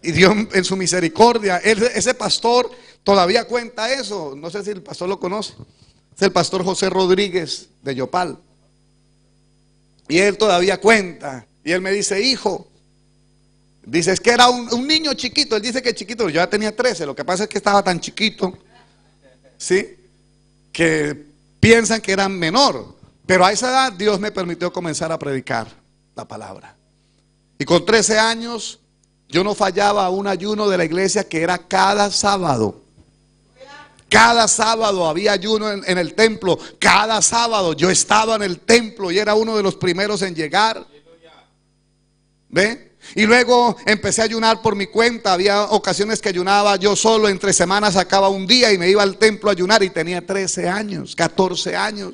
Y Dios en su misericordia, ese pastor todavía cuenta eso. No sé si el pastor lo conoce. Es el pastor José Rodríguez de Yopal. Y él todavía cuenta. Y él me dice: hijo, dice, es que era un niño chiquito. Él dice que chiquito, yo ya tenía 13. Lo que pasa es que estaba tan chiquito, ¿sí?, que piensan que era menor. Pero a esa edad Dios me permitió comenzar a predicar la palabra. Y con 13 años Yo no fallaba un ayuno de la iglesia que era cada sábado. Cada sábado había ayuno en el templo. Cada sábado yo estaba en el templo y era uno de los primeros en llegar. ¿Ve? Y luego empecé a ayunar por mi cuenta. Había ocasiones que ayunaba yo solo. Entre semanas sacaba un día y me iba al templo a ayunar. Y tenía 13 años, 14 años.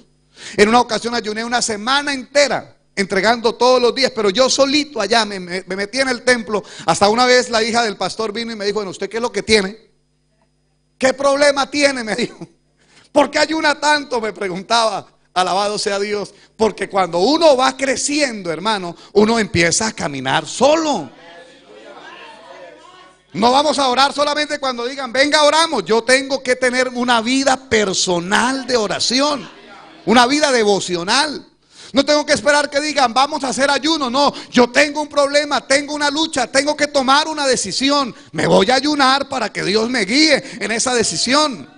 En una ocasión ayuné una semana entera, entregando todos los días, pero yo solito allá me metí en el templo. Hasta una vez la hija del pastor vino y me dijo: bueno, ¿usted qué es lo que tiene? ¿Qué problema tiene? Me dijo. ¿Por qué ayuna tanto? Me preguntaba. Alabado sea Dios. Porque cuando uno va creciendo, hermano, uno empieza a caminar solo. No vamos a orar solamente cuando digan venga, oramos. Yo tengo que tener una vida personal de oración, una vida devocional. No tengo que esperar que digan vamos a hacer ayuno. No, yo tengo un problema, tengo una lucha, tengo que tomar una decisión. Me voy a ayunar para que Dios me guíe en esa decisión.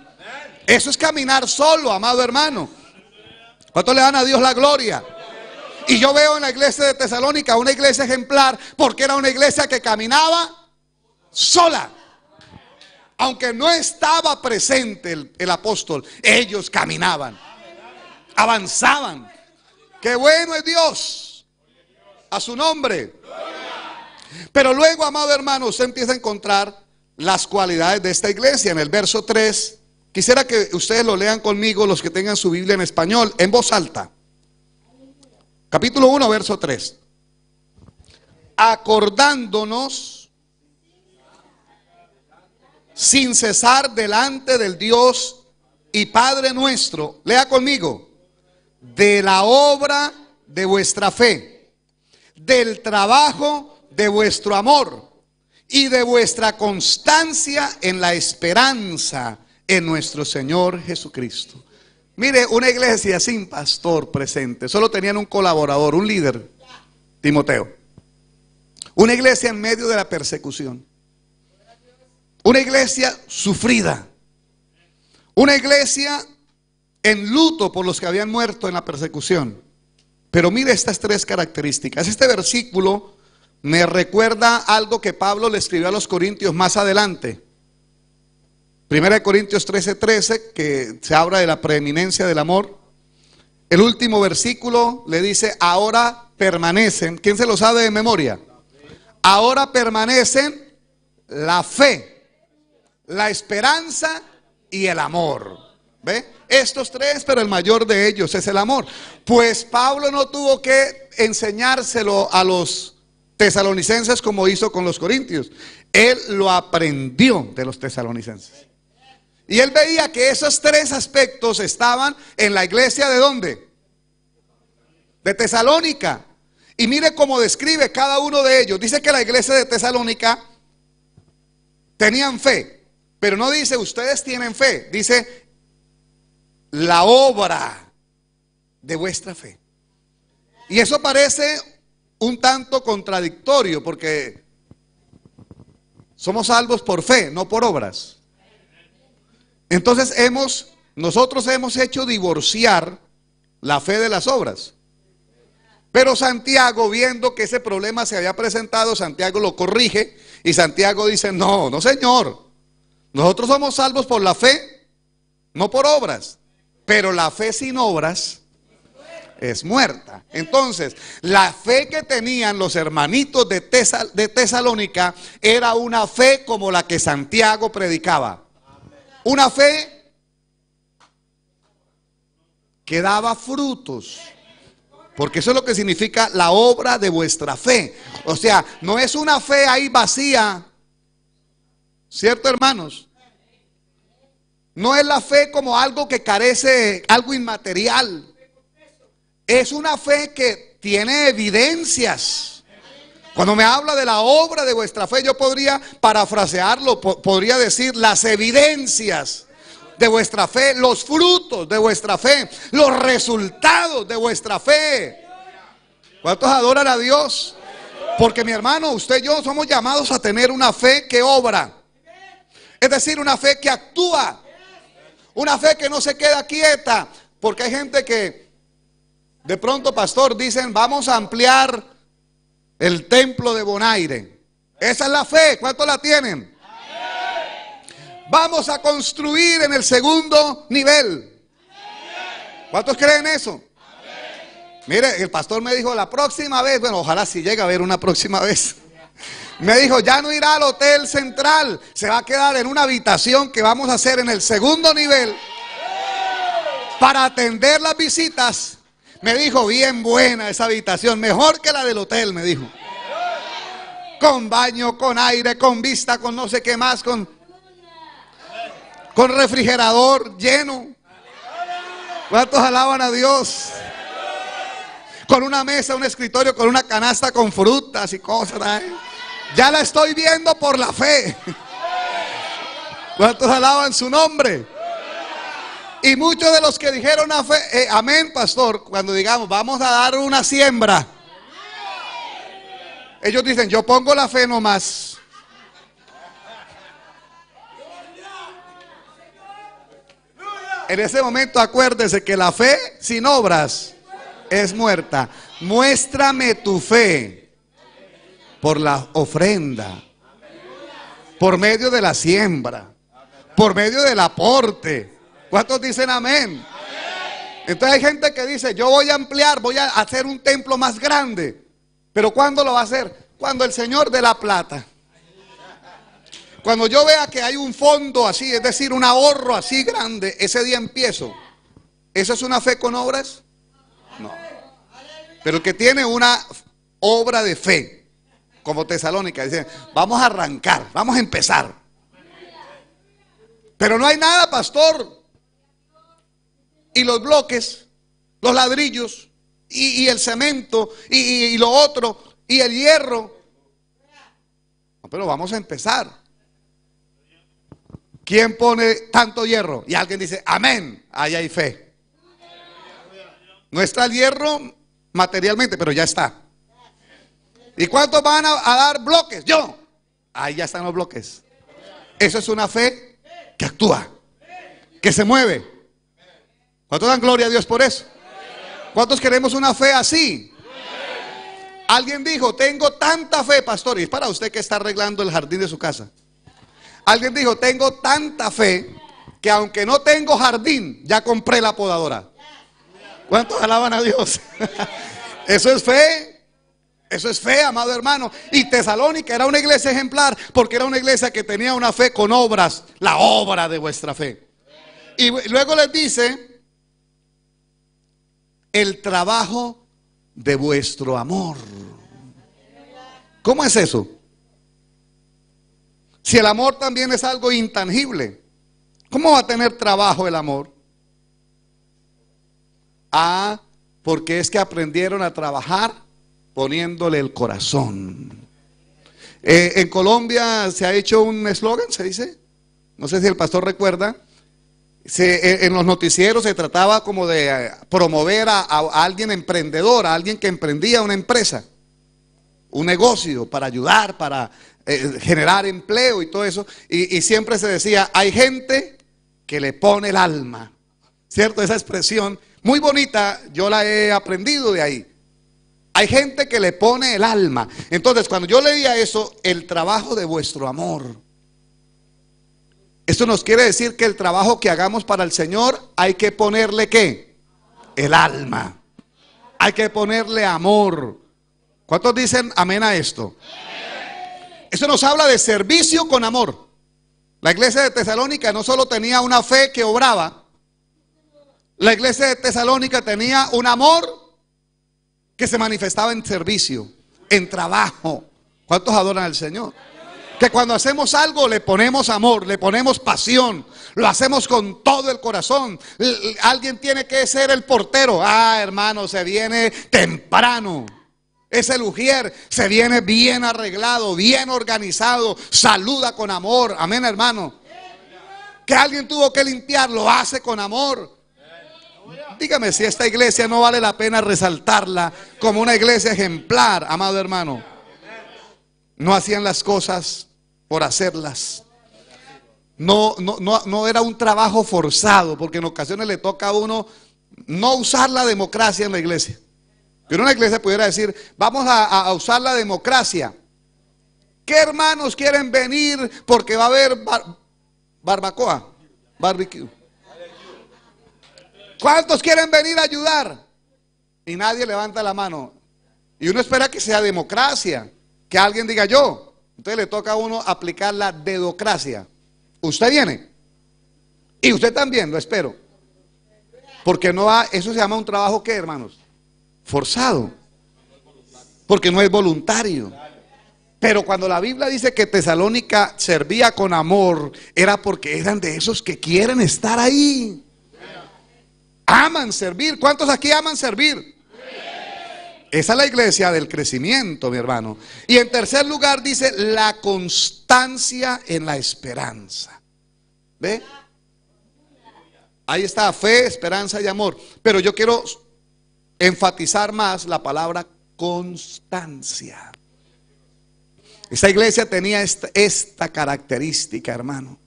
Eso es caminar solo, amado hermano. ¿Cuánto le dan a Dios la gloria? Y yo veo en la iglesia de Tesalónica una iglesia ejemplar, porque era una iglesia que caminaba sola. Aunque no estaba presente el apóstol, ellos caminaban, avanzaban. ¡Qué bueno es Dios! A su nombre. Pero luego, amado hermano, usted empieza a encontrar las cualidades de esta iglesia. En el verso 3, quisiera que ustedes lo lean conmigo, los que tengan su Biblia en español, en voz alta. Capítulo 1, verso 3. Acordándonos sin cesar delante del Dios y Padre nuestro, lea conmigo, de la obra de vuestra fe, del trabajo de vuestro amor y de vuestra constancia en la esperanza en nuestro Señor Jesucristo. Mire, una iglesia sin pastor presente, solo tenían un colaborador, un líder, Timoteo. Una iglesia en medio de la persecución. Una iglesia sufrida. Una iglesia en luto por los que habían muerto en la persecución. Pero mire estas tres características. Este versículo me recuerda algo que Pablo le escribió a los corintios más adelante. 1 Corintios 13:13, que se habla de la preeminencia del amor. El último versículo le dice: ahora permanecen. ¿Quién se lo sabe de memoria? Ahora permanecen la fe, la esperanza y el amor. ¿Ve? Estos tres, pero el mayor de ellos es el amor. Pues Pablo no tuvo que enseñárselo a los tesalonicenses como hizo con los corintios. Él lo aprendió de los tesalonicenses. Y él veía que esos tres aspectos estaban en la iglesia ¿de dónde? De Tesalónica. Y mire cómo describe cada uno de ellos. Dice que la iglesia de Tesalónica tenían fe, pero no dice ustedes tienen fe, dice la obra de vuestra fe. Y eso parece un tanto contradictorio, porque somos salvos por fe, no por obras. Entonces nosotros hemos hecho divorciar la fe de las obras. Pero Santiago, viendo que ese problema se había presentado, Santiago lo corrige y Santiago dice: no, no señor, nosotros somos salvos por la fe, no por obras. Pero la fe sin obras es muerta. Entonces, la fe que tenían los hermanitos de Tesalónica era una fe como la que Santiago predicaba. Una fe que daba frutos. Porque eso es lo que significa la obra de vuestra fe. O sea, no es una fe ahí vacía. ¿Cierto, hermanos? No es la fe como algo que carece, algo inmaterial. Es una fe que tiene evidencias. Cuando me habla de la obra de vuestra fe, yo podría parafrasearlo, podría decir las evidencias de vuestra fe, los frutos de vuestra fe, los resultados de vuestra fe. ¿Cuántos adoran a Dios? Porque mi hermano, usted y yo somos llamados a tener una fe que obra. Es decir, una fe que actúa. Una fe que no se queda quieta. Porque hay gente que de pronto, pastor, dicen vamos a ampliar el templo de Bonaire. Esa es la fe. ¿Cuántos la tienen? Vamos a construir en el segundo nivel. ¿Cuántos creen eso? Mire, el pastor me dijo la próxima vez, bueno, ojalá si llega a ver una próxima vez. Me dijo, ya no irá al Hotel Central, se va a quedar en una habitación que vamos a hacer en el segundo nivel para atender las visitas. Me dijo, bien buena esa habitación, mejor que la del hotel, me dijo. Con baño, con aire, con vista, con no sé qué más, con refrigerador lleno. ¿Cuántos alaban a Dios? Con una mesa, un escritorio, con una canasta con frutas y cosas. Ya la estoy viendo por la fe. ¿Cuántos alaban su nombre? Y muchos de los que dijeron a fe, amén, pastor, cuando digamos vamos a dar una siembra, ellos dicen, yo pongo la fe nomás. En ese momento acuérdese que la fe sin obras es muerta. Muéstrame tu fe por la ofrenda, por medio de la siembra, por medio del aporte. ¿Cuántos dicen amén? Entonces hay gente que dice, yo voy a ampliar, voy a hacer un templo más grande. Pero ¿cuándo lo va a hacer? Cuando el Señor dé la plata. Cuando yo vea que hay un fondo así, es decir, un ahorro así grande, ese día empiezo. ¿Eso es una fe con obras? No. Pero el que tiene una obra de fe, como Tesalónica, dice, vamos a arrancar, vamos a empezar. Pero no hay nada, pastor. Y los bloques, los ladrillos, y el cemento, y lo otro, y el hierro. No, pero vamos a empezar. ¿Quién pone tanto hierro? Y alguien dice, amén, ahí hay fe. No está el hierro materialmente, pero ya está. ¿Y cuántos van a dar bloques? Yo. Ahí ya están los bloques. Eso es una fe que actúa, que se mueve. ¿Cuántos dan gloria a Dios por eso? ¿Cuántos queremos una fe así? Alguien dijo, tengo tanta fe, pastor, y es para usted que está arreglando el jardín de su casa. Alguien dijo, tengo tanta fe que aunque no tengo jardín, ya compré la podadora. ¿Cuántos alaban a Dios? Eso es fe. Eso es fe, amado hermano. Y Tesalónica era una iglesia ejemplar porque era una iglesia que tenía una fe con obras, la obra de vuestra fe. Y luego les dice, el trabajo de vuestro amor. ¿Cómo es eso? Si el amor también es algo intangible, ¿cómo va a tener trabajo el amor? Ah, porque es que aprendieron a trabajar poniéndole el corazón. En Colombia se ha hecho un eslogan, se dice, no sé si el pastor recuerda, en los noticieros se trataba como de promover a alguien emprendedor, a alguien que emprendía una empresa, un negocio para ayudar, para generar empleo y todo eso, y siempre se decía, hay gente que le pone el alma, ¿cierto? Esa expresión muy bonita, yo la he aprendido de ahí. Hay gente que le pone el alma. Entonces, cuando yo leía eso, el trabajo de vuestro amor, esto nos quiere decir que el trabajo que hagamos para el Señor hay que ponerle ¿qué? El alma. Hay que ponerle amor. ¿Cuántos dicen amén a esto? Eso nos habla de servicio con amor. La iglesia de Tesalónica no solo tenía una fe que obraba, la iglesia de Tesalónica tenía un amor que se manifestaba en servicio, en trabajo. ¿Cuántos adoran al Señor? Que cuando hacemos algo le ponemos amor, le ponemos pasión, lo hacemos con todo el corazón. Alguien tiene que ser el portero. Ah, hermano, se viene temprano. Ese ujier se viene bien arreglado, bien organizado, saluda con amor. Amén, hermano. Que alguien tuvo que limpiar, lo hace con amor. Dígame si esta iglesia no vale la pena resaltarla como una iglesia ejemplar, amado hermano. No hacían las cosas por hacerlas. No era un trabajo forzado, porque en ocasiones le toca a uno no usar la democracia en la iglesia. Pero una iglesia pudiera decir, vamos a usar la democracia. ¿Qué hermanos quieren venir porque va a haber barbacoa? Barbecue. ¿Cuántos quieren venir a ayudar? Y nadie levanta la mano. Y uno espera que sea democracia, que alguien diga yo. Entonces le toca a uno aplicar la dedocracia. Usted viene. Y usted también, lo espero. Porque no va, eso se llama un trabajo, ¿qué, hermanos? Forzado. Porque no es voluntario. Pero cuando la Biblia dice que Tesalónica servía con amor, era porque eran de esos que quieren estar ahí. Aman servir. ¿Cuántos aquí aman servir? Esa es la iglesia del crecimiento, mi hermano. Y en tercer lugar dice la constancia en la esperanza. ¿Ve? Ahí está, fe, esperanza y amor. Pero yo quiero enfatizar más la palabra constancia. Esta iglesia tenía esta característica, hermano,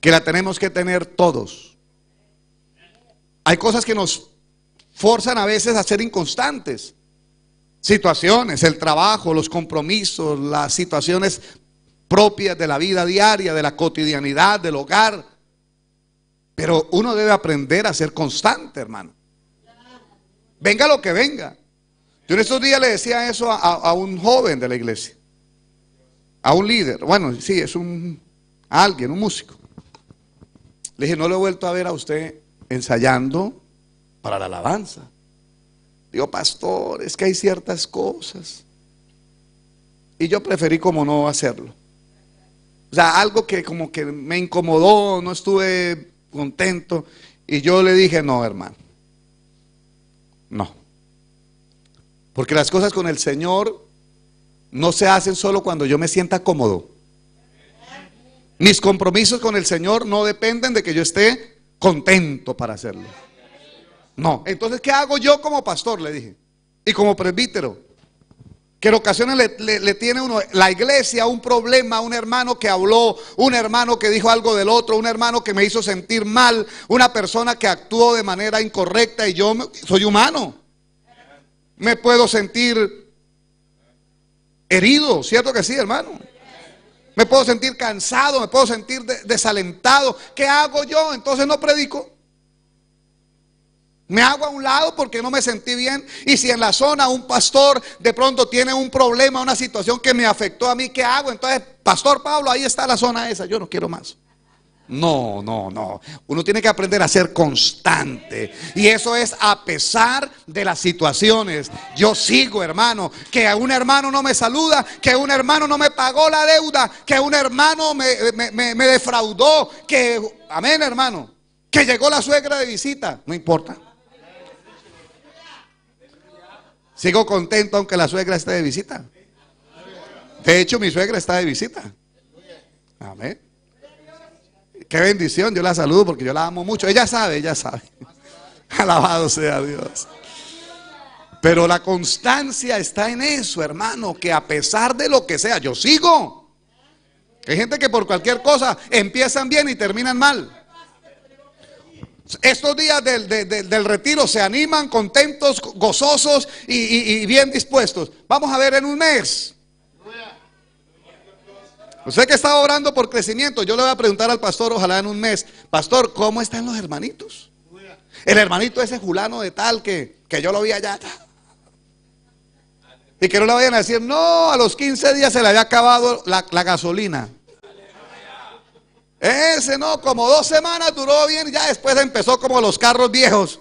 que la tenemos que tener todos. Hay cosas que nos forzan a veces a ser inconstantes. Situaciones, el trabajo, los compromisos, las situaciones propias de la vida diaria, de la cotidianidad, del hogar. Pero uno debe aprender a ser constante, hermano. Venga lo que venga. Yo en estos días le decía eso a un joven de la iglesia, a un líder. Bueno, sí, es alguien, un músico. Le dije, no lo he vuelto a ver a usted ensayando para la alabanza. Digo, pastor, es que hay ciertas cosas. Y yo preferí como no hacerlo. O sea, algo que como que me incomodó, no estuve contento. Y yo le dije, no, hermano. No. Porque las cosas con el Señor no se hacen solo cuando yo me sienta cómodo. Mis compromisos con el Señor no dependen de que yo esté contento para hacerlo. No. Entonces, ¿qué hago yo como pastor? Le dije. Y como presbítero. Que en ocasiones le tiene uno, la iglesia, un problema, un hermano que habló, un hermano que dijo algo del otro, un hermano que me hizo sentir mal, una persona que actuó de manera incorrecta y yo soy humano. Me puedo sentir herido, ¿cierto que sí, hermano? Me puedo sentir cansado, me puedo sentir desalentado. ¿Qué hago yo? Entonces no predico. Me hago a un lado porque no me sentí bien. Y si en la zona un pastor de pronto tiene un problema, una situación que me afectó a mí, ¿qué hago? Entonces, Pastor Pablo, ahí está la zona esa, yo no quiero más. No. Uno tiene que aprender a ser constante. Y eso es a pesar de las situaciones. Yo sigo, hermano. Que un hermano no me saluda, que un hermano no me pagó la deuda, que un hermano me defraudó, que, amén, hermano, que llegó la suegra de visita. No importa. Sigo contento aunque la suegra esté de visita. De hecho, mi suegra está de visita. Amén. Qué bendición, yo la saludo porque yo la amo mucho. Ella sabe. Alabado sea Dios. Pero la constancia está en eso, hermano, que a pesar de lo que sea, yo sigo. Hay gente que por cualquier cosa empiezan bien y terminan mal. Estos días del retiro se animan, contentos, gozosos y bien dispuestos. Vamos a ver en un mes. Usted que estaba orando por crecimiento, yo le voy a preguntar al pastor, ojalá en un mes, pastor, ¿cómo están los hermanitos? El hermanito ese fulano de tal que yo lo vi allá. Y que no le vayan a decir, no, a los 15 días se le había acabado la gasolina. Ese no, como 2 semanas duró bien y ya después empezó como los carros viejos.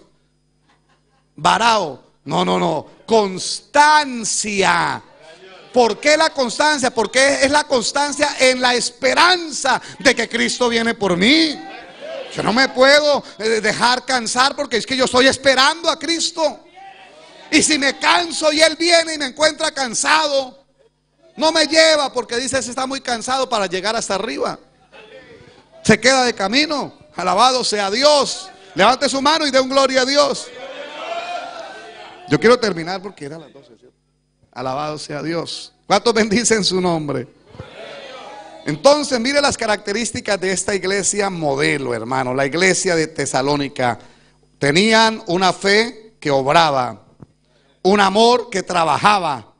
Varao. No. Constancia. ¿Por qué la constancia? Porque es la constancia en la esperanza de que Cristo viene por mí. Yo no me puedo dejar cansar porque es que yo estoy esperando a Cristo. Y si me canso y Él viene y me encuentra cansado, no me lleva porque dice, se está muy cansado para llegar hasta arriba. Se queda de camino. Alabado sea Dios. Levante su mano y dé un gloria a Dios. Yo quiero terminar porque era las 12. Alabado sea Dios. ¿Cuántos bendicen su nombre? Entonces, mire las características de esta iglesia modelo, hermano. La iglesia de Tesalónica. Tenían una fe que obraba, un amor que trabajaba,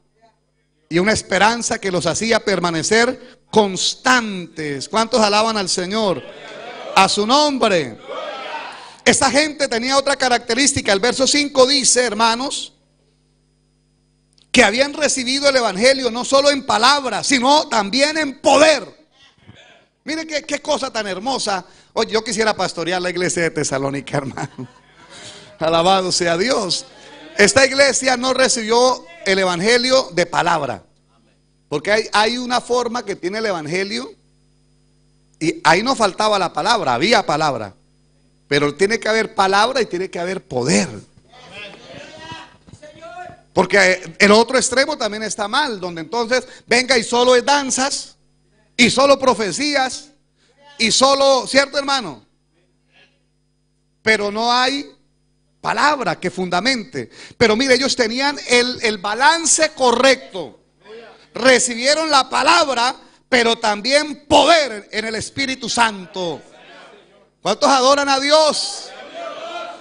y una esperanza que los hacía permanecer constantes. ¿Cuántos alaban al Señor? A su nombre. Esta gente tenía otra característica. El verso 5 dice, hermanos, que habían recibido el evangelio no solo en palabras, sino también en poder. Miren qué cosa tan hermosa. Oye, yo quisiera pastorear la iglesia de Tesalónica, hermano. Alabado sea Dios. Esta iglesia no recibió el evangelio de palabra, porque hay una forma que tiene el evangelio, y ahí no faltaba la palabra, había palabra, pero tiene que haber palabra y tiene que haber poder. Porque el otro extremo también está mal, donde entonces venga y solo es danzas, y solo profecías, y solo, ¿cierto, hermano? Pero no hay palabra que fundamente. Pero mire, ellos tenían el balance correcto. Recibieron la palabra, pero también poder en el Espíritu Santo. ¿Cuántos adoran a Dios?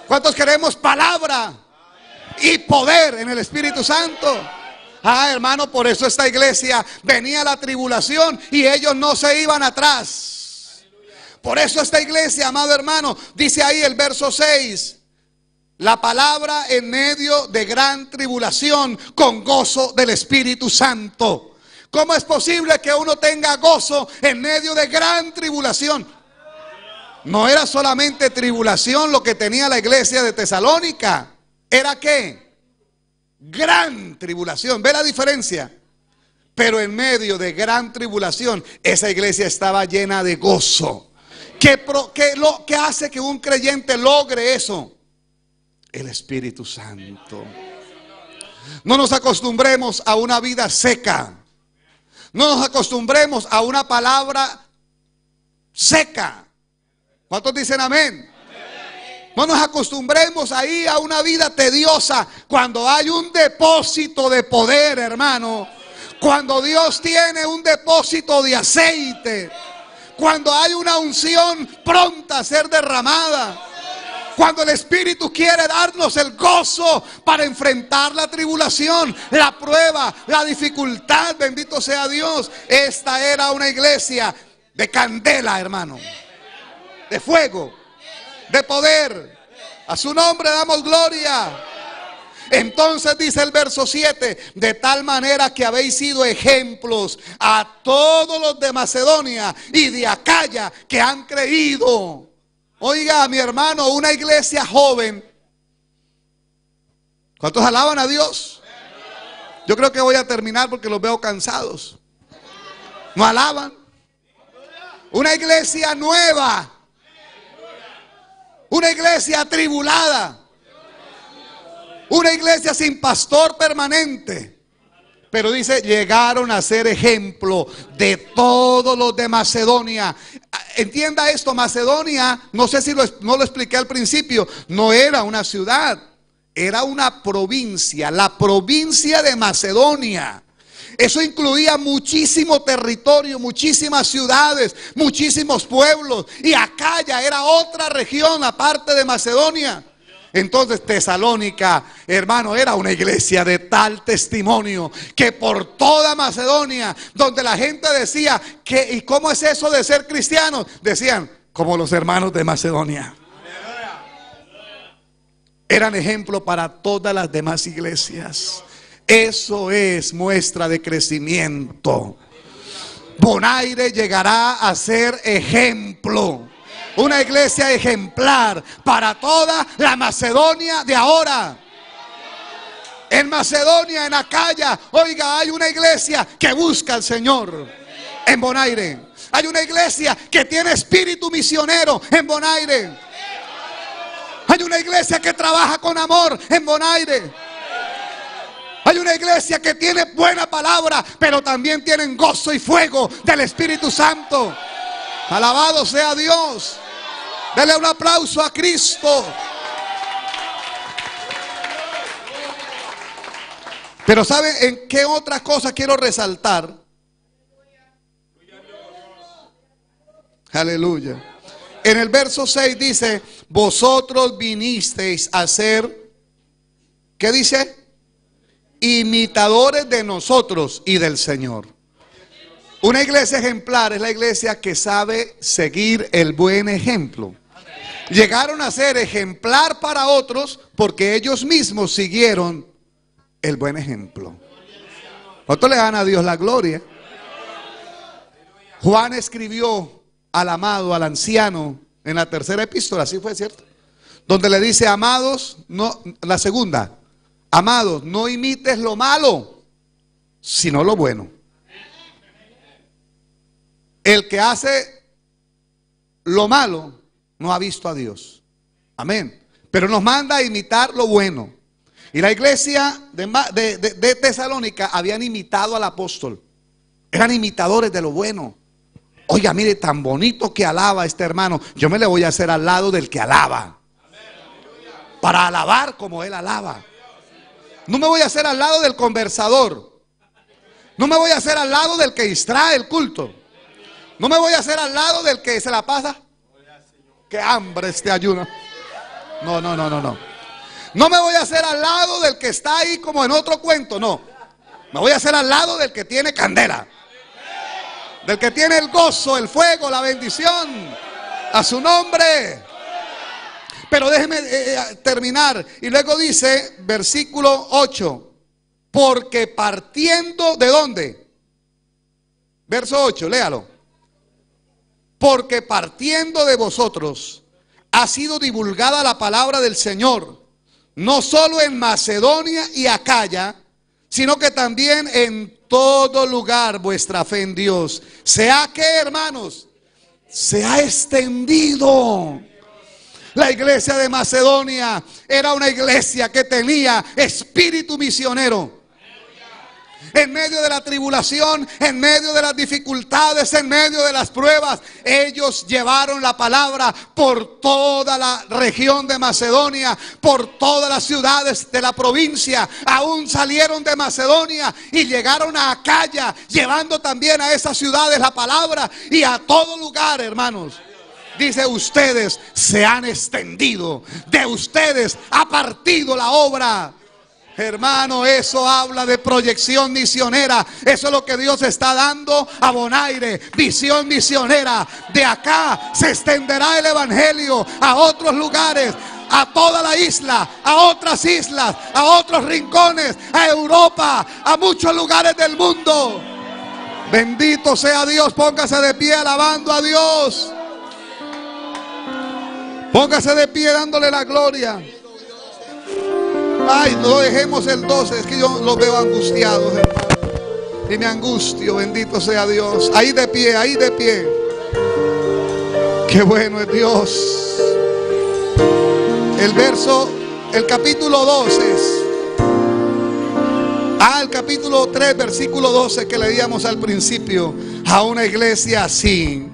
¿Cuántos queremos palabra y poder en el Espíritu Santo? Ah, hermano, por eso esta iglesia venía la tribulación y ellos no se iban atrás. Por eso esta iglesia, amado hermano, dice ahí el verso 6: la palabra en medio de gran tribulación, con gozo del Espíritu Santo. ¿Cómo es posible que uno tenga gozo en medio de gran tribulación? No era solamente tribulación lo que tenía la iglesia de Tesalónica. ¿Era qué? Gran tribulación. ¿Ve la diferencia? Pero en medio de gran tribulación, esa iglesia estaba llena de gozo. ¿Qué hace que un creyente logre eso? El Espíritu Santo. No nos acostumbremos a una vida seca. No nos acostumbremos a una palabra seca. ¿Cuántos dicen amén? No nos acostumbremos ahí a una vida tediosa. Cuando hay un depósito de poder, hermano. Cuando Dios tiene un depósito de aceite. Cuando hay una unción pronta a ser derramada. Cuando el Espíritu quiere darnos el gozo para enfrentar la tribulación, la prueba, la dificultad, bendito sea Dios. Esta era una iglesia de candela, hermano, de fuego, de poder. A su nombre damos gloria. Entonces dice el verso 7: de tal manera que habéis sido ejemplos a todos los de Macedonia y de Acaya que han creído. Oiga, mi hermano, una iglesia joven. ¿Cuántos alaban a Dios? Yo creo que voy a terminar porque los veo cansados. ¿No alaban? Una iglesia nueva. Una iglesia atribulada. Una iglesia sin pastor permanente. Pero dice, llegaron a ser ejemplo de todos los de Macedonia. Entienda esto, Macedonia, no sé si no lo expliqué al principio, no era una ciudad, era una provincia, la provincia de Macedonia. Eso incluía muchísimo territorio, muchísimas ciudades, muchísimos pueblos. Y Acaya era otra región aparte de Macedonia. Entonces Tesalónica, hermano, era una iglesia de tal testimonio que por toda Macedonia, donde la gente decía que, ¿y cómo es eso de ser cristianos? Decían, como los hermanos de Macedonia. Eran ejemplo para todas las demás iglesias. Eso es muestra de crecimiento. Bonaire llegará a ser ejemplo. Una iglesia ejemplar para toda la Macedonia de ahora. En Macedonia, en Acaya, oiga, hay una iglesia que busca al Señor. En Bonaire hay una iglesia que tiene espíritu misionero. En Bonaire hay una iglesia que trabaja con amor. En Bonaire hay una iglesia que tiene buena palabra, pero también tienen gozo y fuego del Espíritu Santo. Alabado sea Dios. Dele un aplauso a Cristo. Pero ¿sabe en qué otra cosa quiero resaltar? Aleluya. En el verso 6 dice, vosotros vinisteis a ser, ¿qué dice? imitadores de nosotros y del Señor. Una iglesia ejemplar es la iglesia que sabe seguir el buen ejemplo. Llegaron a ser ejemplar para otros porque ellos mismos siguieron el buen ejemplo. Nosotros le dan a Dios la gloria. Juan escribió al amado, al anciano, en la tercera epístola, ¿sí fue cierto? Donde le dice, amados, no, la segunda, amados, no imites lo malo, sino lo bueno. El que hace lo malo no ha visto a Dios. Amén. Pero nos manda a imitar lo bueno. Y la iglesia de Tesalónica habían imitado al apóstol. Eran imitadores de lo bueno. Oiga, mire, tan bonito que alaba este hermano. Yo me le voy a hacer al lado del que alaba. Para alabar como él alaba. No me voy a hacer al lado del conversador. No me voy a hacer al lado del que distrae el culto. No me voy a hacer al lado del que se la pasa. Qué hambre este ayuno. No. No me voy a hacer al lado del que está ahí como en otro cuento, no. Me voy a hacer al lado del que tiene candela. Del que tiene el gozo, el fuego, la bendición. A su nombre. Pero déjeme terminar. Y luego dice, versículo 8. Porque partiendo de dónde. Verso 8, léalo. Porque partiendo de vosotros ha sido divulgada la palabra del Señor, no solo en Macedonia y Acaya, sino que también en todo lugar vuestra fe en Dios. ¿Sea qué, hermanos? Se ha extendido. La iglesia de Macedonia era una iglesia que tenía espíritu misionero. En medio de la tribulación, en medio de las dificultades, en medio de las pruebas, ellos llevaron la palabra por toda la región de Macedonia, por todas las ciudades de la provincia. Aún salieron de Macedonia y llegaron a Acaya, llevando también a esas ciudades la palabra y a todo lugar, hermanos. Dice, ustedes se han extendido, de ustedes ha partido la obra. Hermano, eso habla de proyección misionera. Eso es lo que Dios está dando a Bonaire. Visión misionera. De acá se extenderá el evangelio a otros lugares, a toda la isla, a otras islas, a otros rincones, a Europa, a muchos lugares del mundo. Bendito sea Dios. Póngase de pie alabando a Dios. Póngase de pie dándole la gloria. Ay, no dejemos el 12, es que yo los veo angustiados, hermano. Y me angustio, bendito sea Dios. Ahí de pie, ahí de pie. Qué bueno es Dios. El capítulo 12 es. El capítulo 3, versículo 12 que leíamos al principio. A una iglesia así.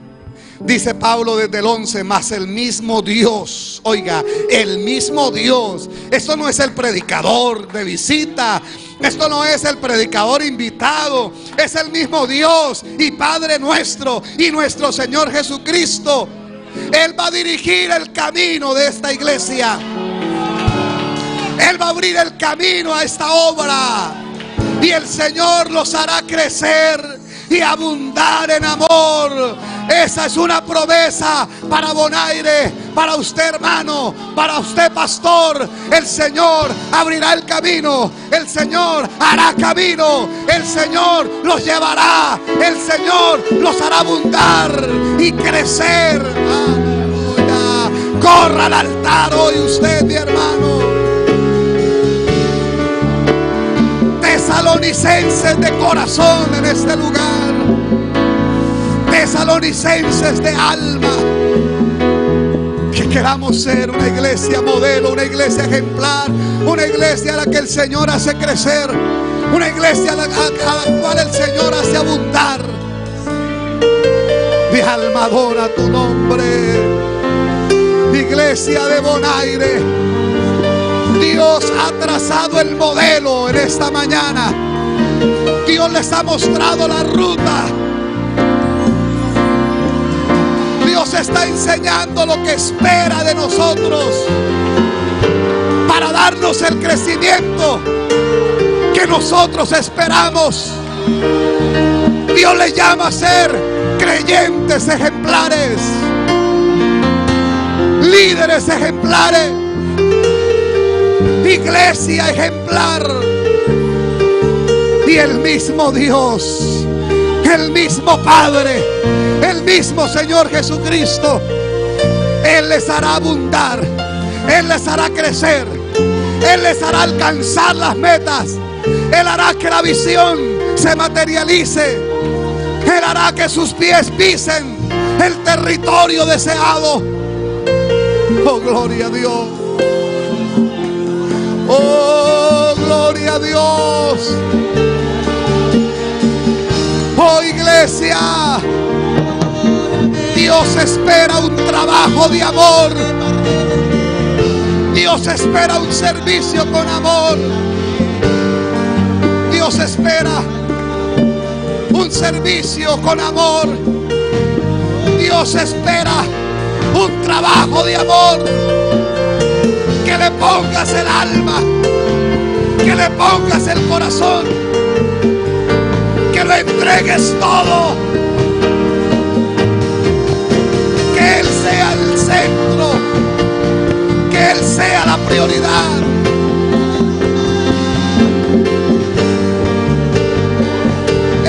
Dice Pablo desde el 11, más el mismo Dios, oiga, el mismo Dios. Esto no es el predicador de visita, esto no es el predicador invitado, es el mismo Dios y Padre nuestro y nuestro Señor Jesucristo. Él va a dirigir el camino de esta iglesia. Él va a abrir el camino a esta obra y el Señor los hará crecer y abundar en amor. Esa es una promesa para Bonaire, para usted, hermano, para usted, pastor. El Señor abrirá el camino, el Señor hará camino, el Señor los llevará, el Señor los hará abundar y crecer. Aleluya. Corra al altar hoy usted, mi hermano. Tesalonicenses de corazón en este lugar. Tesalonicenses de alma. Que queramos ser una iglesia modelo, una iglesia ejemplar, una iglesia a la que el Señor hace crecer, una iglesia a la cual el Señor hace abundar. Mi alma adora tu nombre. Iglesia de Bonaire, Dios ha trazado el modelo en esta mañana. Dios les ha mostrado la ruta. Dios está enseñando lo que espera de nosotros para darnos el crecimiento que nosotros esperamos. Dios le llama a ser creyentes ejemplares, líderes ejemplares, iglesia ejemplar. Y el mismo Dios, el mismo Padre, el mismo Señor Jesucristo, Él les hará abundar, Él les hará crecer, Él les hará alcanzar las metas, Él hará que la visión se materialice, Él hará que sus pies pisen el territorio deseado. Oh, gloria a Dios. Oh, gloria a Dios. Oh, iglesia, Dios espera un trabajo de amor. Dios espera un servicio con amor. Dios espera un servicio con amor. Dios espera un trabajo de amor. Que le pongas el alma, que le pongas el corazón, que lo entregues todo, que Él sea el centro, que Él sea la prioridad.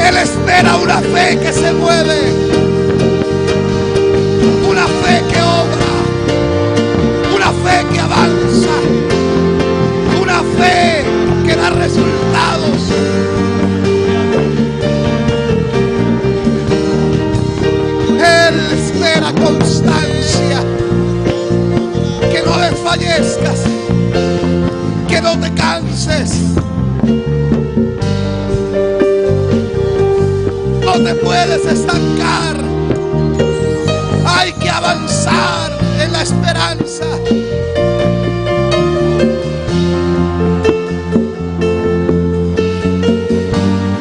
Él espera una fe que se mueve, una fe que obra, una fe que avanza, una fe que da resultados. Él espera constancia, que no desfallezcas, que no te canses, no te puedes estancar, hay que avanzar en la esperanza.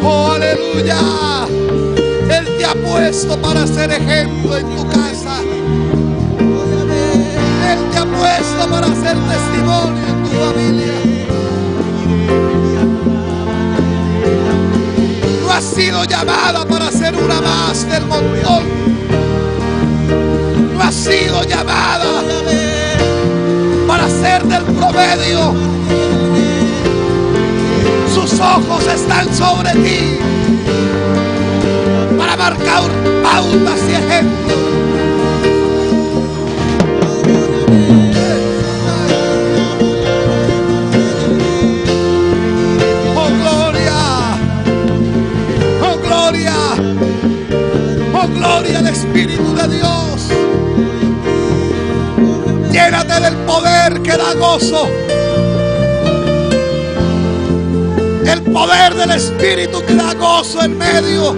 Oh, aleluya. Él te ha puesto para ser ejemplo en tu casa. Él te ha puesto para ser testimonio en tu familia. No has sido llamada para ser una más del montón. No has sido llamada para ser del promedio. Sus ojos están sobre ti para marcar pautas y ejemplos. Oh, gloria, oh, gloria, oh, gloria al Espíritu de Dios. Llénate del poder que da gozo. El poder del Espíritu que da gozo en medio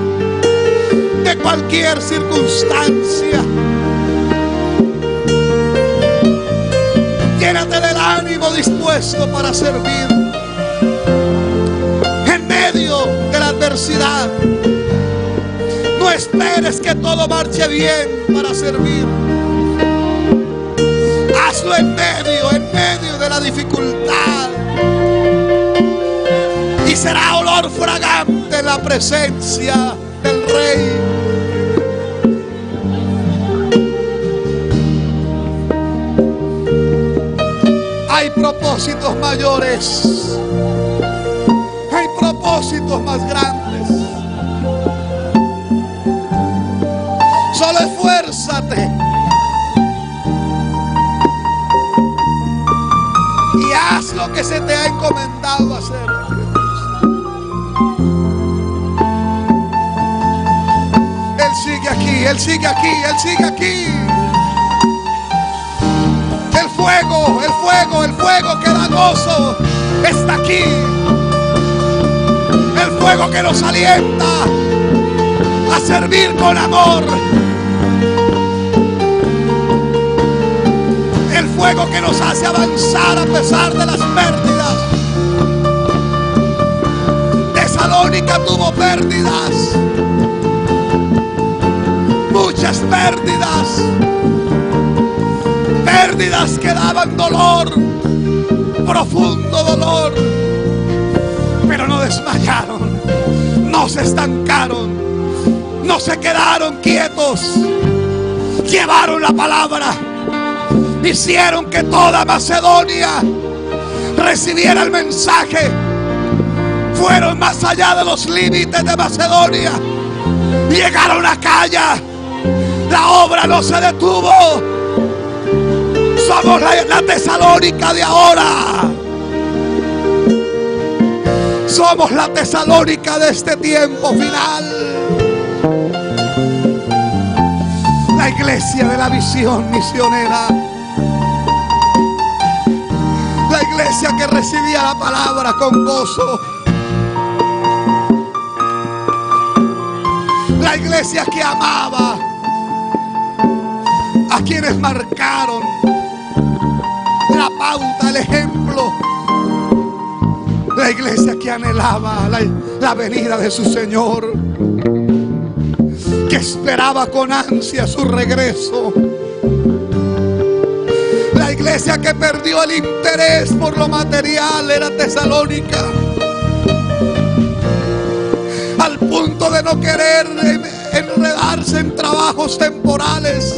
de cualquier circunstancia. Llénate del ánimo dispuesto para servir en medio de la adversidad. No esperes que todo marche bien para servir. Hazlo en medio de la dificultad. Y será olor fragante en la presencia del Rey. Hay propósitos mayores. Hay propósitos más grandes. Solo esfuérzate. Y haz lo que se te ha encomendado hacer. Él sigue aquí, Él sigue aquí, Él sigue aquí. El fuego, el fuego, el fuego que da gozo está aquí. El fuego que nos alienta a servir con amor. El fuego que nos hace avanzar a pesar de las pérdidas. Tesalónica tuvo pérdidas. Muchas pérdidas. Pérdidas que daban dolor. Profundo dolor. Pero pero no desmayaron, no se estancaron, no se quedaron quietos. Llevaron la palabra, hicieron que toda Macedonia recibiera el mensaje. Fueron más allá de los límites de Macedonia, llegaron a Acaya. La obra no se detuvo. Somos la Tesalónica de ahora. Somos la Tesalónica de este tiempo final. La iglesia de la visión misionera. La iglesia que recibía la palabra con gozo. La iglesia que amaba a quienes marcaron la pauta, el ejemplo. La iglesia que anhelaba la venida de su Señor, que esperaba con ansia su regreso. La iglesia que perdió el interés por lo material era Tesalónica, al punto de no querer enredarse en trabajos temporales.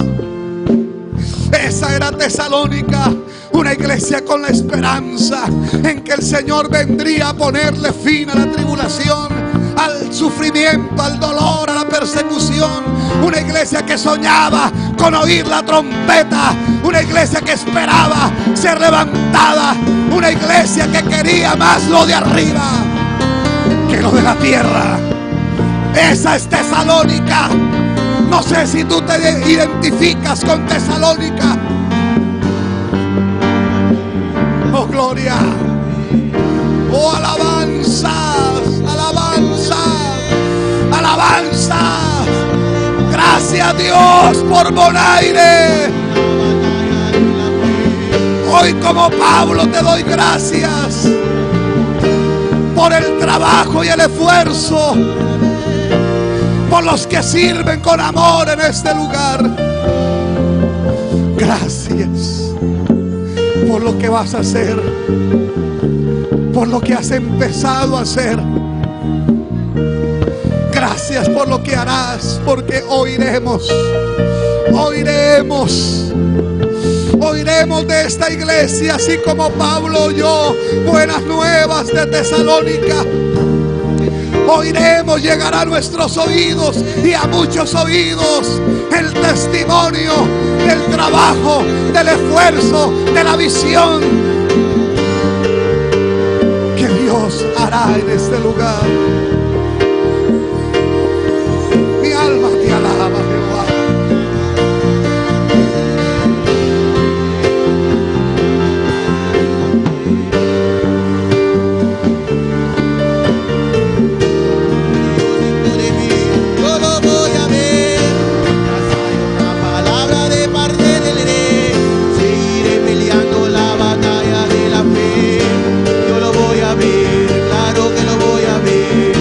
Esa era Tesalónica, una iglesia con la esperanza en que el Señor vendría a ponerle fin a la tribulación, al sufrimiento, al dolor, a la persecución. Una iglesia que soñaba con oír la trompeta, una iglesia que esperaba ser levantada, una iglesia que quería más lo de arriba que lo de la tierra. Esa es Tesalónica. No sé si tú te identificas con Tesalónica. Oh, gloria. Oh, alabanzas, alabanzas, alabanzas. Gracias, Dios, por Bonaire. Hoy, como Pablo, te doy gracias por el trabajo y el esfuerzo, por los que sirven con amor en este lugar. Gracias por lo que vas a hacer, por lo que has empezado a hacer. Gracias por lo que harás, porque oiremos de esta iglesia, así como Pablo oyó buenas nuevas de Tesalónica. Oiremos, llegará a nuestros oídos y a muchos oídos el testimonio del trabajo, del esfuerzo, de la visión que Dios hará en este lugar. Mi alma te alaba, Jehová. Claro que lo voy a ver.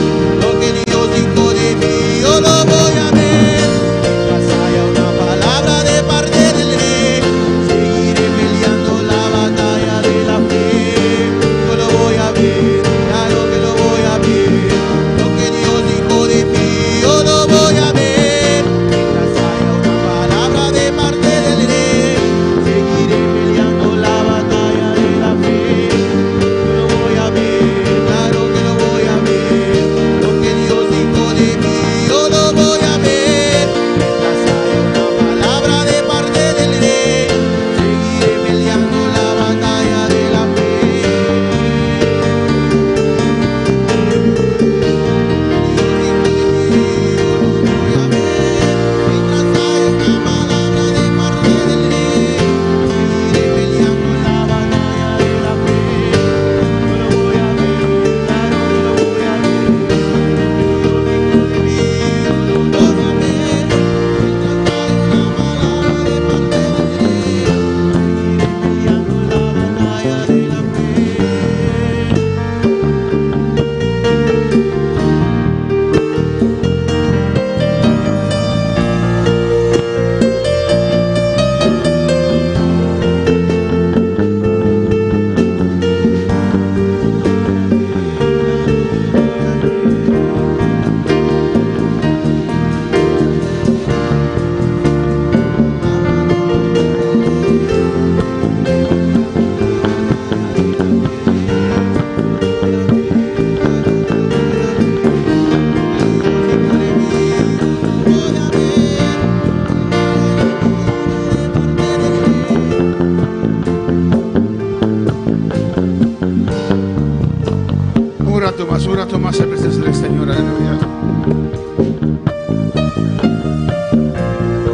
rato más en presencia del Señor, aleluya.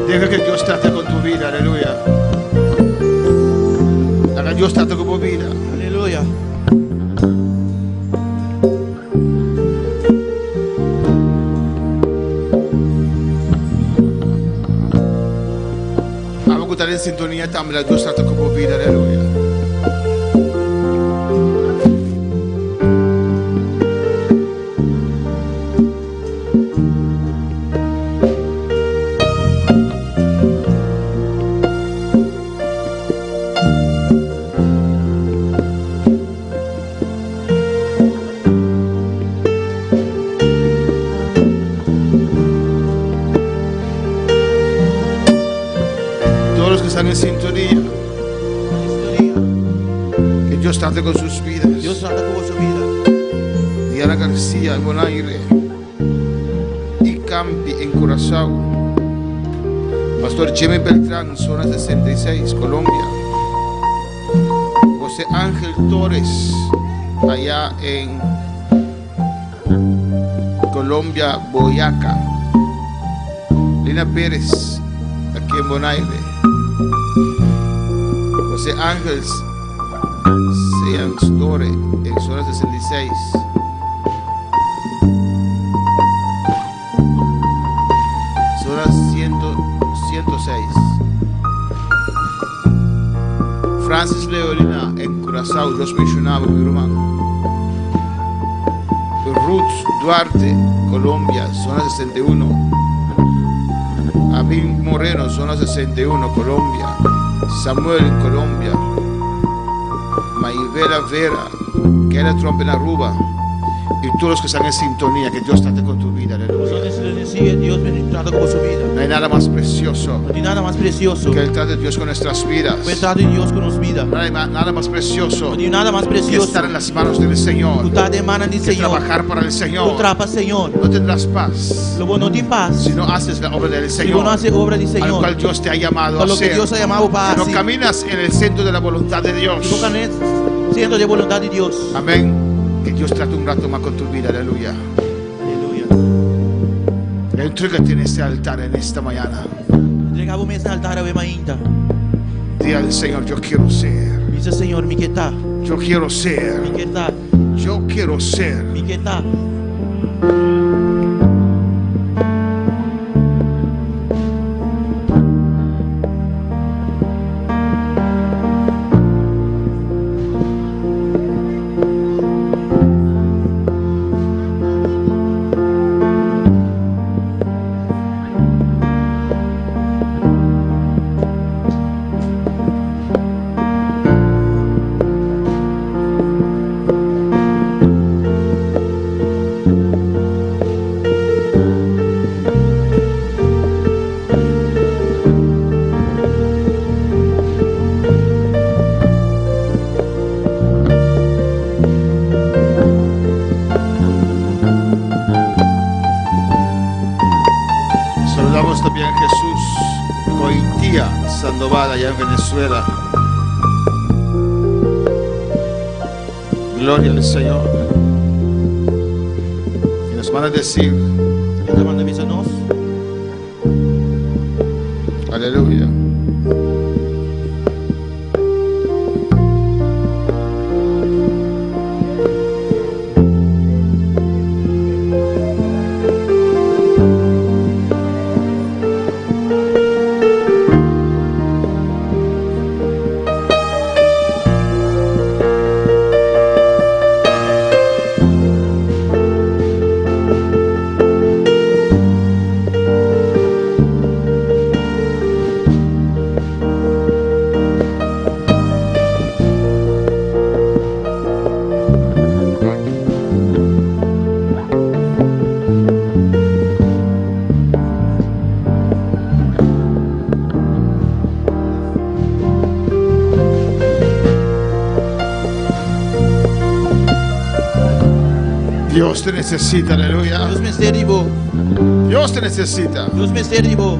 Deja que Dios trate con tu vida, aleluya. Haga Dios trate con tu vida. Aleluya. Vamos a estar en sintonía también, Dios trate con tu vida, aleluya. Están en sintonía. Que Dios trate con sus vidas. Dios trata con su vida. Diana García en Bonaire y Campi en Curazao. Pastor Jimmy Beltrán, zona 66, Colombia. José Ángel Torres, allá en Colombia, Boyacá. Lina Pérez, aquí en Bonaire. José Ángel Seans Dore en zona 66. Zona 106. Francis Leolina en Curazao, Dios mencionaba mi hermano. Ruth Duarte, Colombia, zona 61. Abin Moreno, zona 61, Colombia. Samuel en Colombia. Maivera Vera, que era Trump en Aruba. Y todos los que están en sintonía, que Dios trate con tu vida, aleluya. Dios trata con su vida. No hay nada más precioso. No hay nada más precioso que el trato de Dios con nuestras vidas. que el trato de Dios con nuestras vidas. No hay nada más precioso. No hay nada más que precioso estar en las manos del Señor. estar de manos del Que Señor. trabajar para el Señor. Trabajar, Señor. No tendrás paz. Luego no tienes paz. Si no haces la obra del Señor. Si no haces obra del Señor. Al cual Dios te ha llamado Por a lo que hacer. Dios ha llamado para Si no hacer. caminas en el centro de la voluntad de Dios. Si no caminas siendo de voluntad de Dios. Amén. Que Dios trate un rato más con tu vida, aleluya. Aleluya. Entrégate en este altar en esta mañana. Entregamos este altar a Bemainta. Dile al Señor, yo quiero ser. Dice Señor, mi que está. Yo quiero ser. Mi que está. Yo quiero ser. Mi que está. Saludamos también a Jesús Coitía Sandoval allá en Venezuela. Gloria al Señor. Y nos van a decir, aleluya. Dios te necesita, aleluya. Dios me sirvo. Dios te necesita. Dios me sirvo.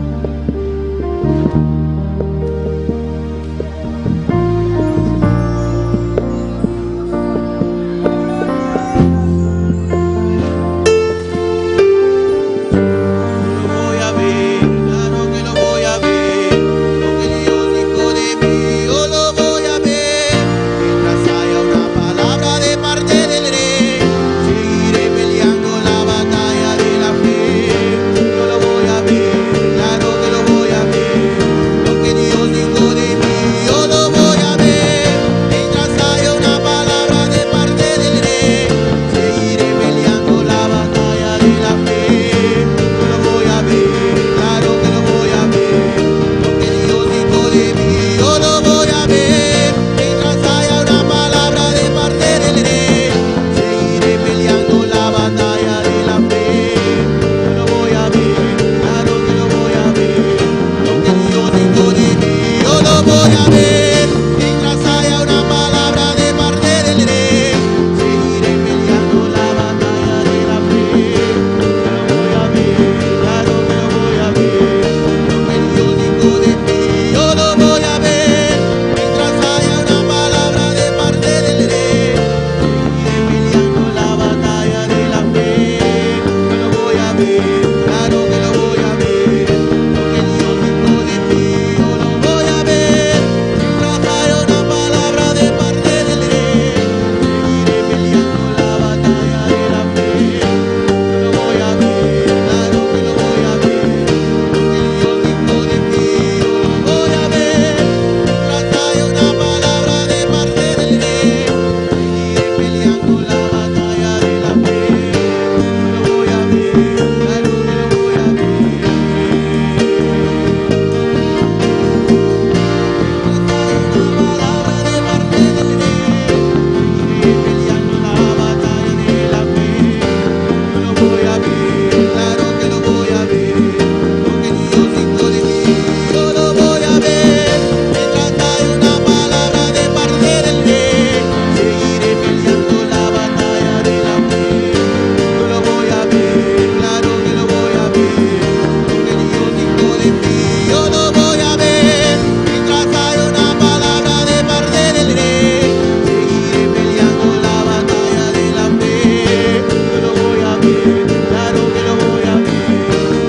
ver, claro que lo voy a ver.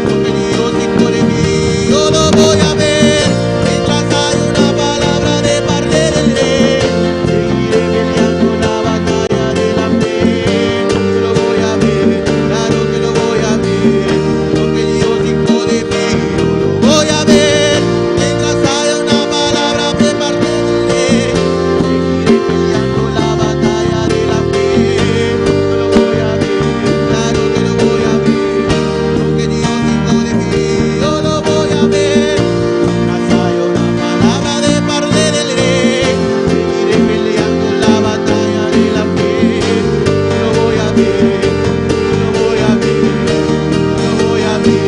Lo que Dios dijo de mí, yo lo voy a ver. Mientras hay una palabra de parte del Rey, seguiré peleando la batalla de la fe. Yo lo voy a ver, claro que lo voy a ver. Lo que Dios dijo de mí, yo lo voy a ver. Mientras haya una palabra de parte del Rey, seguiré peleando la batalla de la fe. Yo lo voy a ver, claro que lo voy a ver. Lo que Dios dijo de mí, yo lo voy a ver. Mientras haya una palabra de parte del Rey, seguiré peleando la batalla de la fe. Yo lo voy a ver, yo lo voy a ver, yo lo voy a ver,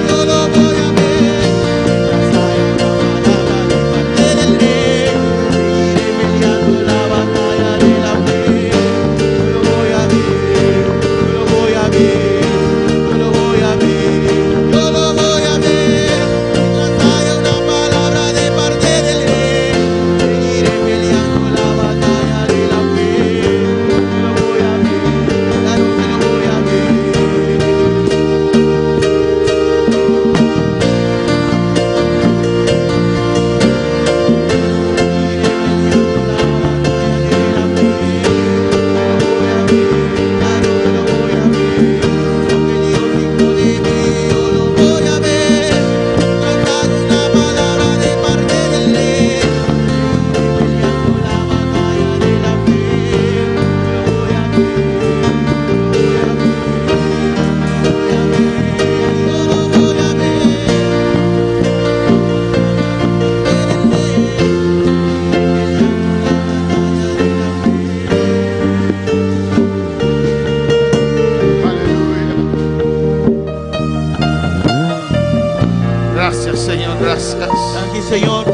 yo lo voy a ver. Mientras haya una palabra de parte del Rey, seguiré peleando la batalla de la fe. Yo lo voy a ver, yo lo voy a ver, yo lo voy a ver, yo lo voy a ver. Mientras haya una palabra de parte del Rey, seguiré peleando la batalla de la fe. Yo lo voy a ver, claro que lo voy a ver. Gracias, Señor, gracias. Thank you, Señor.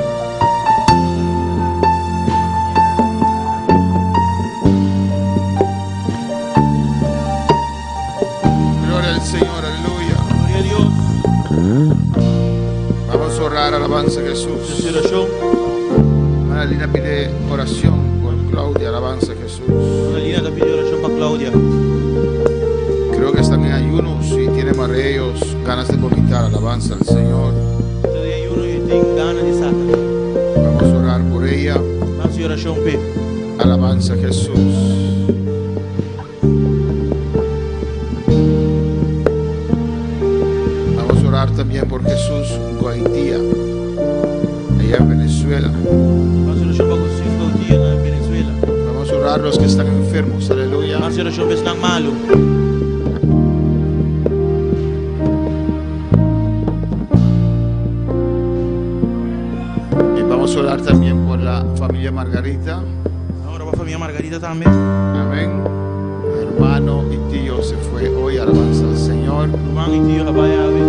Gloria al Señor, aleluya. Gloria a Dios. Vamos a orar, alabanza a Jesús. Desde oración. Hermana Lina pide oración por Claudia, alabanza a Jesús. Una línea te pide oración para Claudia. Creo que están en ayunos y tiene mareos, ganas de vomitar, alabanza al Señor. Te doy ayuno y tengo ganas de sacar. Vamos a orar por ella, Vamos a oración, pe. alabanza a Jesús. Vamos a orar también por Jesús Goitía, allá en Venezuela. Vamos a oración para Jesús Gautía en Venezuela. Vamos a orar los que están enfermos, aleluya. Vamos a oración para están malos. Y vamos a orar también por la familia Margarita. Ahora va familia Margarita también. Amén. Hermano y tío se fue hoy, alabanza al Señor. Hermano y tío, la vaya a ver.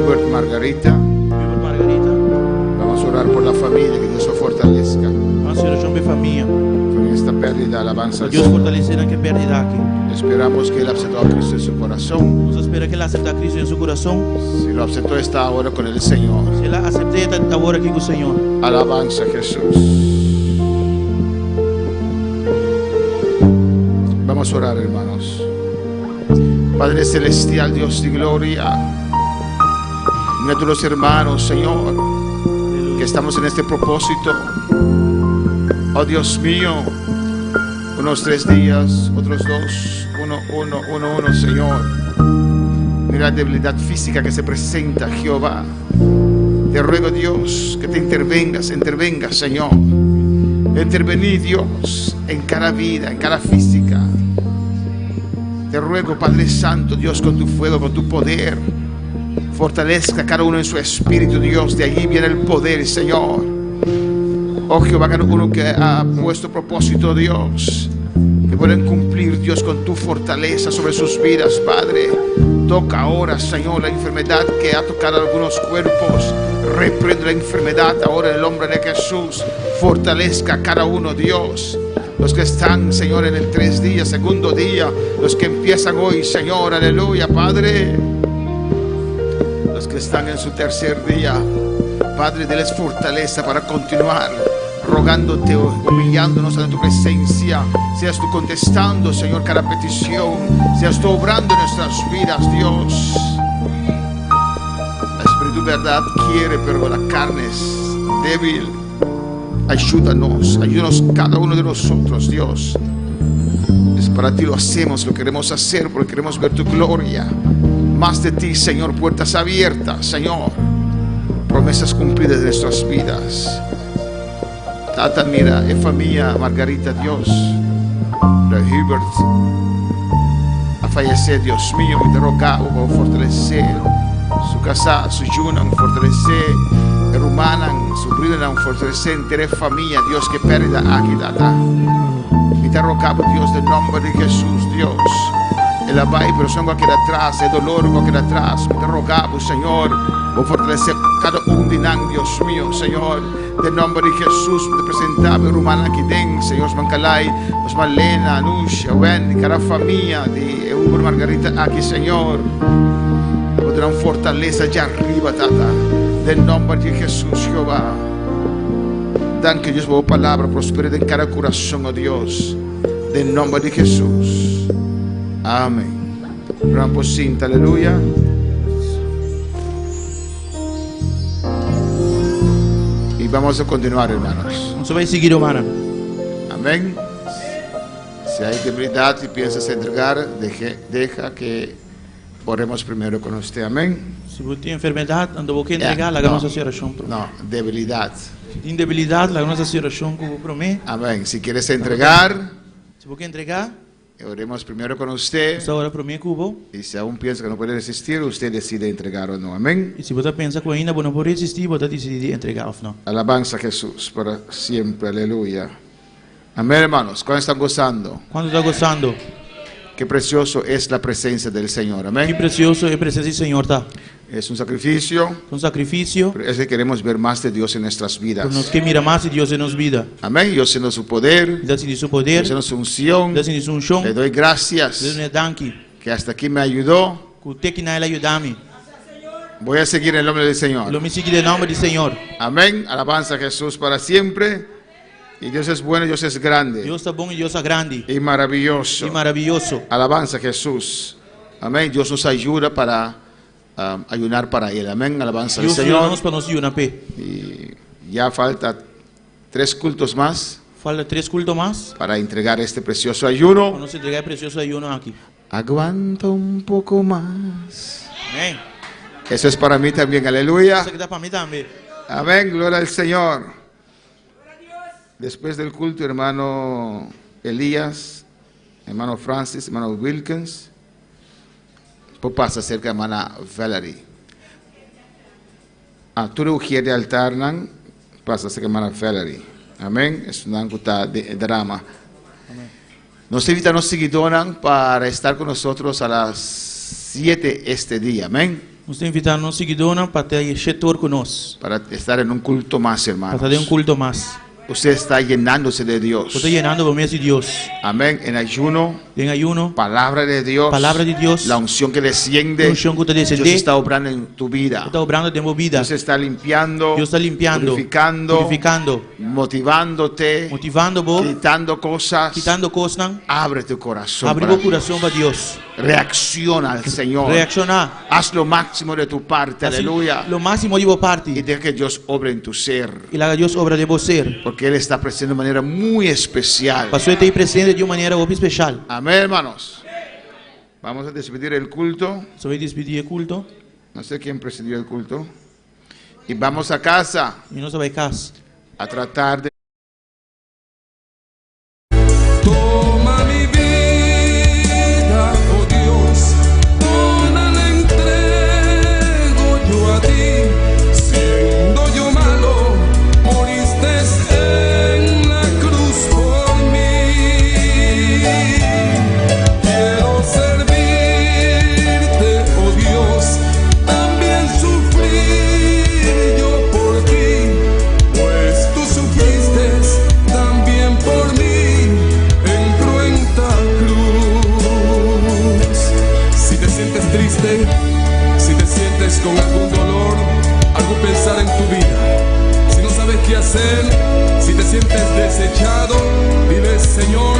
Robert Margarita. Viva Margarita. Vamos a orar por la familia, que Dios lo fortalezca. Vamos a oración para familia. Con esta pérdida, alabanza al Dios Señor. fortalecerá que pérdida aquí. Esperamos que Él aceptó a Cristo en su corazón. Nos espera que Él acepte a Cristo en su corazón. Si lo aceptó, está ahora con el Señor. Si Él acepte, está ahora aquí con el Señor. Alabanza a Jesús. Vamos a orar, hermanos. Padre celestial, Dios de gloria, nuestros hermanos, Señor, que estamos en este propósito. Oh Dios mío, unos 3 días, otros 2, uno, Señor. Mira la debilidad física que se presenta, Jehová. Te ruego, Dios, que te intervengas, Señor. Intervení, Dios, en cada vida, en cada física. Te ruego, Padre Santo, Dios, con tu fuego, con tu poder, fortalezca a cada uno en su espíritu, Dios. De allí viene el poder, Señor. Oh Jehová, cada uno que ha puesto propósito, Dios, que pueden cumplir, Dios, con tu fortaleza sobre sus vidas, Padre. Toca ahora, Señor, la enfermedad que ha tocado algunos cuerpos. Reprende la enfermedad ahora en el nombre de Jesús. Fortalezca a cada uno, Dios. Los que están, Señor, en el 3 días, segundo día, los que empiezan hoy, Señor, aleluya, Padre. Los que están en su 3er día, Padre, déles fortaleza para continuar. rogándote, humillándonos ante tu presencia. Seas tú contestando, Señor, cada petición. Seas tú obrando en nuestras vidas, Dios. El Espíritu verdad quiere, pero la carne es débil. Ayúdanos cada uno de nosotros, Dios. Es para ti lo hacemos, lo queremos hacer porque queremos ver tu gloria. Más de ti, Señor, puertas abiertas, Señor. Promesas cumplidas de nuestras vidas. Tata, mira, familia Margarita, Dios. La Hubert a fallecer, Dios mío, me te rogaba por fortalecer su casa, su Junan, fortalecer Rumanan, su Brinan, fortalecer entera familia, Dios, que pérdida aquí, Tata. Me te rogaba, Dios, del nombre de Jesús, Dios. El abai, pero son aquí atrás, el dolor aquí atrás. Me te rogaba, Señor, por fortalecer cada uno de nosotros, Dios mío, Señor. Del nombre de Jesús, me te presentaba, Rumana, aquí den, Señor, Mancalay, Malena, Anusha, Wendy, cada familia de Uber Margarita, aquí, Señor. Podrán fortaleza allá arriba, Tata. Del nombre de Jesús, Jehová. Dan que Dios, por palabra, prospere en cada corazón, oh Dios. Del nombre de Jesús. Amén. Rampo cinta, aleluya. Y vamos a continuar, hermanos. Vamos a seguir, hermana. Amén. Si hay debilidad y piensas entregar, deja que oremos primero con usted. Amén. Si você tem enfermedade, anda você entregar, la nossa oração. No, debilidad. Tem debilidade, la nossa oração que para mim. Amén. Si quieres entregar, se você entregar, oremos primero con usted. Ora para mim, cubo. Y si aún piensa que no puede resistir, usted decide entregar o no. Amén. E se você pensa que ainda não pode resistir, você decide entregar ou não. Alabanza a Jesús para siempre. Aleluya. Amén, hermanos. ¿Cuándo están gozando? ¿Cuándo está gozando? Qué precioso es la presencia del Señor. Amén. Qué precioso es la presencia del Señor. Es un sacrificio. Un sacrificio. Pero es que queremos ver más de Dios en nuestras vidas. Nos que mira más de Dios en nuestras vidas. Amén. Yo siendo su poder. Yo siendo su poder. Yo siendo su unción. Yo siendo su unción. Le doy gracias. Que hasta aquí me ayudó. Voy a seguir en el nombre del Señor. Lo me seguiré en el nombre del Señor. Amén. Alabanza a Jesús para siempre. Y Dios es bueno y Dios es grande. Dios está bueno y Dios es grande. Y maravilloso. Y maravilloso. Alabanza a Jesús. Amén. Dios nos ayuda para ayunar para Él. Amén. Alabanza al Señor. Y ya falta 3 cultos más. Falta 3 cultos más. Para entregar este precioso ayuno. Vamos a entregar el precioso ayuno aquí. Aguanta un poco más. Amén. Eso es para mí también. Aleluya. Eso está para mí también. Amén. Gloria al Señor. Después del culto, hermano Elías, hermano Francis, hermano Wilkins, pues pasa cerca de hermana Valerie. Tú de altar, pasa cerca de hermana Valerie. Amén. Es una anguta de drama. Nos invitan a los seguidores para estar con nosotros a las 7 este día. Amén. Nos invitan a los seguidores para estar con nosotros. Para estar en un culto más, hermanos. Para tener un culto más. Usted está llenándose de Dios. Usted llenando de Dios. Amén. En ayuno. En ayuno. Palabra de Dios. Palabra de Dios. La unción que desciende. La unción que desciende. Dios está obrando en tu vida. Está obrando en tu vida. Dios está limpiando. Dios está limpiando. Purificando. Motivándote. Motivando vos. Quitando cosas. Quitando cosas. Abre tu corazón. Abre tu corazón para Dios. Reacciona al Señor. Reacciona. Haz lo máximo de tu parte. Así, aleluya. Lo máximo de tu parte. Y deja que Dios obre en tu ser. Y la Dios obra de vos ser. Porque Él está presente de manera muy especial. Pasó a estar presente de una manera muy especial. Amén, hermanos. Vamos a despedir el culto. Se va a despedir el culto. No sé quién presidió el culto. Y vamos a casa. Y no se va a casa. A tratar de Toma mi vida, oh Dios, toda la entrego yo a ti. Siendo yo malo, moriste en la cruz por mí. Quiero servirte, oh Dios, también sufrir yo por ti, pues tú sufriste también por mí en cruenta cruz. Si te sientes triste, si te sientes con algún dolor, algún pensar en tu vida, si no sabes qué qué hacer, si te sientes desechado, dile, Señor,